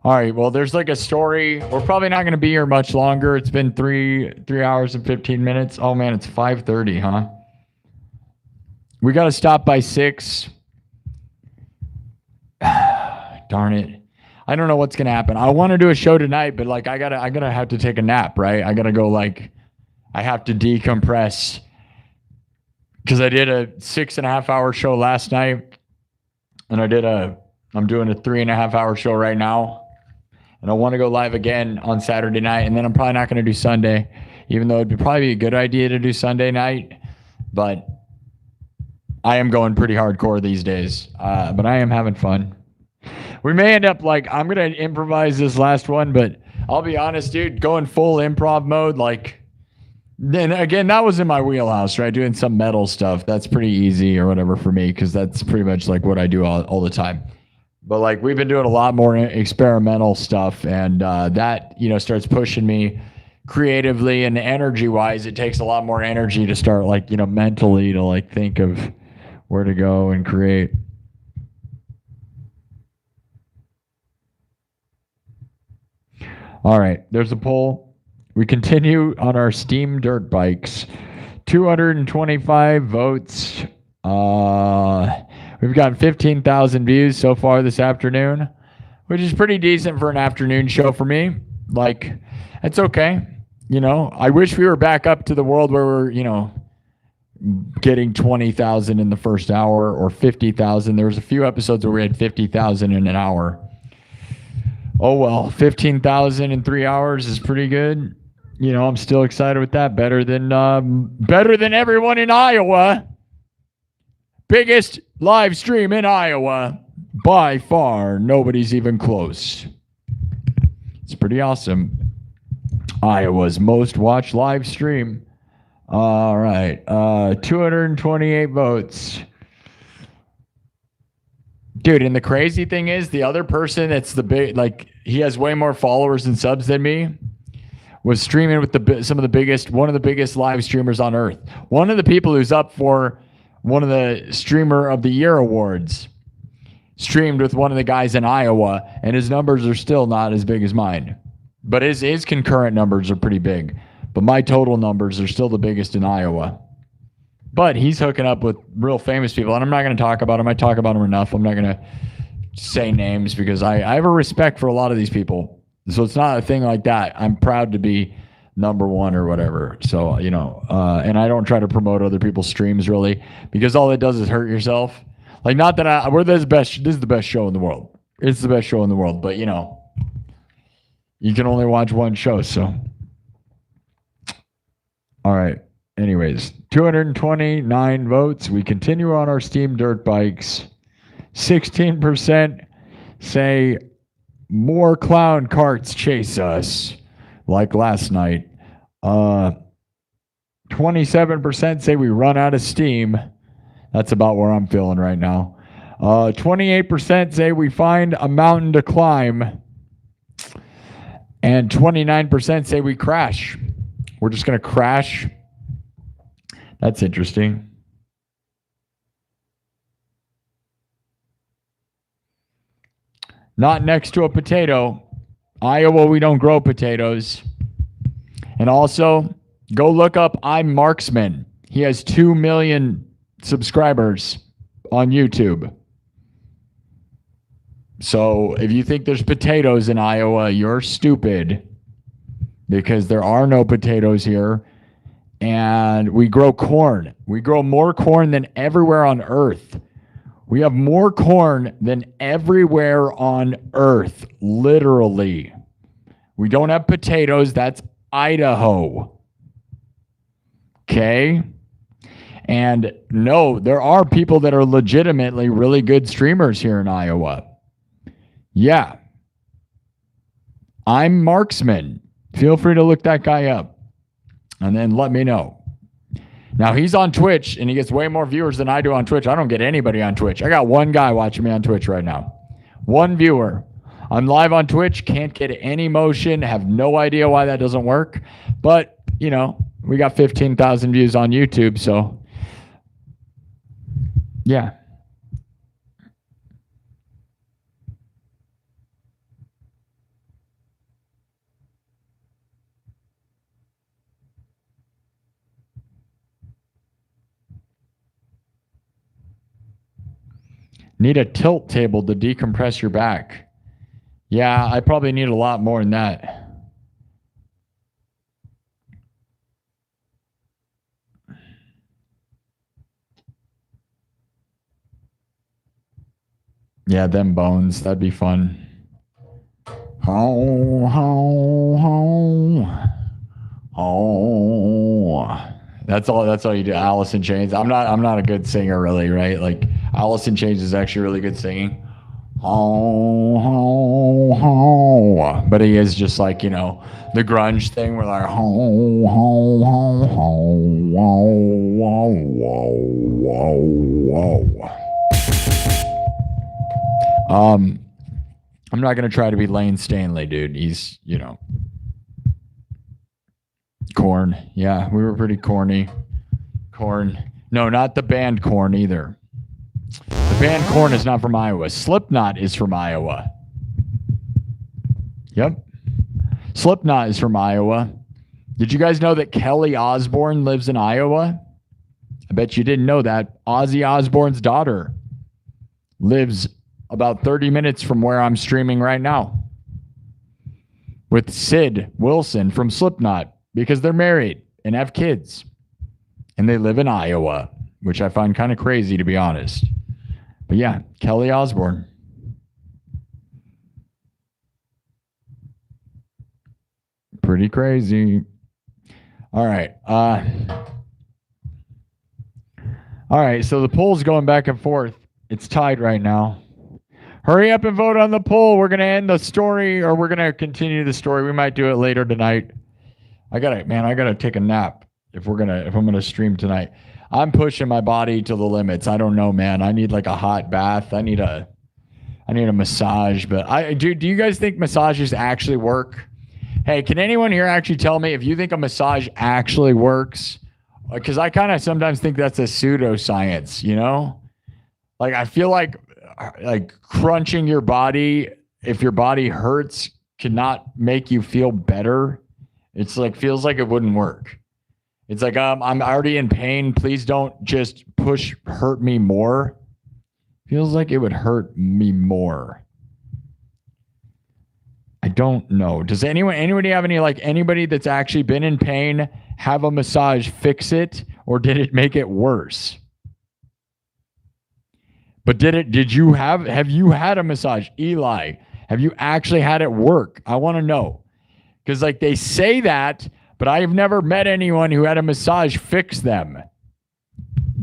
All right. Well, there's like a story. We're probably not going to be here much longer. It's been 3 hours and 15 minutes. Oh man, it's 5:30, huh? We got to stop by 6. Darn it. I don't know what's going to happen. I want to do a show tonight, but like I gotta have to take a nap, right? I gotta go, like, I have to decompress because I did a 6.5 hour show last night and I'm doing a 3.5 hour show right now. And I want to go live again on Saturday night. And then I'm probably not going to do Sunday, even though it'd probably be a good idea to do Sunday night, but I am going pretty hardcore these days. But I am having fun. We may end up like, I'm going to improvise this last one, but I'll be honest, dude, going full improv mode, like, then again, that was in my wheelhouse, right? Doing some metal stuff. That's pretty easy or whatever for me, because that's pretty much like what I do all the time. But like, we've been doing a lot more experimental stuff, and that, you know, starts pushing me creatively and energy wise. It takes a lot more energy to start, like, you know, mentally to like think of where to go and create. All right, there's a poll. We continue on our Steam dirt bikes. 225 votes. We've got 15,000 views so far this afternoon, which is pretty decent for an afternoon show for me. Like, it's okay. You know, I wish we were back up to the world where we're, you know, getting 20,000 in the first hour or 50,000. There was a few episodes where we had 50,000 in an hour. Oh, well, 15,000 in 3 hours is pretty good. you know, I'm still excited with that. Better than everyone in Iowa. Biggest live stream in Iowa by far. Nobody's even close. It's pretty awesome. Iowa's most watched live stream. All right, 228 votes. Dude, and the crazy thing is, the other person that's the big, like, he has way more followers and subs than me, was streaming with one of the biggest live streamers on earth. One of the people who's up for one of the Streamer of the Year awards streamed with one of the guys in Iowa, and his numbers are still not as big as mine. But his concurrent numbers are pretty big. But my total numbers are still the biggest in Iowa. But he's hooking up with real famous people, and I'm not going to talk about him. I talk about him enough. I'm not going to say names because I have a respect for a lot of these people. So it's not a thing like that. I'm proud to be number one or whatever. So, you know, and I don't try to promote other people's streams really, because all it does is hurt yourself. Like, not that this is the best show in the world. It's the best show in the world, but you know, you can only watch one show. So, all right. Anyways, 229 votes. We continue on our Steam dirt bikes. 16% say more clown carts chase us, like last night. 27% say we run out of steam. That's about where I'm feeling right now. 28% say we find a mountain to climb. And 29% say we crash. We're just going to crash. That's interesting. Not next to a potato. Iowa, we don't grow potatoes. And also, go look up I'm Marksman. He has 2 million subscribers on YouTube. So if you think there's potatoes in Iowa, you're stupid, because there are no potatoes here. And we grow corn. We grow more corn than everywhere on earth. We have more corn than everywhere on earth, literally. We don't have potatoes. That's Idaho. Okay? And no, there are people that are legitimately really good streamers here in Iowa. Yeah. I'm Marksman. Feel free to look that guy up and then let me know. Now, he's on Twitch, and he gets way more viewers than I do on Twitch. I don't get anybody on Twitch. I got one guy watching me on Twitch right now. One viewer. I'm live on Twitch, can't get any motion, have no idea why that doesn't work. But, you know, we got 15,000 views on YouTube, so yeah. Need a tilt table to decompress your back. Yeah, I probably need a lot more than that. Yeah, them bones. That'd be fun. Oh, oh, oh, oh. That's all you do. Alice in Chains. I'm not a good singer really, right? Like, Alice in Chains is actually really good singing. Oh, oh, oh. But he is just like, you know, the grunge thing where like, oh, oh, oh, oh, whoa, whoa, whoa, whoa. I'm not gonna try to be Lane Stanley, dude. He's, you know, Korn. Yeah, we were pretty corny. Korn. No, not the band Korn either. The band Korn is not from Iowa. Slipknot is from Iowa. Yep. Slipknot is from Iowa. Did you guys know that Kelly Osbourne lives in Iowa? I bet you didn't know that. Ozzy Osbourne's daughter lives about 30 minutes from where I'm streaming right now with Sid Wilson from Slipknot, because they're married and have kids. And they live in Iowa, which I find kind of crazy, to be honest. But yeah, Kelly Osbourne. Pretty crazy. All right. All right. So the poll's going back and forth. It's tied right now. Hurry up and vote on the poll. We're going to end the story, or we're going to continue the story. We might do it later tonight. I gotta take a nap if I'm going to stream tonight. I'm pushing my body to the limits. I don't know, man. I need like a hot bath. I need a massage, but do you guys think massages actually work? Hey, can anyone here actually tell me if you think a massage actually works? Because I kind of sometimes think that's a pseudoscience, you know? Like, I feel like crunching your body, if your body hurts, cannot make you feel better. It's like, feels like it wouldn't work. It's like, I'm already in pain. Please don't just hurt me more. Feels like it would hurt me more. I don't know. Does anybody have anybody that's actually been in pain have a massage fix it, or did it make it worse? But have you had a massage? Eli, have you actually had it work? I want to know. Because they say that, but I have never met anyone who had a massage fix them.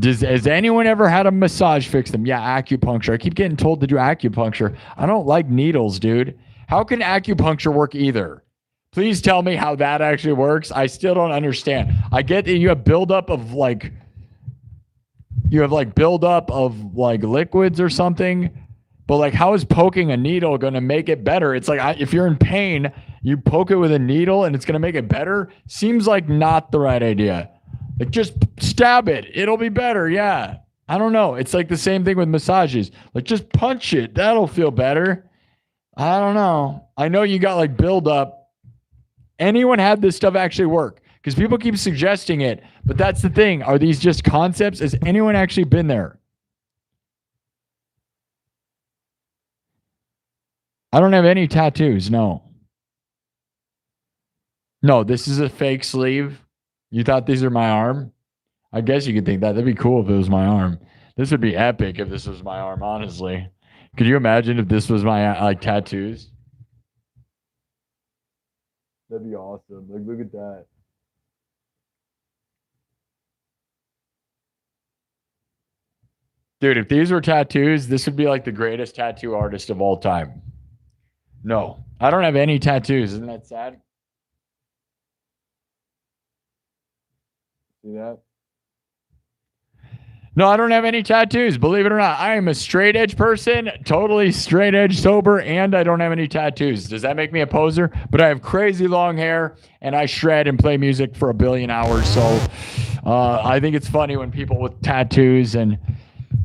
Has anyone ever had a massage fix them? Yeah, acupuncture. I keep getting told to do acupuncture. I don't like needles, dude. How can acupuncture work either? Please tell me how that actually works. I still don't understand. I get that you have buildup of liquids or something, but how is poking a needle going to make it better? It's if you're in pain, you poke it with a needle and it's going to make it better. Seems like not the right idea. Just stab it. It'll be better. Yeah. I don't know. It's the same thing with massages. Just punch it. That'll feel better. I don't know. I know you got buildup. Anyone had this stuff actually work? Because people keep suggesting it, but that's the thing. Are these just concepts? Has anyone actually been there? I don't have any tattoos. No, this is a fake sleeve. You thought these are my arm? I guess you could think that. That'd be cool if it was my arm. This would be epic if this was my arm, honestly. Could you imagine if this was my tattoos? That'd be awesome. Look at that. Dude, if these were tattoos, this would be the greatest tattoo artist of all time. No, I don't have any tattoos. Isn't that sad? See that? No, I don't have any tattoos. Believe it or not, I am a straight edge person, totally straight edge, sober, and I don't have any tattoos. Does that make me a poser? But I have crazy long hair, and I shred and play music for 1 billion hours. So I think it's funny when people with tattoos and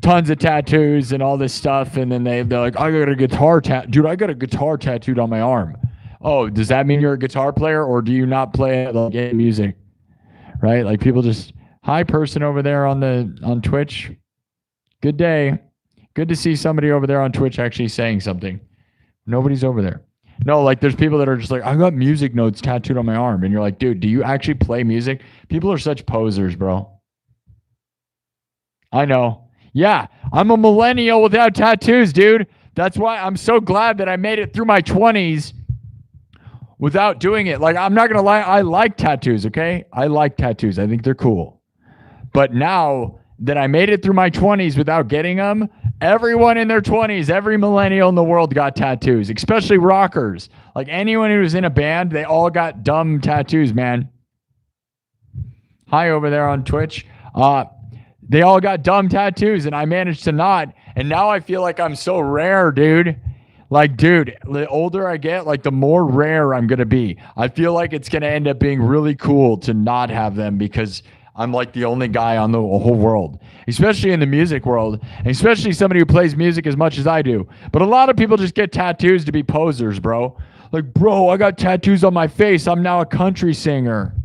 tons of tattoos and all this stuff, and then they're like, I got a guitar dude, I got a guitar tattooed on my arm. Oh, does that mean you're a guitar player, or do you not play music? Right? People just, hi person over there on Twitch. Good day. Good to see somebody over there on Twitch actually saying something. Nobody's over there. No, there's people that are just I got music notes tattooed on my arm, and you're like, dude, do you actually play music? People are such posers, bro. I know. Yeah, I'm a millennial without tattoos, dude. That's why I'm so glad that I made it through my 20s without doing it. I'm not going to lie. I like tattoos, okay? I like tattoos. I think they're cool. But now that I made it through my 20s without getting them, everyone in their 20s, every millennial in the world got tattoos, especially rockers. Anyone who was in a band, they all got dumb tattoos, man. Hi over there on Twitch. They all got dumb tattoos, and I managed to not. And now I feel like I'm so rare, dude. Dude, the older I get, the more rare I'm going to be. I feel like it's going to end up being really cool to not have them, because I'm the only guy on the whole world, especially in the music world, and especially somebody who plays music as much as I do. But a lot of people just get tattoos to be posers, bro. Bro, I got tattoos on my face. I'm now a country singer.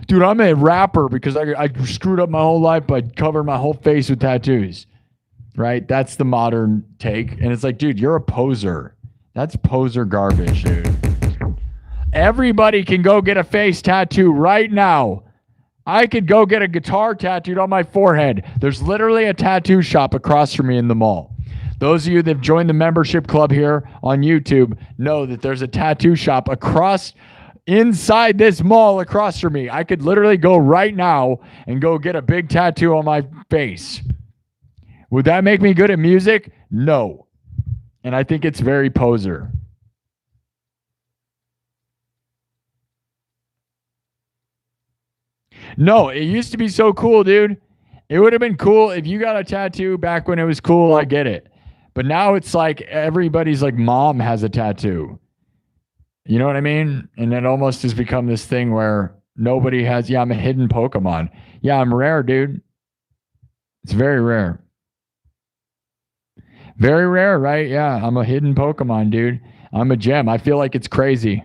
Dude, I'm a rapper because I screwed up my whole life by covering my whole face with tattoos. Right? That's the modern take. And it's dude, you're a poser. That's poser garbage, dude. Everybody can go get a face tattoo right now. I could go get a guitar tattooed on my forehead. There's literally a tattoo shop across from me in the mall. Those of you that have joined the membership club here on YouTube know that there's a tattoo shop across inside this mall across from me. I could literally go right now and go get a big tattoo on my face. Would that make me good at music? No. And I think it's very poser. No, it used to be so cool, dude. It would have been cool if you got a tattoo back when it was cool. I get it. But now it's like everybody's like mom has a tattoo. You know what I mean? And it almost has become this thing where nobody has, yeah, I'm a hidden Pokemon. Yeah, I'm rare, dude. It's very rare. Very rare, right? Yeah, I'm a hidden Pokemon, dude. I'm a gem. I feel like it's crazy.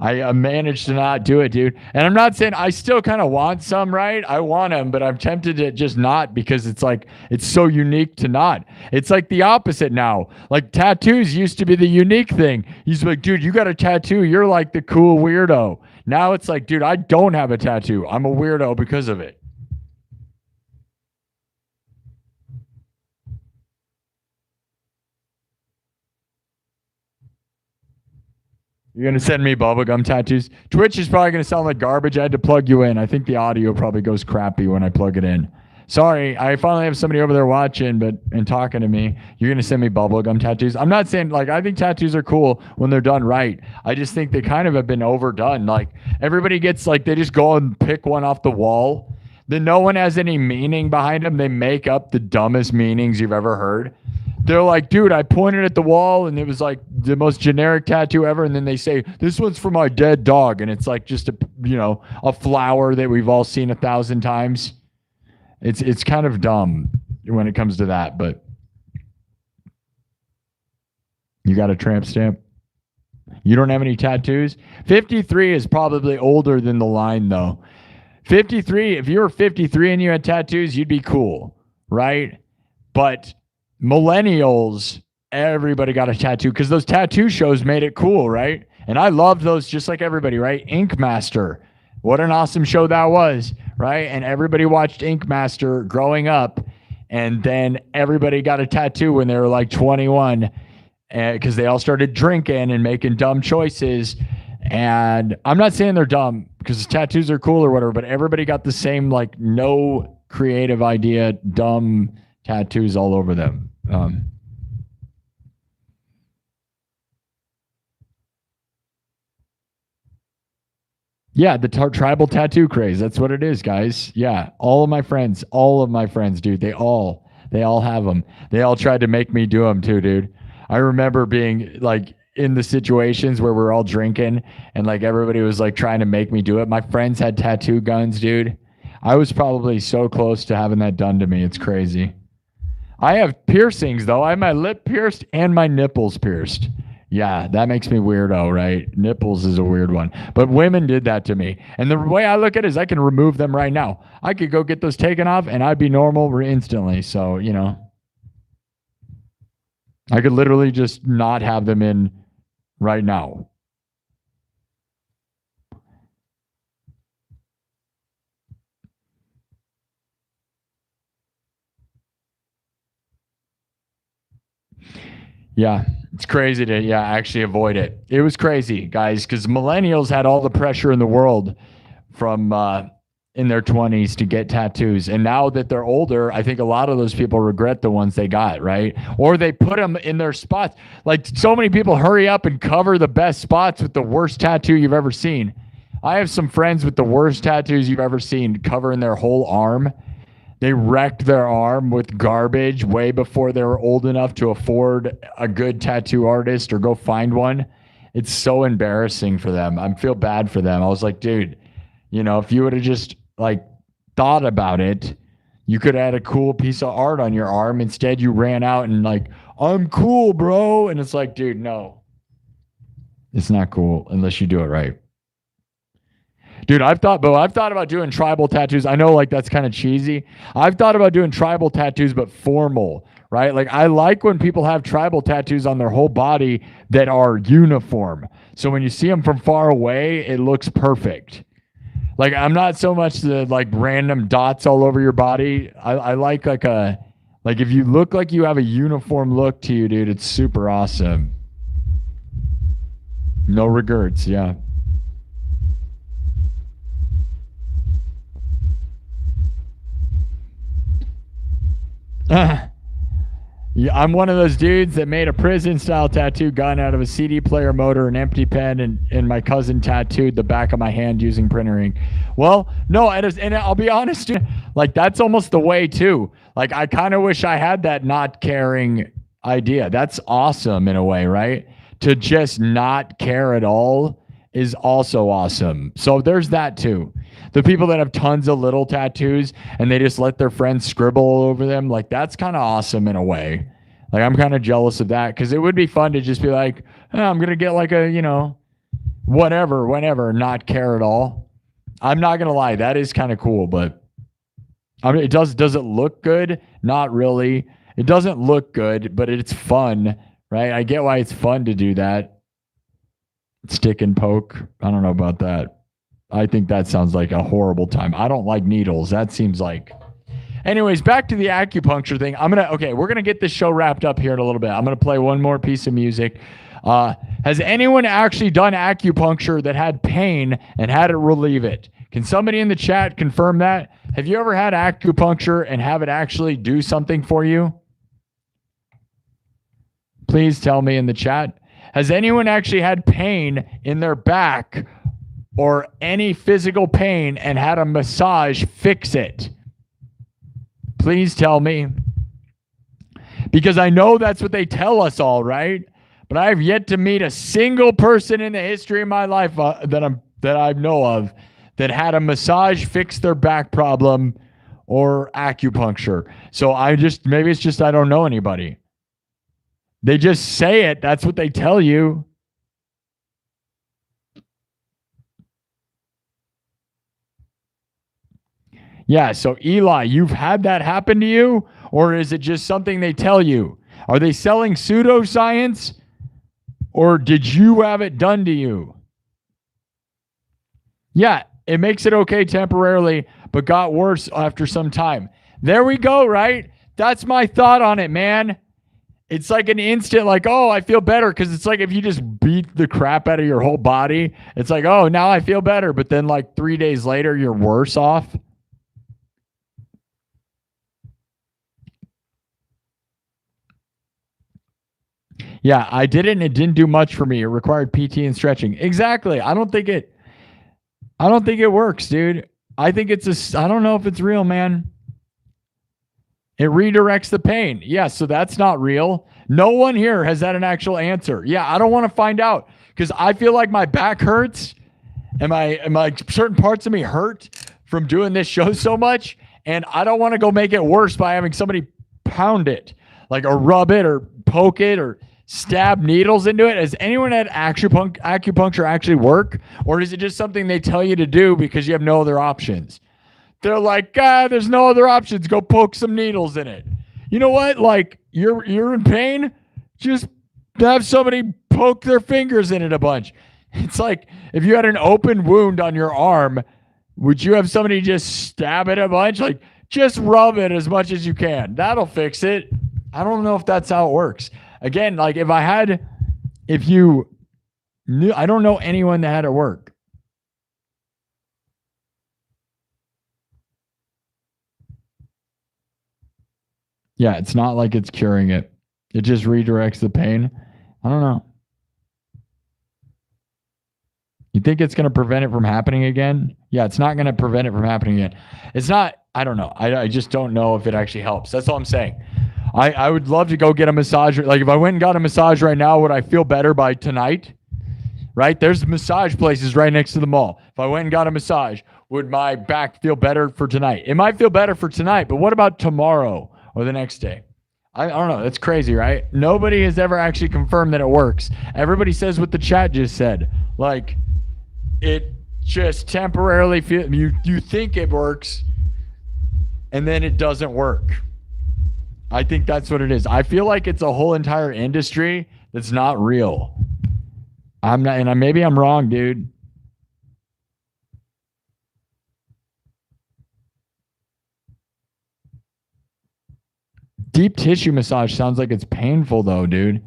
I managed to not do it, dude. And I'm not saying I still kind of want some, right? I want them, but I'm tempted to just not because it's like, it's so unique to not. It's like the opposite now. Like tattoos used to be the unique thing. He's like, dude, you got a tattoo. You're like the cool weirdo. Now it's like, dude, I don't have a tattoo. I'm a weirdo because of it. You're going to send me bubblegum tattoos? Twitch is probably going to sound like garbage. I had to plug you in. I think the audio probably goes crappy when I plug it in. Sorry, I finally have somebody over there watching and talking to me. You're going to send me bubblegum tattoos? I'm not saying, like, I think tattoos are cool when they're done right. I just think they kind of have been overdone. Like, everybody gets, like, they just go and pick one off the wall. Then no one has any meaning behind them. They make up the dumbest meanings you've ever heard. They're like, dude, I pointed at the wall and it was like the most generic tattoo ever. And then they say, this one's for my dead dog. And it's like just a flower that we've all seen 1,000 times. It's kind of dumb when it comes to that, but you got a tramp stamp. You don't have any tattoos. 53 is probably older than the line though. 53, if you were 53 and you had tattoos, you'd be cool, right? But millennials, everybody got a tattoo because those tattoo shows made it cool, right? And I loved those just like everybody, right? Ink Master. What an awesome show that was, right? And everybody watched Ink Master growing up. And then everybody got a tattoo when they were like 21 because they all started drinking and making dumb choices. And I'm not saying they're dumb because tattoos are cool or whatever, but everybody got the same, like, no creative idea, dumb tattoos all over them. Yeah, the tribal tattoo craze. That's what it is, guys. Yeah, all of my friends, dude, they all have them. They all tried to make me do them too, dude. I remember being like in the situations where we're all drinking and like everybody was like trying to make me do it. My friends had tattoo guns, dude. I was probably so close to having that done to me. It's crazy. I have piercings though. I have my lip pierced and my nipples pierced. Yeah, that makes me weirdo, right? Nipples is a weird one. But women did that to me. And the way I look at it is I can remove them right now. I could go get those taken off and I'd be normal instantly. So, I could literally just not have them in right now. Yeah, it's crazy to actually avoid it. It was crazy, guys, because millennials had all the pressure in the world from in their 20s to get tattoos. And now that they're older, I think a lot of those people regret the ones they got, right? Or they put them in their spots. Like so many people hurry up and cover the best spots with the worst tattoo you've ever seen. I have some friends with the worst tattoos you've ever seen covering their whole arm. They wrecked their arm with garbage way before they were old enough to afford a good tattoo artist or go find one. It's so embarrassing for them. I feel bad for them. I was like, dude, if you would have just like thought about it, you could have had a cool piece of art on your arm. Instead, you ran out and like, I'm cool, bro. And it's like, dude, no, it's not cool unless you do it right. Dude, I've thought about doing tribal tattoos. I know like that's kind of cheesy. I've thought about doing tribal tattoos, but formal, right? Like I like when people have tribal tattoos on their whole body that are uniform. So when you see them from far away, it looks perfect. Like I'm not so much the like random dots all over your body. I like if you look like you have a uniform look to you, dude, it's super awesome. No regrets, yeah. Yeah, I'm one of those dudes that made a prison-style tattoo gun out of a CD player motor, an empty pen, and my cousin tattooed the back of my hand using printer ink. Well, no, and I'll be honest, dude, like that's almost the way too. Like I kind of wish I had that not caring idea. That's awesome in a way, right? To just not care at all is also awesome. So there's that too. The people that have tons of little tattoos and they just let their friends scribble all over them, like that's kind of awesome in a way. Like I'm kind of jealous of that because it would be fun to just be like, I'm going to get like a, whatever, whenever, not care at all. I'm not going to lie. That is kind of cool, but I mean, does it look good? Not really. It doesn't look good, but it's fun, right? I get why it's fun to do that. Stick and poke. I don't know about that. I think that sounds like a horrible time. I don't like needles. That seems like. Anyways, back to the acupuncture thing. We're going to get this show wrapped up here in a little bit. I'm going to play one more piece of music. Has anyone actually done acupuncture that had pain and had it relieve it? Can somebody in the chat confirm that? Have you ever had acupuncture and have it actually do something for you? Please tell me in the chat. Has anyone actually had pain in their back or any physical pain and had a massage fix it? Please tell me. Because I know that's what they tell us all, right? But I have yet to meet a single person in the history of my life that I know of that had a massage fix their back problem or acupuncture. So maybe it's just I don't know anybody. They just say it. That's what they tell you. Yeah, so Eli, you've had that happen to you? Or is it just something they tell you? Are they selling pseudoscience? Or did you have it done to you? Yeah, it makes it okay temporarily, but got worse after some time. There we go, right? That's my thought on it, man. It's like an instant, like, oh, I feel better. Because it's like if you just beat the crap out of your whole body, it's like, oh, now I feel better. But then like 3 days later, you're worse off. Yeah, I did it and it didn't do much for me. It required PT and stretching. Exactly. I don't think it works, dude. I think I don't know if it's real, man. It redirects the pain. Yeah, so that's not real. No one here has had an actual answer. Yeah, I don't want to find out because I feel like my back hurts and my certain parts of me hurt from doing this show so much, and I don't want to go make it worse by having somebody pound it, like or rub it or poke it or stab needles into it. Has anyone had acupuncture actually work? Or is it just something they tell you to do because you have no other options? They're like, there's no other options. Go poke some needles in it. You know what? Like, you're in pain? Just have somebody poke their fingers in it a bunch. It's like if you had an open wound on your arm, would you have somebody just stab it a bunch? Like, just rub it as much as you can. That'll fix it. I don't know if that's how it works. Again, like if you knew, I don't know anyone that had it work. Yeah, it's not like it's curing it. It just redirects the pain. I don't know. You think it's going to prevent it from happening again? Yeah, it's not going to prevent it from happening again. It's not, I don't know. I just don't know if it actually helps. That's all I'm saying. I would love to go get a massage. Like if I went and got a massage right now, would I feel better by tonight? Right? There's massage places right next to the mall. If I went and got a massage, would my back feel better for tonight? It might feel better for tonight, but what about tomorrow or the next day? I don't know. That's crazy, right? Nobody has ever actually confirmed that it works. Everybody says what the chat just said. Like, it just temporarily you think it works, and then it doesn't work. I think that's what it is. I feel like it's a whole entire industry that's not real. I'm not, and maybe I'm wrong, dude. Deep tissue massage sounds like it's painful though, dude.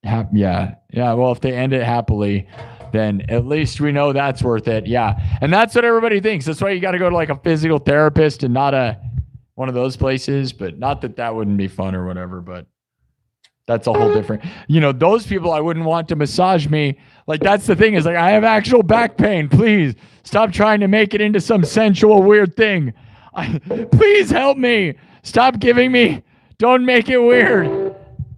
Yeah. Well, if they end it happily, then at least we know that's worth it. Yeah. And that's what everybody thinks. That's why you got to go to like a physical therapist and not a one of those places, but not that that wouldn't be fun or whatever, but that's a whole different, those people I wouldn't want to massage me. Like, that's the thing, is like, I have actual back pain. Please stop trying to make it into some sensual weird thing. Please help me. Stop giving me, don't make it weird.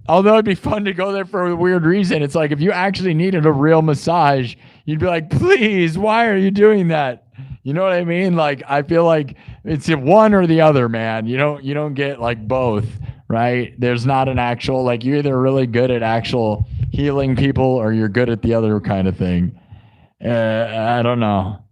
Although it'd be fun to go there for a weird reason. It's like, if you actually needed a real massage, you'd be like, please, why are you doing that? You know what I mean? Like, I feel like it's one or the other, man. You don't get like both, right? There's not an actual, like, you're either really good at actual healing people or you're good at the other kind of thing. I don't know.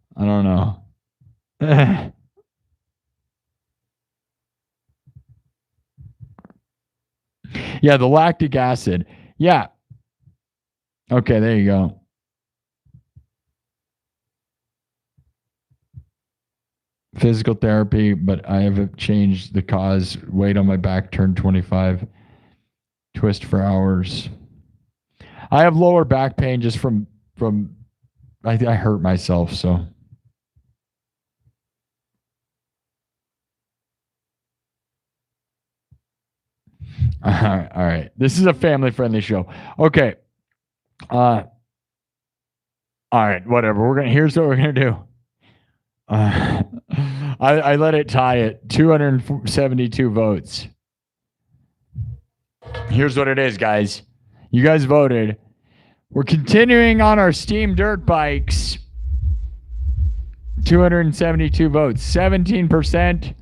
Yeah, the lactic acid. Yeah. Okay, there you go. Physical therapy, but I have changed the cause. Weight on my back turned 25. Twist for hours. I have lower back pain just from I hurt myself, so. All right. This is a family-friendly show. Okay. All right, whatever. Here's what we're gonna do. I let it tie at 272 votes. Here's what it is, guys. You guys voted. We're continuing on our steam dirt bikes. 272 votes. 17%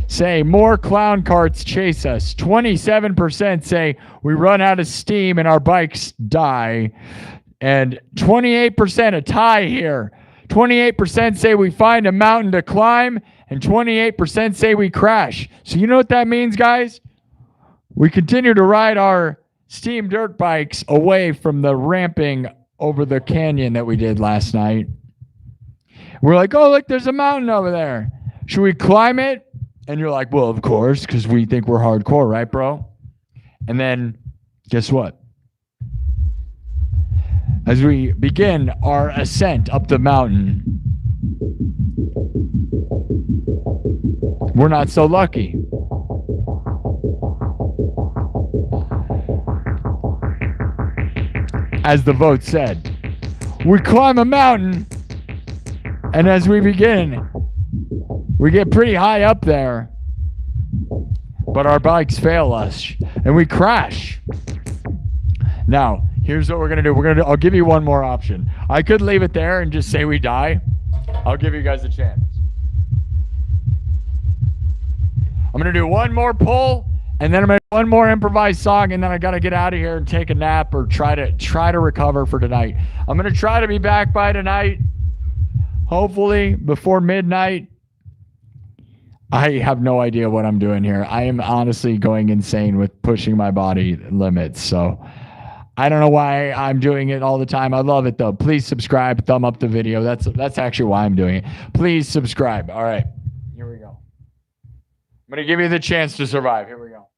say more clown carts chase us. 27% say we run out of steam and our bikes die. And 28%, a tie here. 28% say we find a mountain to climb, and 28% say we crash. So you know what that means, guys? We continue to ride our steam dirt bikes away from the ramping over the canyon that we did last night. We're like, oh, look, there's a mountain over there. Should we climb it? And you're like, well, of course, because we think we're hardcore, right, bro? And then guess what? As we begin our ascent up the mountain, we're not so lucky. As the vote said, we climb a mountain, and as we begin, we get pretty high up there, but our bikes fail us, and we crash. Now, here's what we're going to do. I'll give you one more option. I could leave it there and just say we die. I'll give you guys a chance. I'm going to do one more pull, and then I'm going to do one more improvised song, and then I got to get out of here and take a nap or try to recover for tonight. I'm going to try to be back by tonight, hopefully before midnight. I have no idea what I'm doing here. I am honestly going insane with pushing my body limits, so I don't know why I'm doing it all the time. I love it though. Please subscribe, thumb up the video. That's actually why I'm doing it. Please subscribe. All right, here we go. I'm going to give you the chance to survive. Here we go.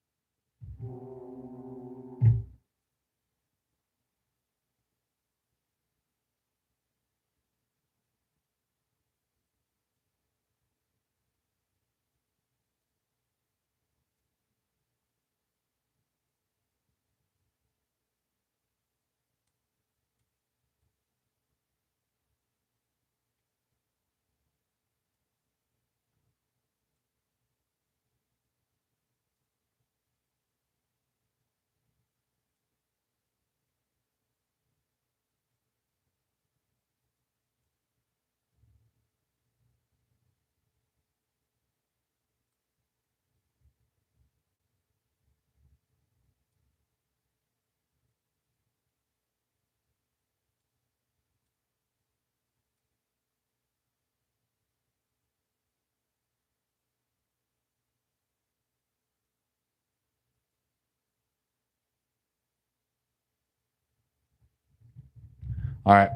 All right,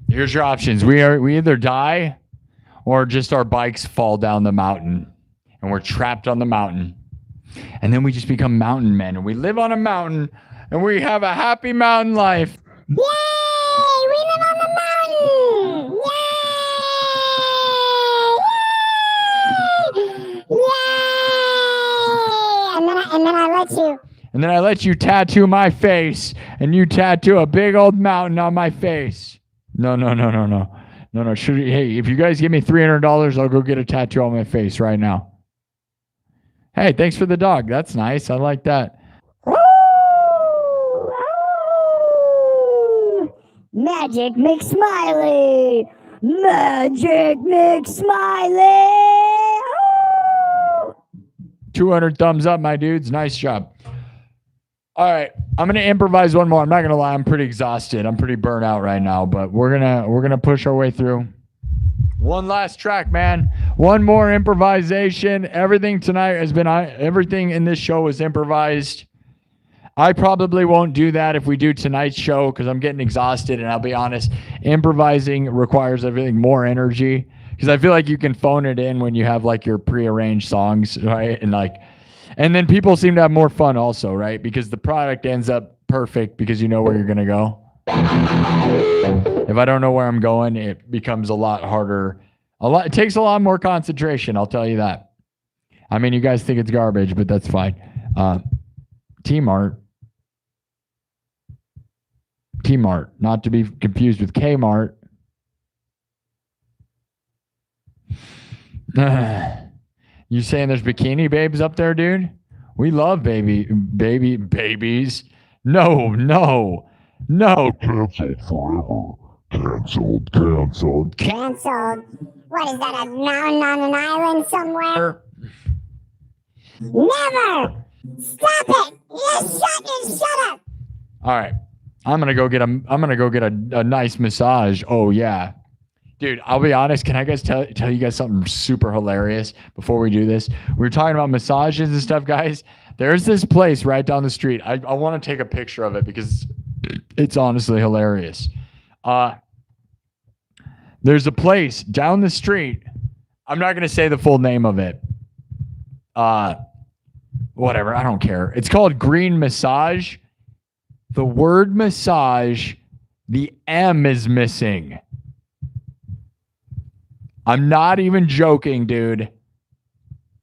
here's your options. We either die or just our bikes fall down the mountain and we're trapped on the mountain. And then we just become mountain men and we live on a mountain and we have a happy mountain life. Yay! We live on the mountain! Yay! Yay! Yay! And then I let you tattoo my face, and you tattoo a big old mountain on my face. No. Hey, if you guys give me $300, I'll go get a tattoo on my face right now. Hey, thanks for the dog. That's nice. I like that. Magic McSmiley! Magic McSmiley! 200 thumbs up, my dudes. Nice job. All right, I'm gonna improvise one more. I'm not gonna lie, I'm pretty exhausted. I'm pretty burnt out right now, but we're gonna push our way through. One last track, man. One more improvisation. Everything tonight has been everything in this show is improvised. I probably won't do that if we do tonight's show because I'm getting exhausted, and I'll be honest, improvising requires everything more energy because I feel like you can phone it in when you have like your prearranged songs, right? And then people seem to have more fun also, right? Because the product ends up perfect because you know where you're going to go. If I don't know where I'm going, it becomes a lot harder. It takes a lot more concentration, I'll tell you that. I mean, you guys think it's garbage, but that's fine. T-Mart, not to be confused with Kmart. You saying there's bikini babes up there, dude? We love babies. No. Canceled forever. Canceled. Cancelled? What is that, a mountain on an island somewhere? Never! Stop it! Shut up! All right. I'm gonna go get a nice massage. Oh yeah. Dude, I'll be honest. Can I guys tell you guys something super hilarious before we do this? We were talking about massages and stuff, guys. There's this place right down the street. I want to take a picture of it because it's honestly hilarious. There's a place down the street. I'm not going to say the full name of it. Whatever. I don't care. It's called Green Massage. The word massage, the M is missing. I'm not even joking, dude.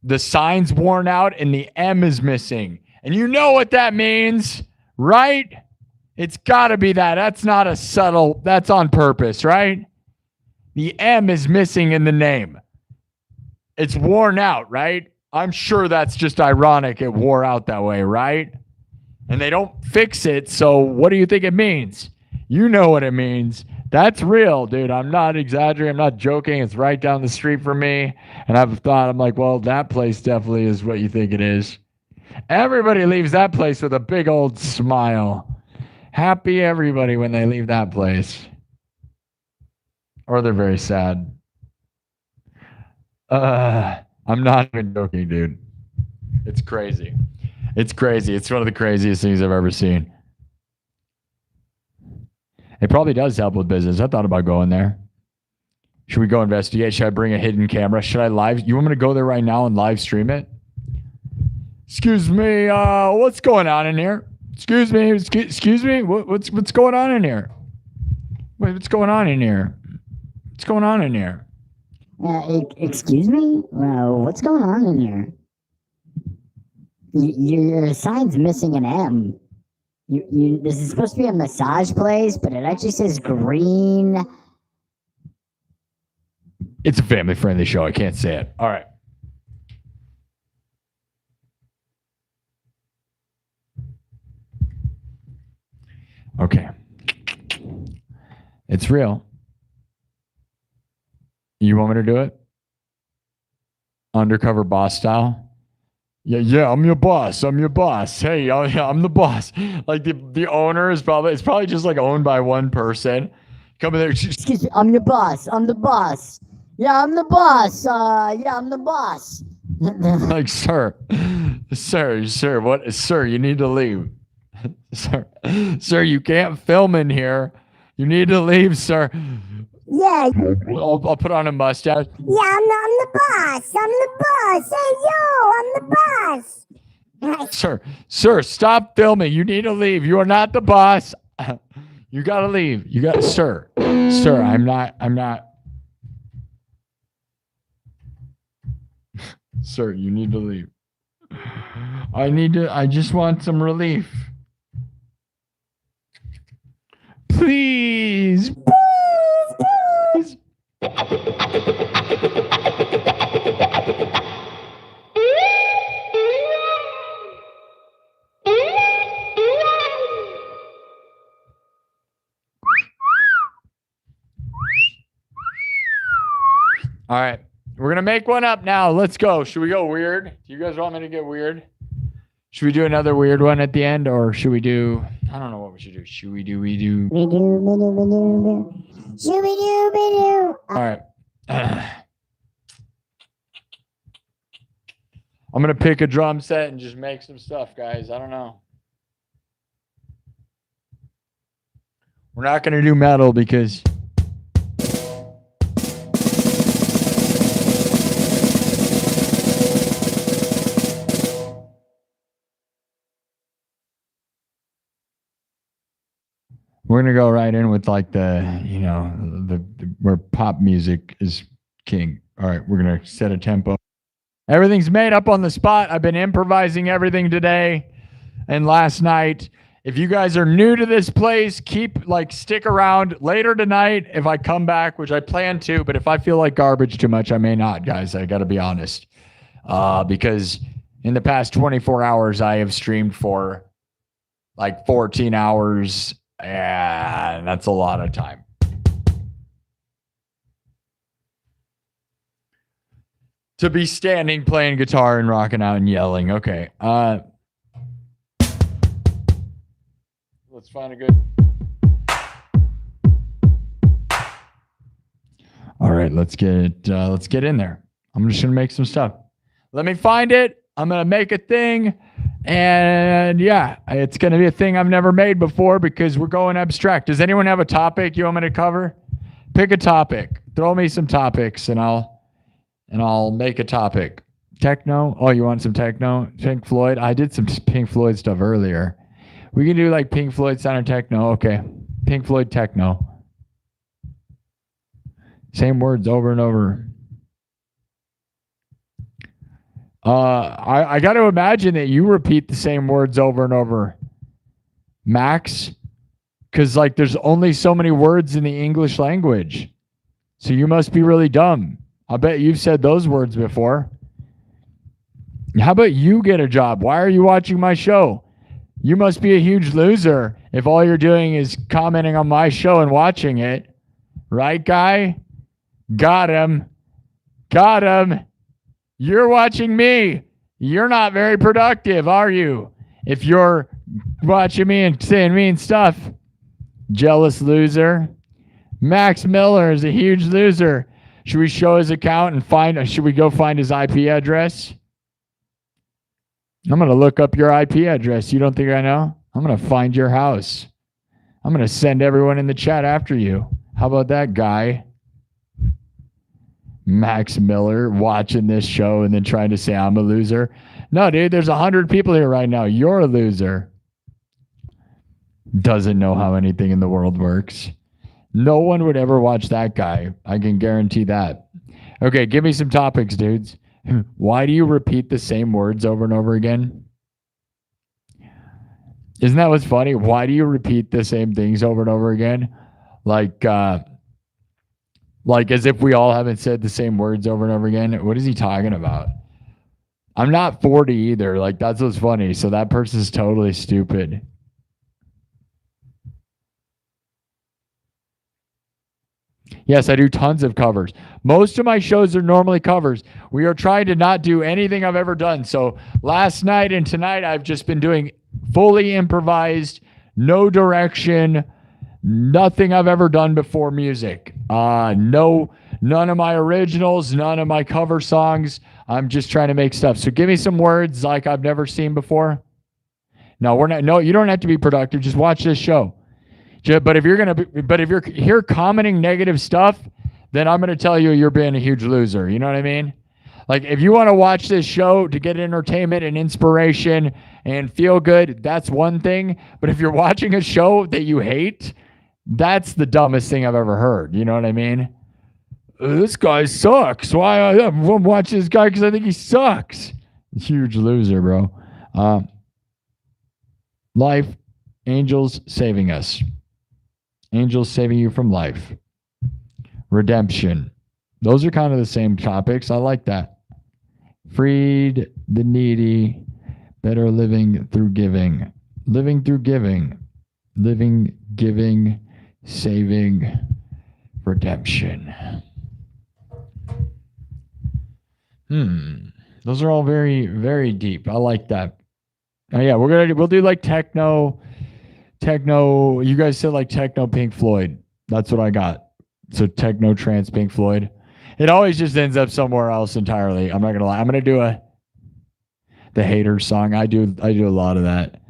The sign's worn out and the M is missing. And you know what that means, right? It's got to be that. That's not a subtle, that's on purpose, right? The M is missing in the name. It's worn out, right? I'm sure that's just ironic. It wore out that way, right? And they don't fix it. So what do you think it means? You know what it means. That's real, dude. I'm not exaggerating. I'm not joking. It's right down the street from me. And I'm like, well, that place definitely is what you think it is. Everybody leaves that place with a big old smile. Happy everybody when they leave that place. Or they're very sad. I'm not even joking, dude. It's crazy. It's crazy. It's one of the craziest things I've ever seen. It probably does help with business. I thought about going there. Should we go investigate? Should I bring a hidden camera? Should I live? You want me to go there right now and live stream it? Excuse me. What's going on in here? Excuse me. Excuse me. What's going on in here? Wait, what's going on in here? What's going on in here? Excuse me? What's going on in here? Your sign's missing an M. This is supposed to be a massage place, but it actually says green. It's a family-friendly show. I can't say it. All right. Okay. It's real. You want me to do it? Undercover boss style? Yeah, I'm your boss. Hey, I'm the boss. Like the owner is probably just like owned by one person. Come in there. Excuse me, I'm your boss. I'm the boss. Yeah, I'm the boss. I'm the boss. Like, sir, what? Sir, you need to leave. Sir, you can't film in here. You need to leave, sir. Yeah. I'll put on a mustache. Yeah, I'm the boss. Hey, yo, I'm the boss. Sir, stop filming. You need to leave. You are not the boss. You gotta leave. Sir, I'm not. Sir, you need to leave. I just want some relief. Please. Please. All right. We're going to make one up now. Let's go. Should we go weird? Do you guys want me to get weird? Should we do another weird one at the end, or should we do... I don't know what we should do. Should we do... All right. I'm going to pick a drum set and just make some stuff, guys. I don't know. We're not going to do metal because... We're going to go right in with like the, you know, the where pop music is king. All right, we're going to set a tempo. Everything's made up on the spot. I've been improvising everything today and last night. If you guys are new to this place, stick around later tonight. If I come back, which I plan to, but if I feel like garbage too much, I may not, guys. I got to be honest. Because in the past 24 hours, I have streamed for like 14 hours. And that's a lot of time. To be standing, playing guitar and rocking out and yelling. Okay. Let's find a good. All right, let's get in there. I'm just gonna make some stuff. Let me find it. I'm gonna make a thing. And yeah, it's going to be a thing I've never made before because we're going abstract. Does anyone have a topic you want me to cover? Pick a topic. Throw me some topics and I'll make a topic. Techno? Oh, you want some techno? Pink Floyd? I did some Pink Floyd stuff earlier. We can do like Pink Floyd sound techno. Okay. Pink Floyd techno. Same words over and over. I got to imagine that you repeat the same words over and over, Max, because like there's only so many words in the English language. So you must be really dumb. I bet you've said those words before. How about you get a job? Why are you watching my show? You must be a huge loser if all you're doing is commenting on my show and watching it. Right, guy? Got him. Got him. You're watching me. You're not very productive, are you? If you're watching me and saying mean stuff. Jealous loser. Max Miller is a huge loser. Should we show his account and should we go find his IP address? I'm going to look up your IP address. You don't think I know? I'm going to find your house. I'm going to send everyone in the chat after you. How about that, guy? Max Miller watching this show and then trying to say I'm a loser. No, dude, there's 100 people here right now. You're a loser. Doesn't know how anything in the world works. No one would ever watch that guy. I can guarantee that. Okay, give me some topics, dudes. Why do you repeat the same words over and over again? Isn't that what's funny? Why do you repeat the same things over and over again? Like as if we all haven't said the same words over and over again. What is he talking about? I'm not 40 either. Like, that's what's funny. So that person's totally stupid. Yes, I do tons of covers. Most of my shows are normally covers. We are trying to not do anything I've ever done. So last night and tonight, I've just been doing fully improvised, no direction, nothing I've ever done before music. None of my originals, none of my cover songs. I'm just trying to make stuff. So give me some words like I've never seen before. No, you don't have to be productive. Just watch this show. But if you're here commenting negative stuff, then I'm going to tell you you're being a huge loser. You know what I mean? Like, if you want to watch this show to get entertainment and inspiration and feel good, that's one thing. But if you're watching a show that you hate, that's the dumbest thing I've ever heard. You know what I mean? This guy sucks. Why I'm watching this guy? Because I think he sucks. Huge loser, bro. Life, angels saving us. Angels saving you from life. Redemption. Those are kind of the same topics. I like that. Freed the needy. Better living through giving. Living through giving. Living, giving, saving, redemption. Those are all very, very deep. I like that. Oh yeah, we'll do like techno. You guys said like techno Pink Floyd. That's what I got. So techno trance Pink Floyd. It always just ends up somewhere else entirely. I'm not gonna lie. I'm gonna do the hater song. I do a lot of that.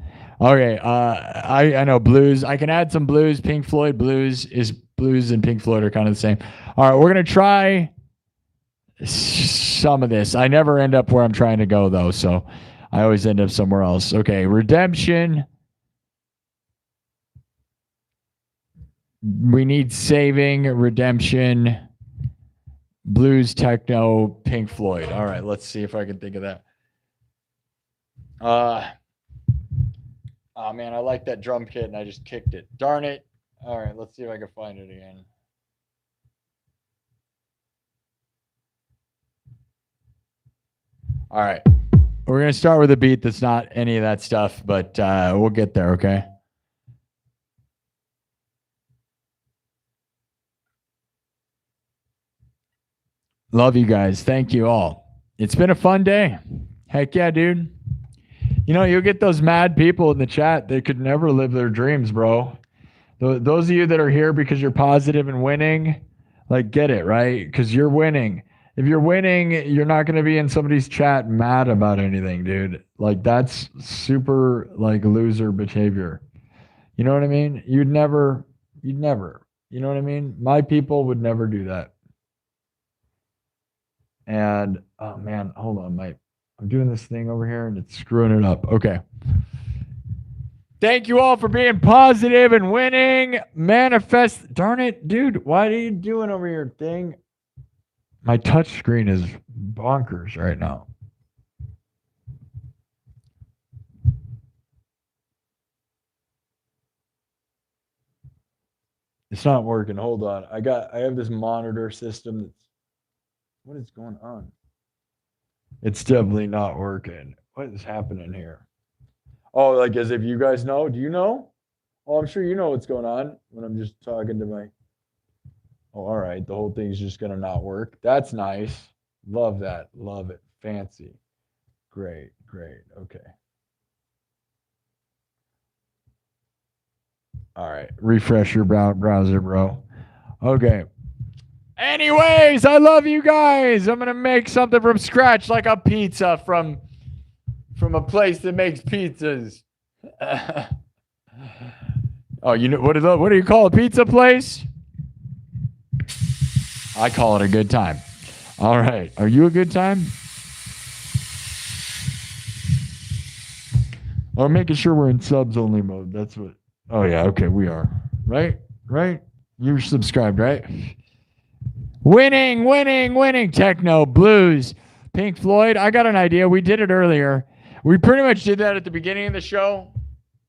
Okay, I know blues. I can add some blues. Pink Floyd blues and Pink Floyd are kind of the same. All right, we're gonna try some of this. I never end up where I'm trying to go though, so I always end up somewhere else. Okay, redemption. We need saving, redemption, blues, techno, Pink Floyd. All right, let's see if I can think of that. Oh man, I like that drum kit and I just kicked it. Darn it. All right, let's see if I can find it again. All right. We're going to start with a beat that's not any of that stuff, but we'll get there, okay? Love you guys. Thank you all. It's been a fun day. Heck yeah, dude. You know, you'll get those mad people in the chat. They could never live their dreams, bro. Those of you that are here because you're positive and winning, like, get it, right? Because you're winning. If you're winning, you're not going to be in somebody's chat mad about anything, dude. Like, that's super, like, loser behavior. You know what I mean? You'd never. You know what I mean? My people would never do that. And, oh, man, hold on. I'm doing this thing over here, and it's screwing it up. Okay. Thank you all for being positive and winning. Manifest. Darn it, dude. What are you doing over your thing? My touch screen is bonkers right now. It's not working. Hold on. I have this monitor system that's. What is going on? It's definitely not working. What is happening here? Oh, like as if you guys know. Do you know? Oh, I'm sure you know what's going on when I'm just talking to my. Oh, all right. The whole thing's just going to not work. That's nice. Love that. Love it. Fancy. Great. Okay. All right. Refresh your browser, bro. Okay. Anyways, I love you guys. I'm going to make something from scratch, like a pizza from a place that makes pizzas. Oh, you know what do you call a pizza place? I call it a good time. All right. Are you a good time? Or making sure we're in subs only mode. That's what. Oh, yeah. Okay. We are. Right? You're subscribed, right? Winning. Techno, blues, Pink Floyd. I got an idea. We did it earlier. We pretty much did that at the beginning of the show.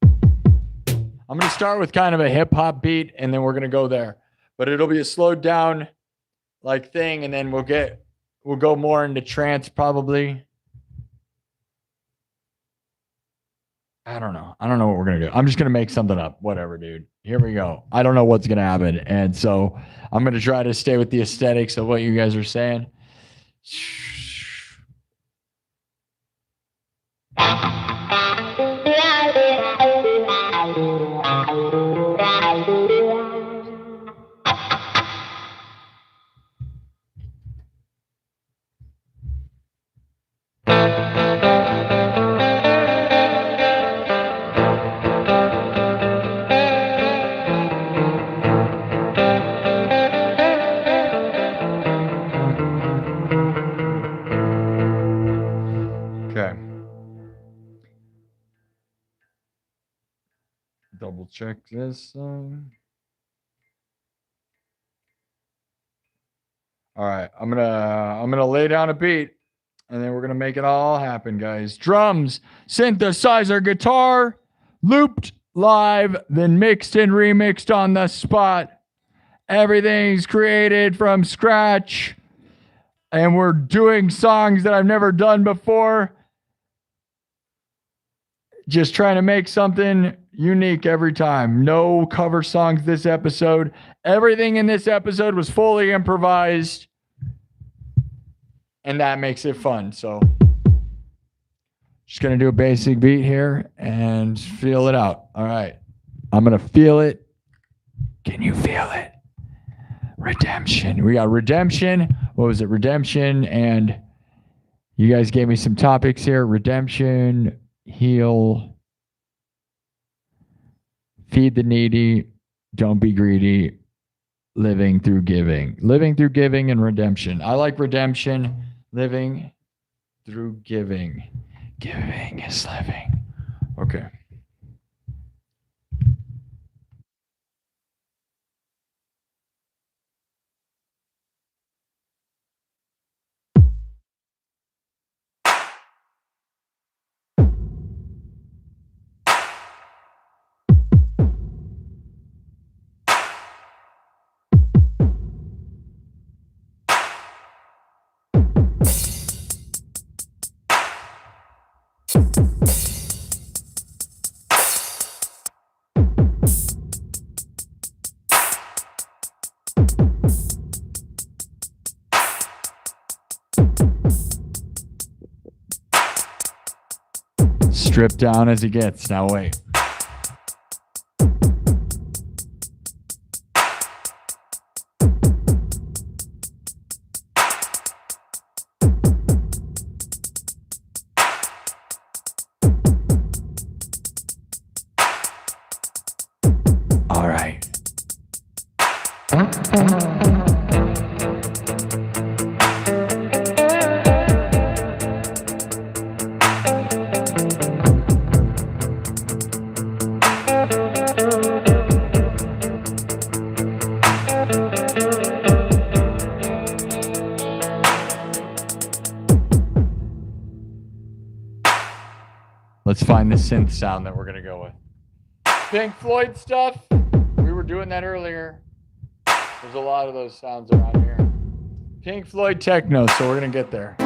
I'm going to start with kind of a hip hop beat, and then we're going to go there. But it'll be a slowed down like thing, and then we'll go more into trance probably. I don't know what we're going to do. I'm just going to make something up. Whatever, dude. Here we go. I don't know what's going to happen. And so I'm going to try to stay with the aesthetics of what you guys are saying. Okay. Double check this. All right, I'm gonna lay down a beat, And then we're going to make it all happen, guys. Drums, synthesizer, guitar, looped live, then mixed and remixed on the spot. Everything's created from scratch. And we're doing songs that I've never done before. Just trying to make something unique every time. No cover songs this episode. Everything in this episode was fully improvised. And that makes it fun. So just going to do a basic beat here and feel it out. All right. I'm going to feel it. Can you feel it? Redemption. We got redemption. What was it? Redemption. And you guys gave me some topics here. Redemption, heal, feed the needy, don't be greedy, living through giving. Living through giving and redemption. I like redemption. Living through giving. Giving is living. Okay. Stripped down as he gets. Now wait. All right. Let's find the synth sound that we're going to go with. Pink Floyd stuff. We were doing that earlier. There's a lot of those sounds around here. Pink Floyd techno, so we're going to get there.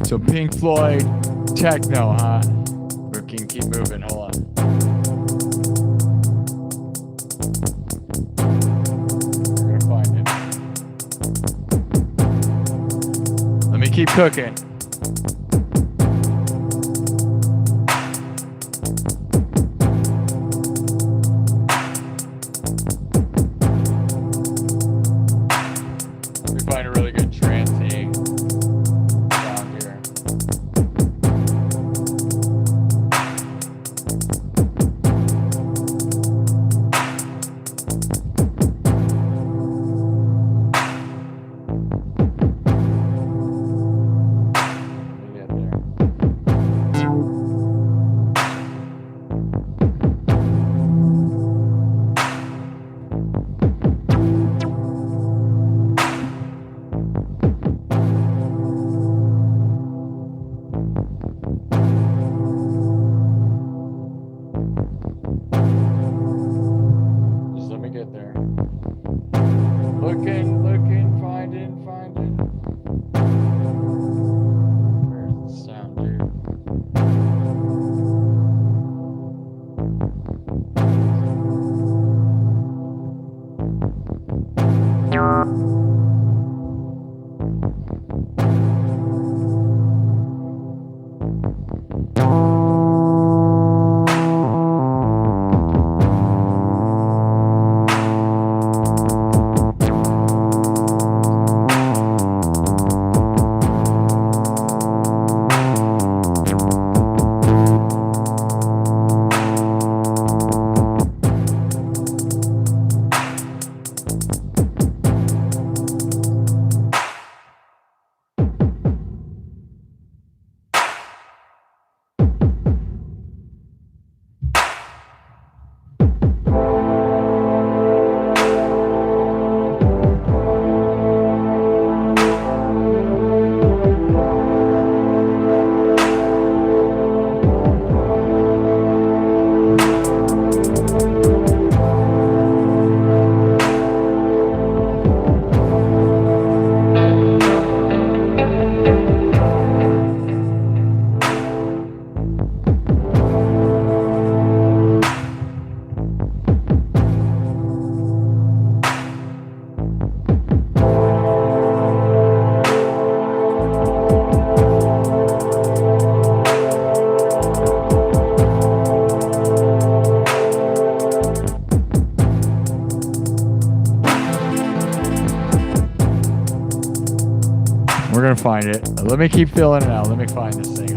So Pink Floyd, techno, huh? We can keep moving, hold on. We're gonna find it. Let me keep cooking. Let me find a really good trancey sound here. We're gonna find it. Let me keep filling it out. Let me find this thing.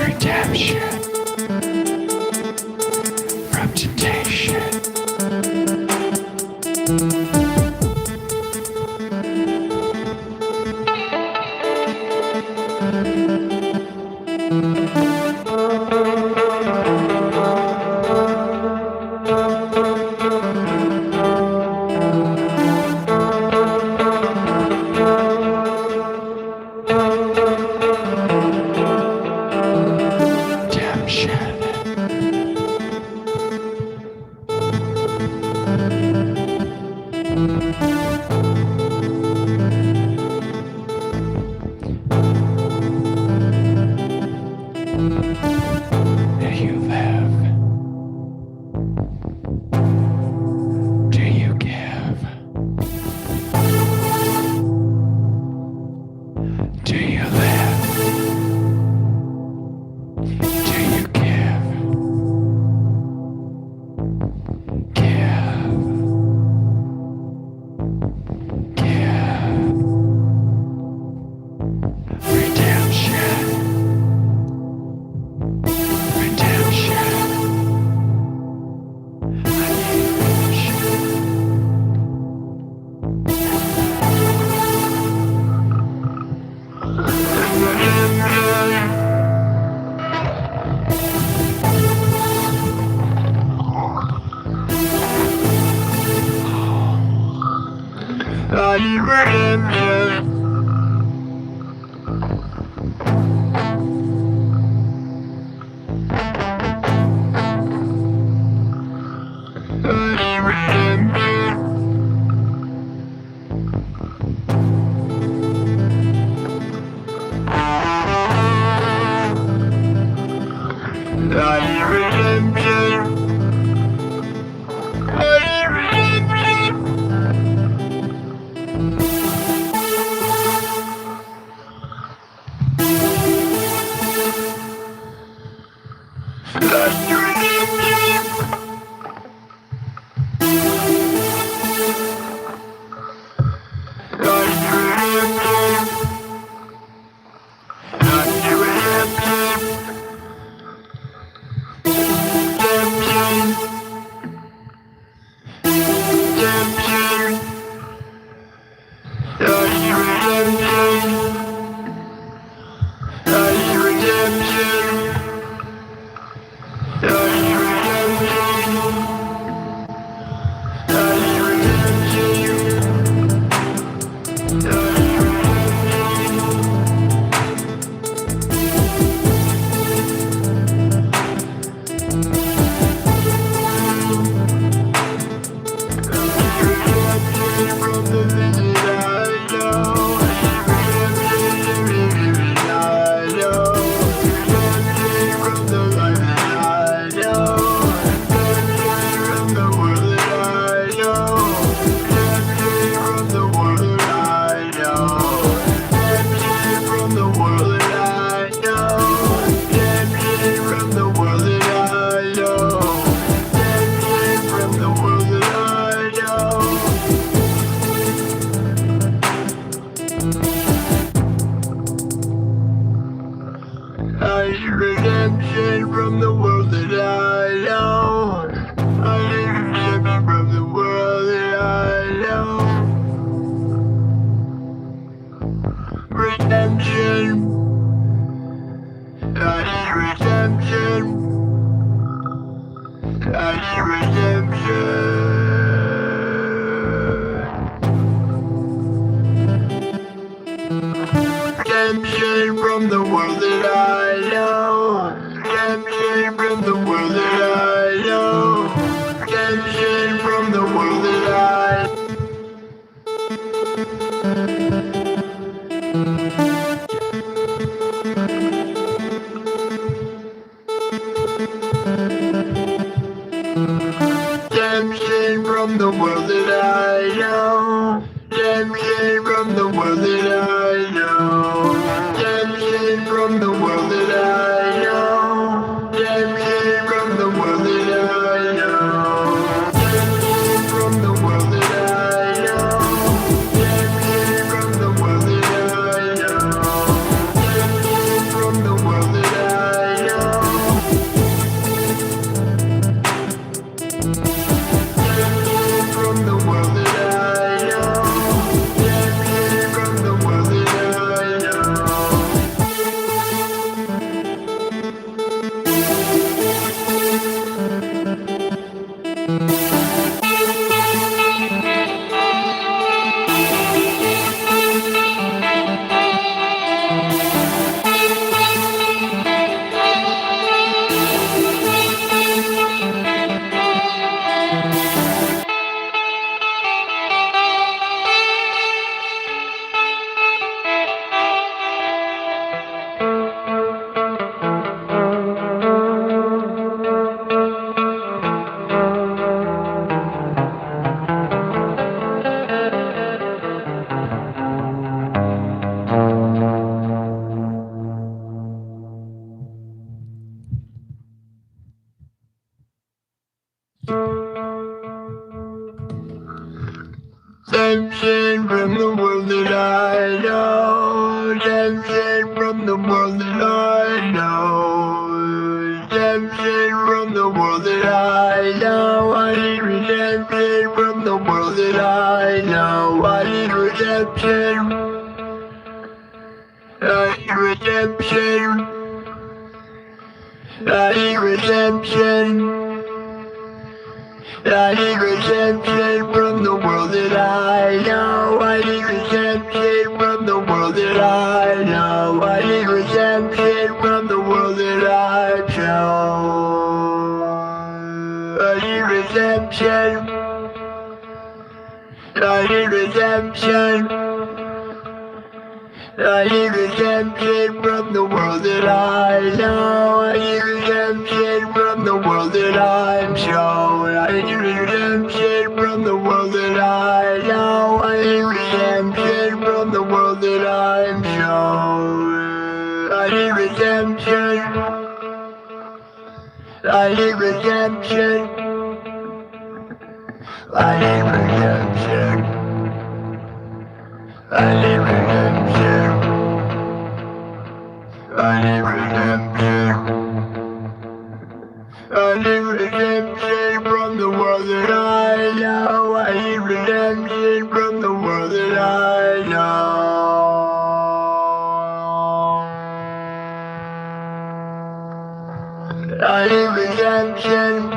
Redemption from temptation. Do you give? Do you live? Do you give? Give. Give. Redemption. Redemption. I need redemption. I need redemption. redemption from the world that I know. I need redemption from the world that I know. Redemption. I need redemption. I need redemption. Redemption from the world that I know. Redemption from the world that I know. Redemption from the world that I Redemption from the world that I know. Redemption from the world that I know. Redemption from the world that I know. Redemption from the world that I know. Redemption from the world that I know. Redemption from the world that I know. Redemption from the world that I know. Redemption from the world that I know. Redemption from the world Redemption from the world that I know. Redemption from the world that I know. Redemption from the world that I know. I need redemption from the world that I know. I need redemption. I need redemption. I need redemption. I need redemption from the world that I know. I need redemption from the world that I know. I need redemption from the world that I know. I need redemption. I need redemption. I need redemption from the world that I know. I need redemption from the world that I'm shown. I need redemption from the world that I know. I need redemption from the world that I'm shown. I need redemption. I need redemption. I need redemption. I need redemption. I need redemption. I need redemption from the world that I know. I need redemption from the world that I know. I need redemption.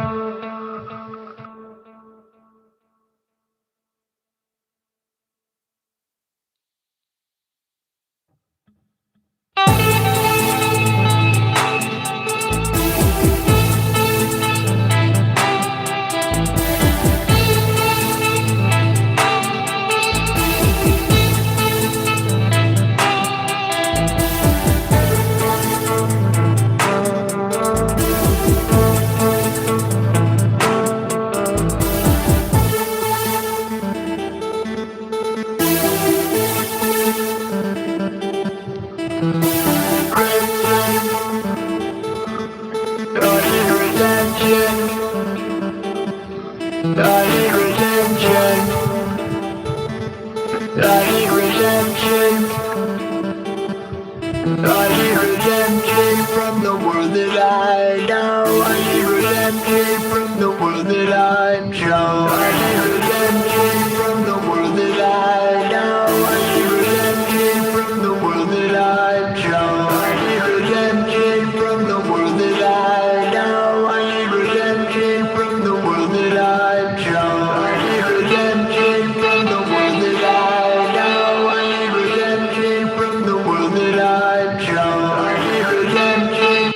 I need redemption from the world that I know. I need redemption from the world that I'm shown. I need redemption from the world that I know. I need redemption from the world that I'm shown. I need redemption from the world that I know. I need redemption from the world that I'm shown. I need redemption from the world that I know. I need redemption from the world that I'm shown. I need redemption.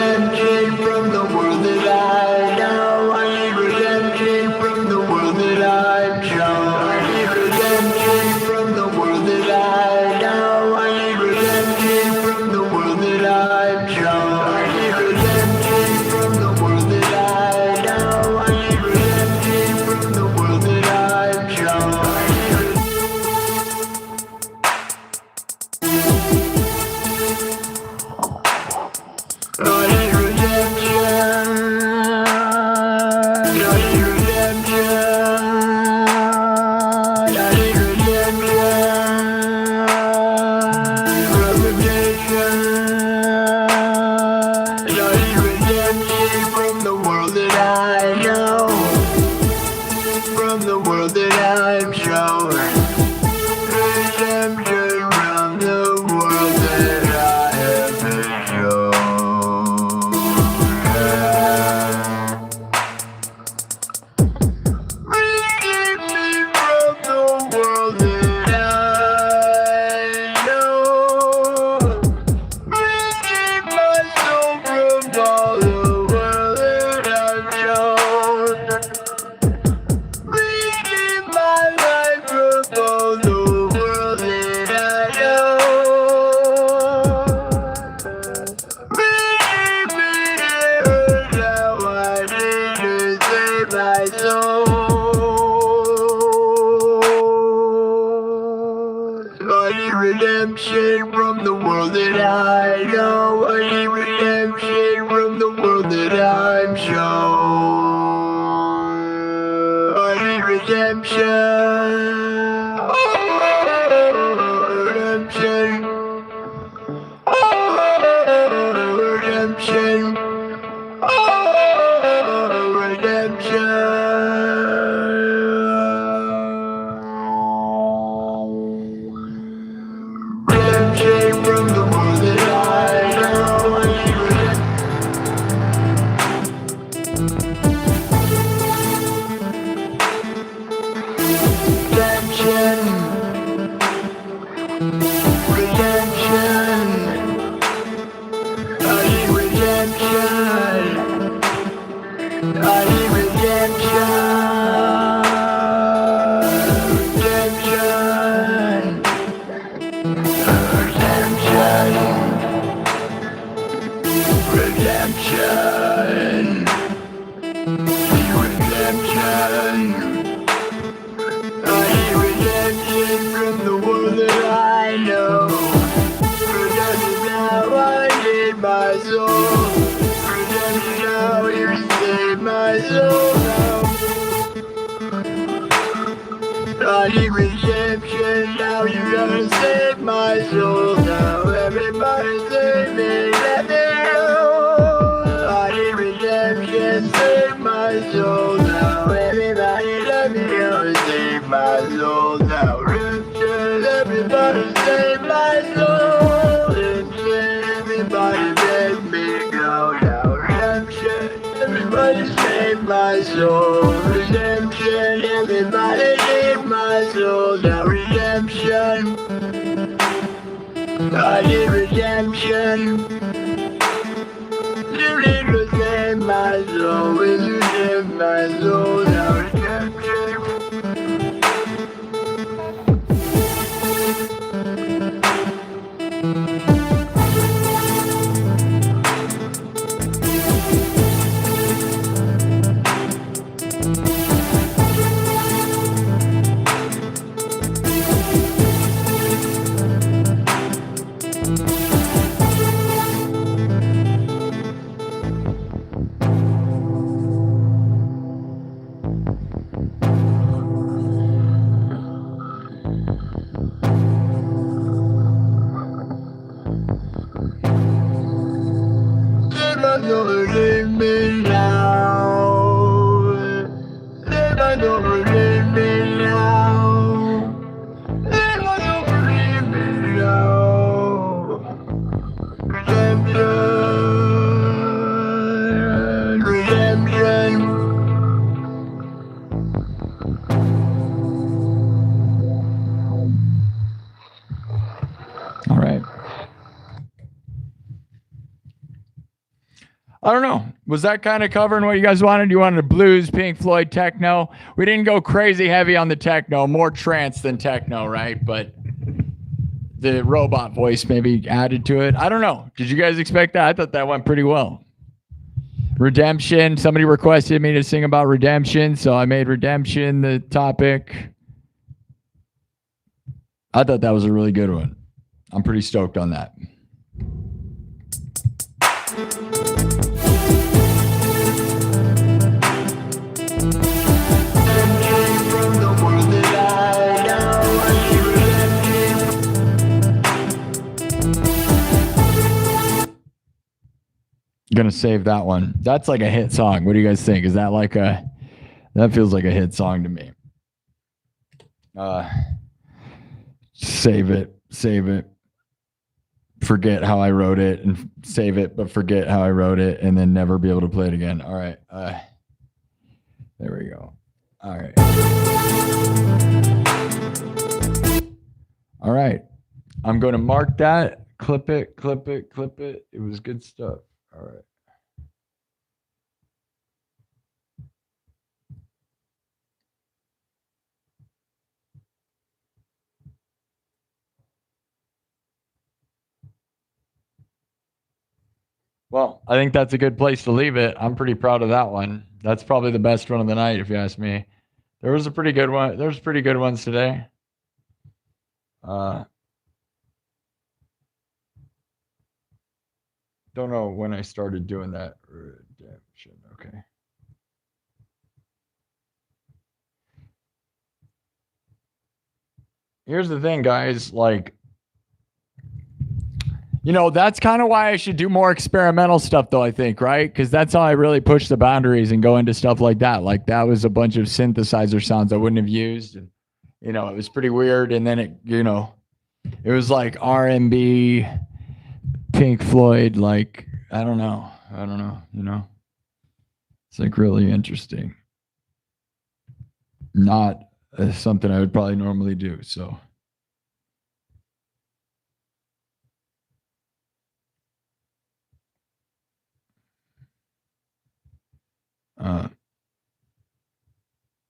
redemption from the world that I know. I need redemption from the world that I'm shown. I need redemption from the world that I know. I need redemption from the world that I'm shown. I need redemption from the world that I know. I need redemption from the world that I'm shown. I need from the world that I know, from the world that I'm shown. Redemption from the world that I have been shown. Redeem me from the world that I know. Redeem my soul from all the world that I've shown. Redeem my life from all the world that I know. Redeem me here now, I need to save my soul. I need redemption from the world that I know. I need redemption from the world that I'm shown. I need redemption. Redemption. Redemption. Redemption from the world that I know. I need redemption. Redemption. I need redemption. I need redemption. Redemption. Redemption. Redemption. I need redemption from the world that I know. Redemption now, I need my soul. Redemption now, you save my soul now. I need redemption now, you gotta save my soul now. Everybody save me, let me know. I need redemption, save my soul now. Everybody let me know, save my soul now. Redemption, everybody save my soul. Redemption, everybody let me go now. Redemption, everybody save my soul. Redemption, everybody save my soul now. Redemption, I need redemption. You need to save my soul. Will you save my soul now? Redemption. I don't know. Was that kind of covering what you guys wanted? You wanted a blues, Pink Floyd, techno? We didn't go crazy heavy on the techno, more trance than techno, right? But the robot voice maybe added to it. I don't know. Did you guys expect that? I thought that went pretty well. Redemption. Somebody requested me to sing about redemption, so I made redemption the topic. I thought that was a really good one. I'm pretty stoked on that. Gonna save that one. That's like a hit song. What do you guys think? Is that like a, that feels like a hit song to me. Save it. Forget how I wrote it and save it, but forget how I wrote it and then never be able to play it again. All right. There we go. All right. All right. I'm going to mark that, clip it. It was good stuff. All right. Well, I think that's a good place to leave it. I'm pretty proud of that one. That's probably the best one of the night, if you ask me. There was a pretty good one. There's pretty good ones today. Don't know when I started doing that. Redemption. Okay. Here's the thing, guys. Like, you know, that's kind of why I should do more experimental stuff, though, I think, right? Because that's how I really push the boundaries and go into stuff like that. Like, that was a bunch of synthesizer sounds I wouldn't have used. And, you know, it was pretty weird. And then it, you know, it was like R&B, Pink Floyd, like, I don't know, you know. It's like really interesting. Not something I would probably normally do, so.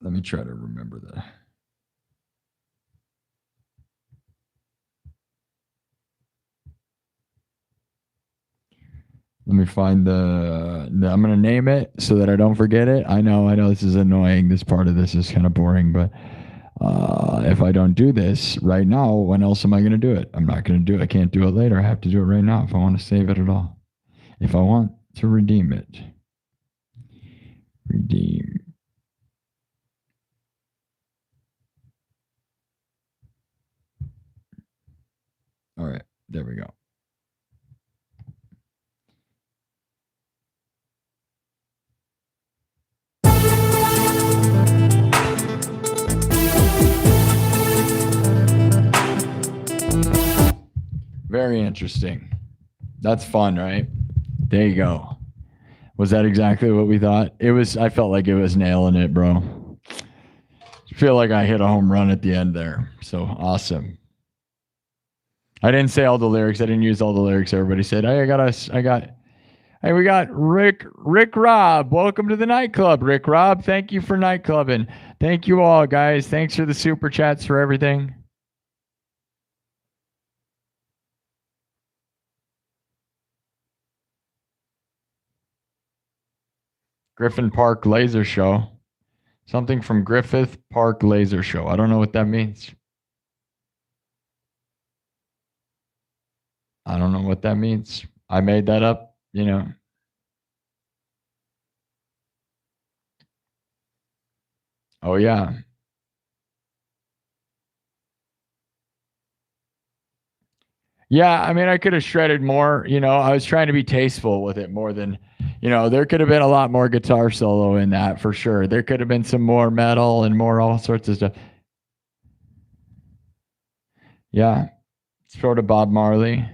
Let me try to remember that. Let me find the I'm going to name it so that I don't forget it. I know this is annoying. This part of this is kind of boring, but if I don't do this right now, when else am I going to do it? I'm not going to do it. I can't do it later. I have to do it right now if I want to save it at all. If I want to redeem it. Redeem. All right, there we go. Very interesting. That's fun, right? There you go. Was that exactly what we thought? It was. I felt like it was nailing it, bro. I feel like I hit a home run at the end there. So awesome. I didn't say all the lyrics. I didn't use all the lyrics. Everybody said, "Hey, hey, we got Rick Rob. Welcome to the nightclub, Rick Rob. Thank you for nightclubbing. Thank you all, guys. Thanks for the super chats for everything." Griffin Park Laser Show. Something from Griffith Park Laser Show. I don't know what that means. I don't know what that means. I made that up, you know. Oh, yeah. Yeah, I mean, I could have shredded more, you know. I was trying to be tasteful with it more than, you know, there could have been a lot more guitar solo in that for sure. There could have been some more metal and more all sorts of stuff. Yeah, sort of Bob Marley.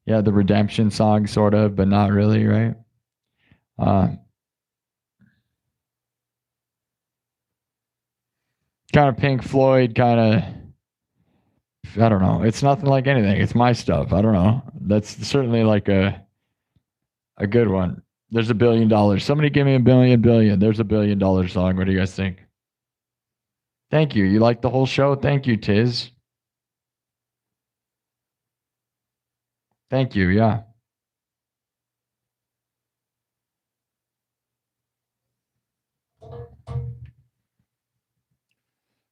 Yeah, the Redemption song, sort of, but not really, right? Kind of Pink Floyd, kind of, I don't know. It's nothing like anything. It's my stuff. I don't know. That's certainly like a good one. There's $1 billion. Somebody give me $1 billion. There's $1 billion song. What do you guys think? Thank you. You like the whole show? Thank you, Tiz. Thank you. Yeah.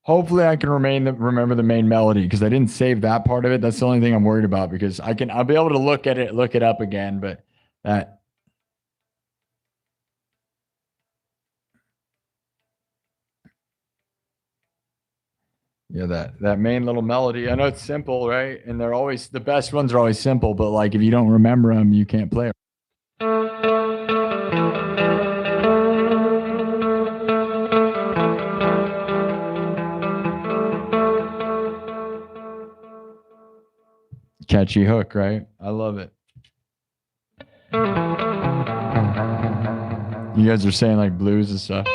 Hopefully I can remember the main melody because I didn't save that part of it. That's the only thing I'm worried about because I'll be able to look at it, look it up again, but that. Yeah, that main little melody. I know it's simple, right? And they're always the best ones are always simple, but like if you don't remember them, you can't play. Catchy hook, right? I love it. You guys are saying like blues and stuff.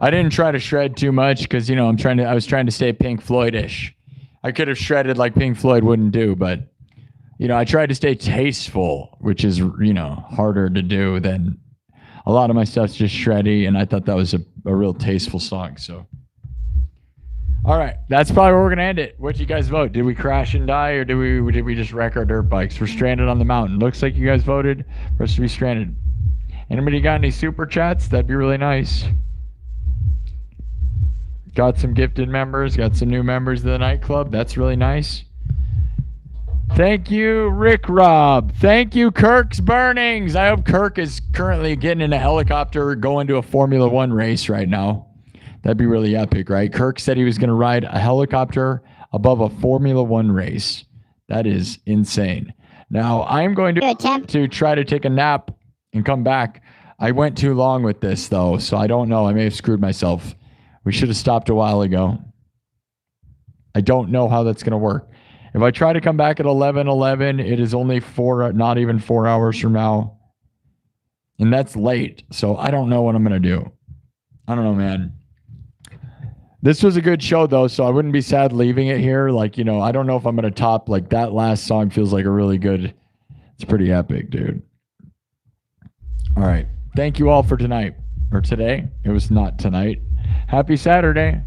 I didn't try to shred too much because I was trying to stay Pink Floyd-ish. I could have shredded like Pink Floyd wouldn't do, but I tried to stay tasteful, which is harder to do than a lot of my stuff's just shreddy, and I thought that was a real tasteful song. So, all right, that's probably where we're gonna end it. What do you guys vote? Did we crash and die, or did we just wreck our dirt bikes? We're stranded on the mountain. Looks like you guys voted for us to be stranded. Anybody got any super chats? That'd be really nice. Got some gifted members, got some new members of the nightclub. That's really nice. Thank you, Rick Rob. Thank you, Kirk's Burnings. I hope Kirk is currently getting in a helicopter going to a Formula One race right now. That'd be really epic, right? Kirk said he was going to ride a helicopter above a Formula One race. That is insane. Now, I'm going to try to take a nap and come back. I went too long with this, though, so I don't know. I may have screwed myself. We should have stopped a while ago. I don't know how that's going to work. If I try to come back at 11:11, it is only not even 4 hours from now. And that's late. So I don't know what I'm going to do. I don't know, man. This was a good show, though, so I wouldn't be sad leaving it here. Like, I don't know if I'm going to top, like, that last song feels like a really good, it's pretty epic, dude. All right. Thank you all for tonight. Or today. It was not tonight. Happy Saturday.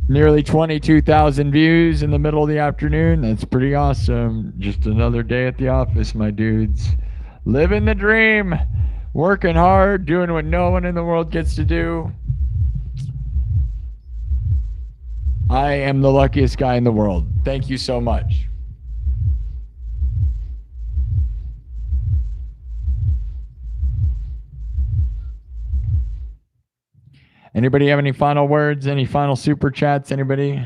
Nearly 22,000 views in the middle of the afternoon. That's pretty awesome. Just another day at the office, my dudes. Living the dream. Working hard. Doing what no one in the world gets to do. I am the luckiest guy in the world. Thank you so much. Anybody have any final words? Any final super chats? Anybody?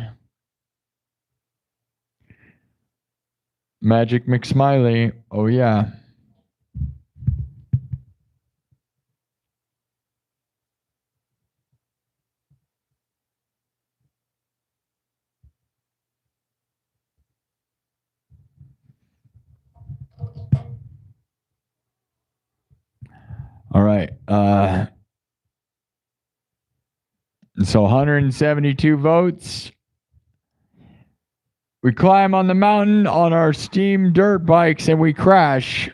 Magic McSmiley. Oh, yeah. All right. So 172 votes. We climb on the mountain on our steam dirt bikes and we crash.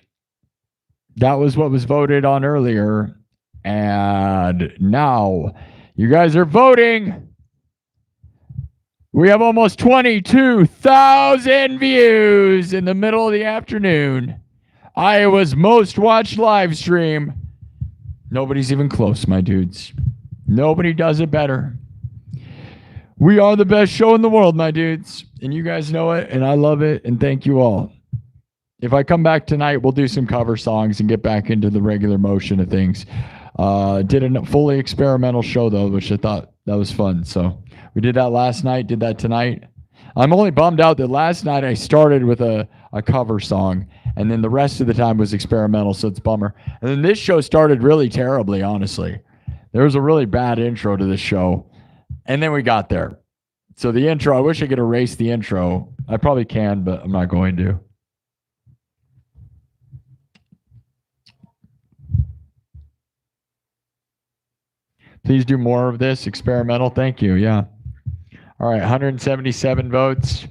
That was what was voted on earlier. And now you guys are voting. We have almost 22,000 views in the middle of the afternoon. Iowa's most watched live stream. Nobody's even close, my dudes. Nobody does it better. We are the best show in the world, my dudes. And you guys know it, and I love it, and thank you all. If I come back tonight, we'll do some cover songs and get back into the regular motion of things. Did a fully experimental show, though, which I thought that was fun. So we did that last night, did that tonight. I'm only bummed out that last night I started with a cover song, and then the rest of the time was experimental, so it's a bummer. And then this show started really terribly, honestly. There was a really bad intro to this show, and then we got there. So the intro, I wish I could erase the intro. I probably can, but I'm not going to. Please do more of this experimental. Thank you. Yeah. All right. 177 votes.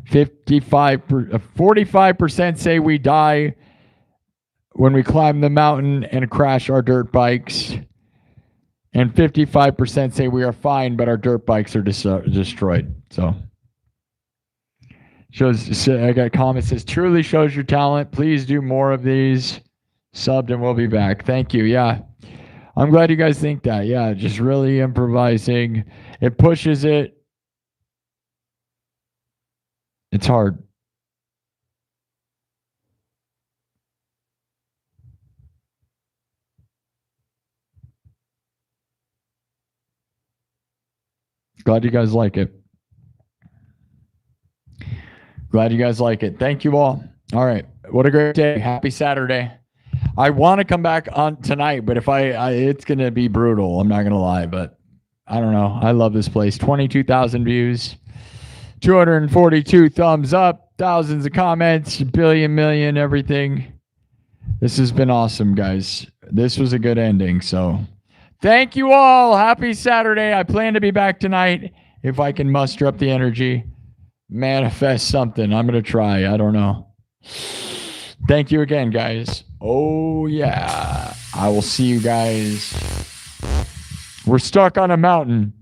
45% say we die when we climb the mountain and crash our dirt bikes. And 55% say we are fine, but our dirt bikes are destroyed. So I got a comment that says, truly shows your talent. Please do more of these. Subbed and we'll be back. Thank you. Yeah. I'm glad you guys think that. Yeah. Just really improvising. It pushes it. It's hard. Glad you guys like it. Glad you guys like it. Thank you all. All right. What a great day. Happy Saturday. I want to come back on tonight, but if it's going to be brutal. I'm not going to lie, but I don't know. I love this place. 22,000 views, 242 thumbs up, thousands of comments, million, everything. This has been awesome, guys. This was a good ending. So thank you all. Happy Saturday. I plan to be back tonight if I can muster up the energy, manifest something. I'm going to try. I don't know. Thank you again, guys. Oh, yeah. I will see you guys. We're stuck on a mountain.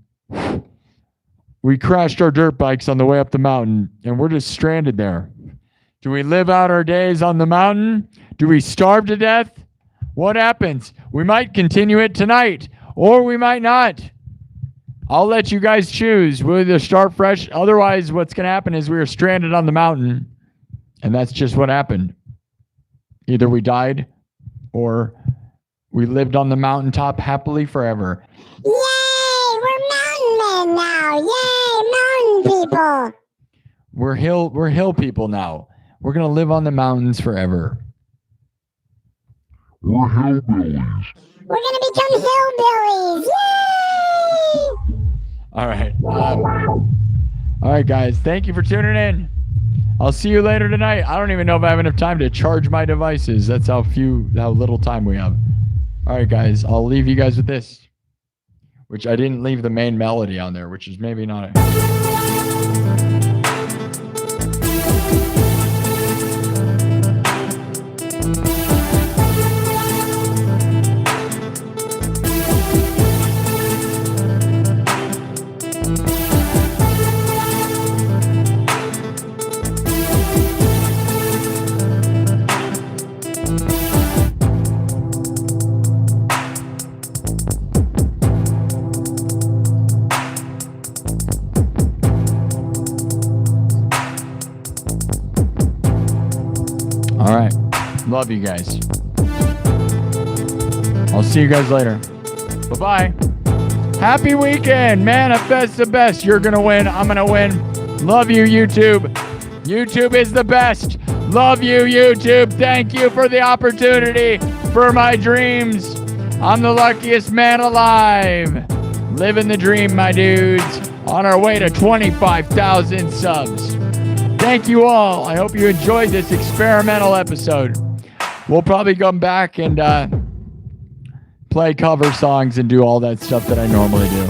We crashed our dirt bikes on the way up the mountain, and we're just stranded there. Do we live out our days on the mountain? Do we starve to death? What happens? We might continue it tonight, or we might not. I'll let you guys choose. We'll either start fresh. Otherwise, what's going to happen is we are stranded on the mountain, and that's just what happened. Either we died or we lived on the mountaintop happily forever. Yay! We're mountain men now. Yay! Mountain people. We're hill people now. We're going to live on the mountains forever. We're hillbillies. We're going to become hillbillies. Yay! All right. All right, guys. Thank you for tuning in. I'll see you later tonight. I don't even know if I have enough time to charge my devices. That's how little time we have. All right, guys. I'll leave you guys with this, which I didn't leave the main melody on there, which is maybe not All right. Love you guys. I'll see you guys later. Bye-bye. Happy weekend. Manifest the best. You're going to win. I'm going to win. Love you, YouTube. YouTube is the best. Love you, YouTube. Thank you for the opportunity for my dreams. I'm the luckiest man alive. Living the dream, my dudes. On our way to 25,000 subs. Thank you all. I hope you enjoyed this experimental episode. We'll probably come back and play cover songs and do all that stuff that I normally do.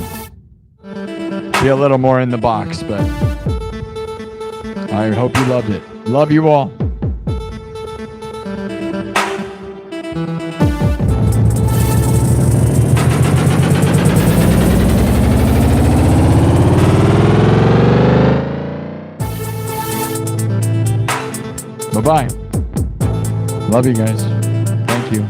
Be a little more in the box, but I hope you loved it. Love you all. Bye-bye. Love you guys. Thank you.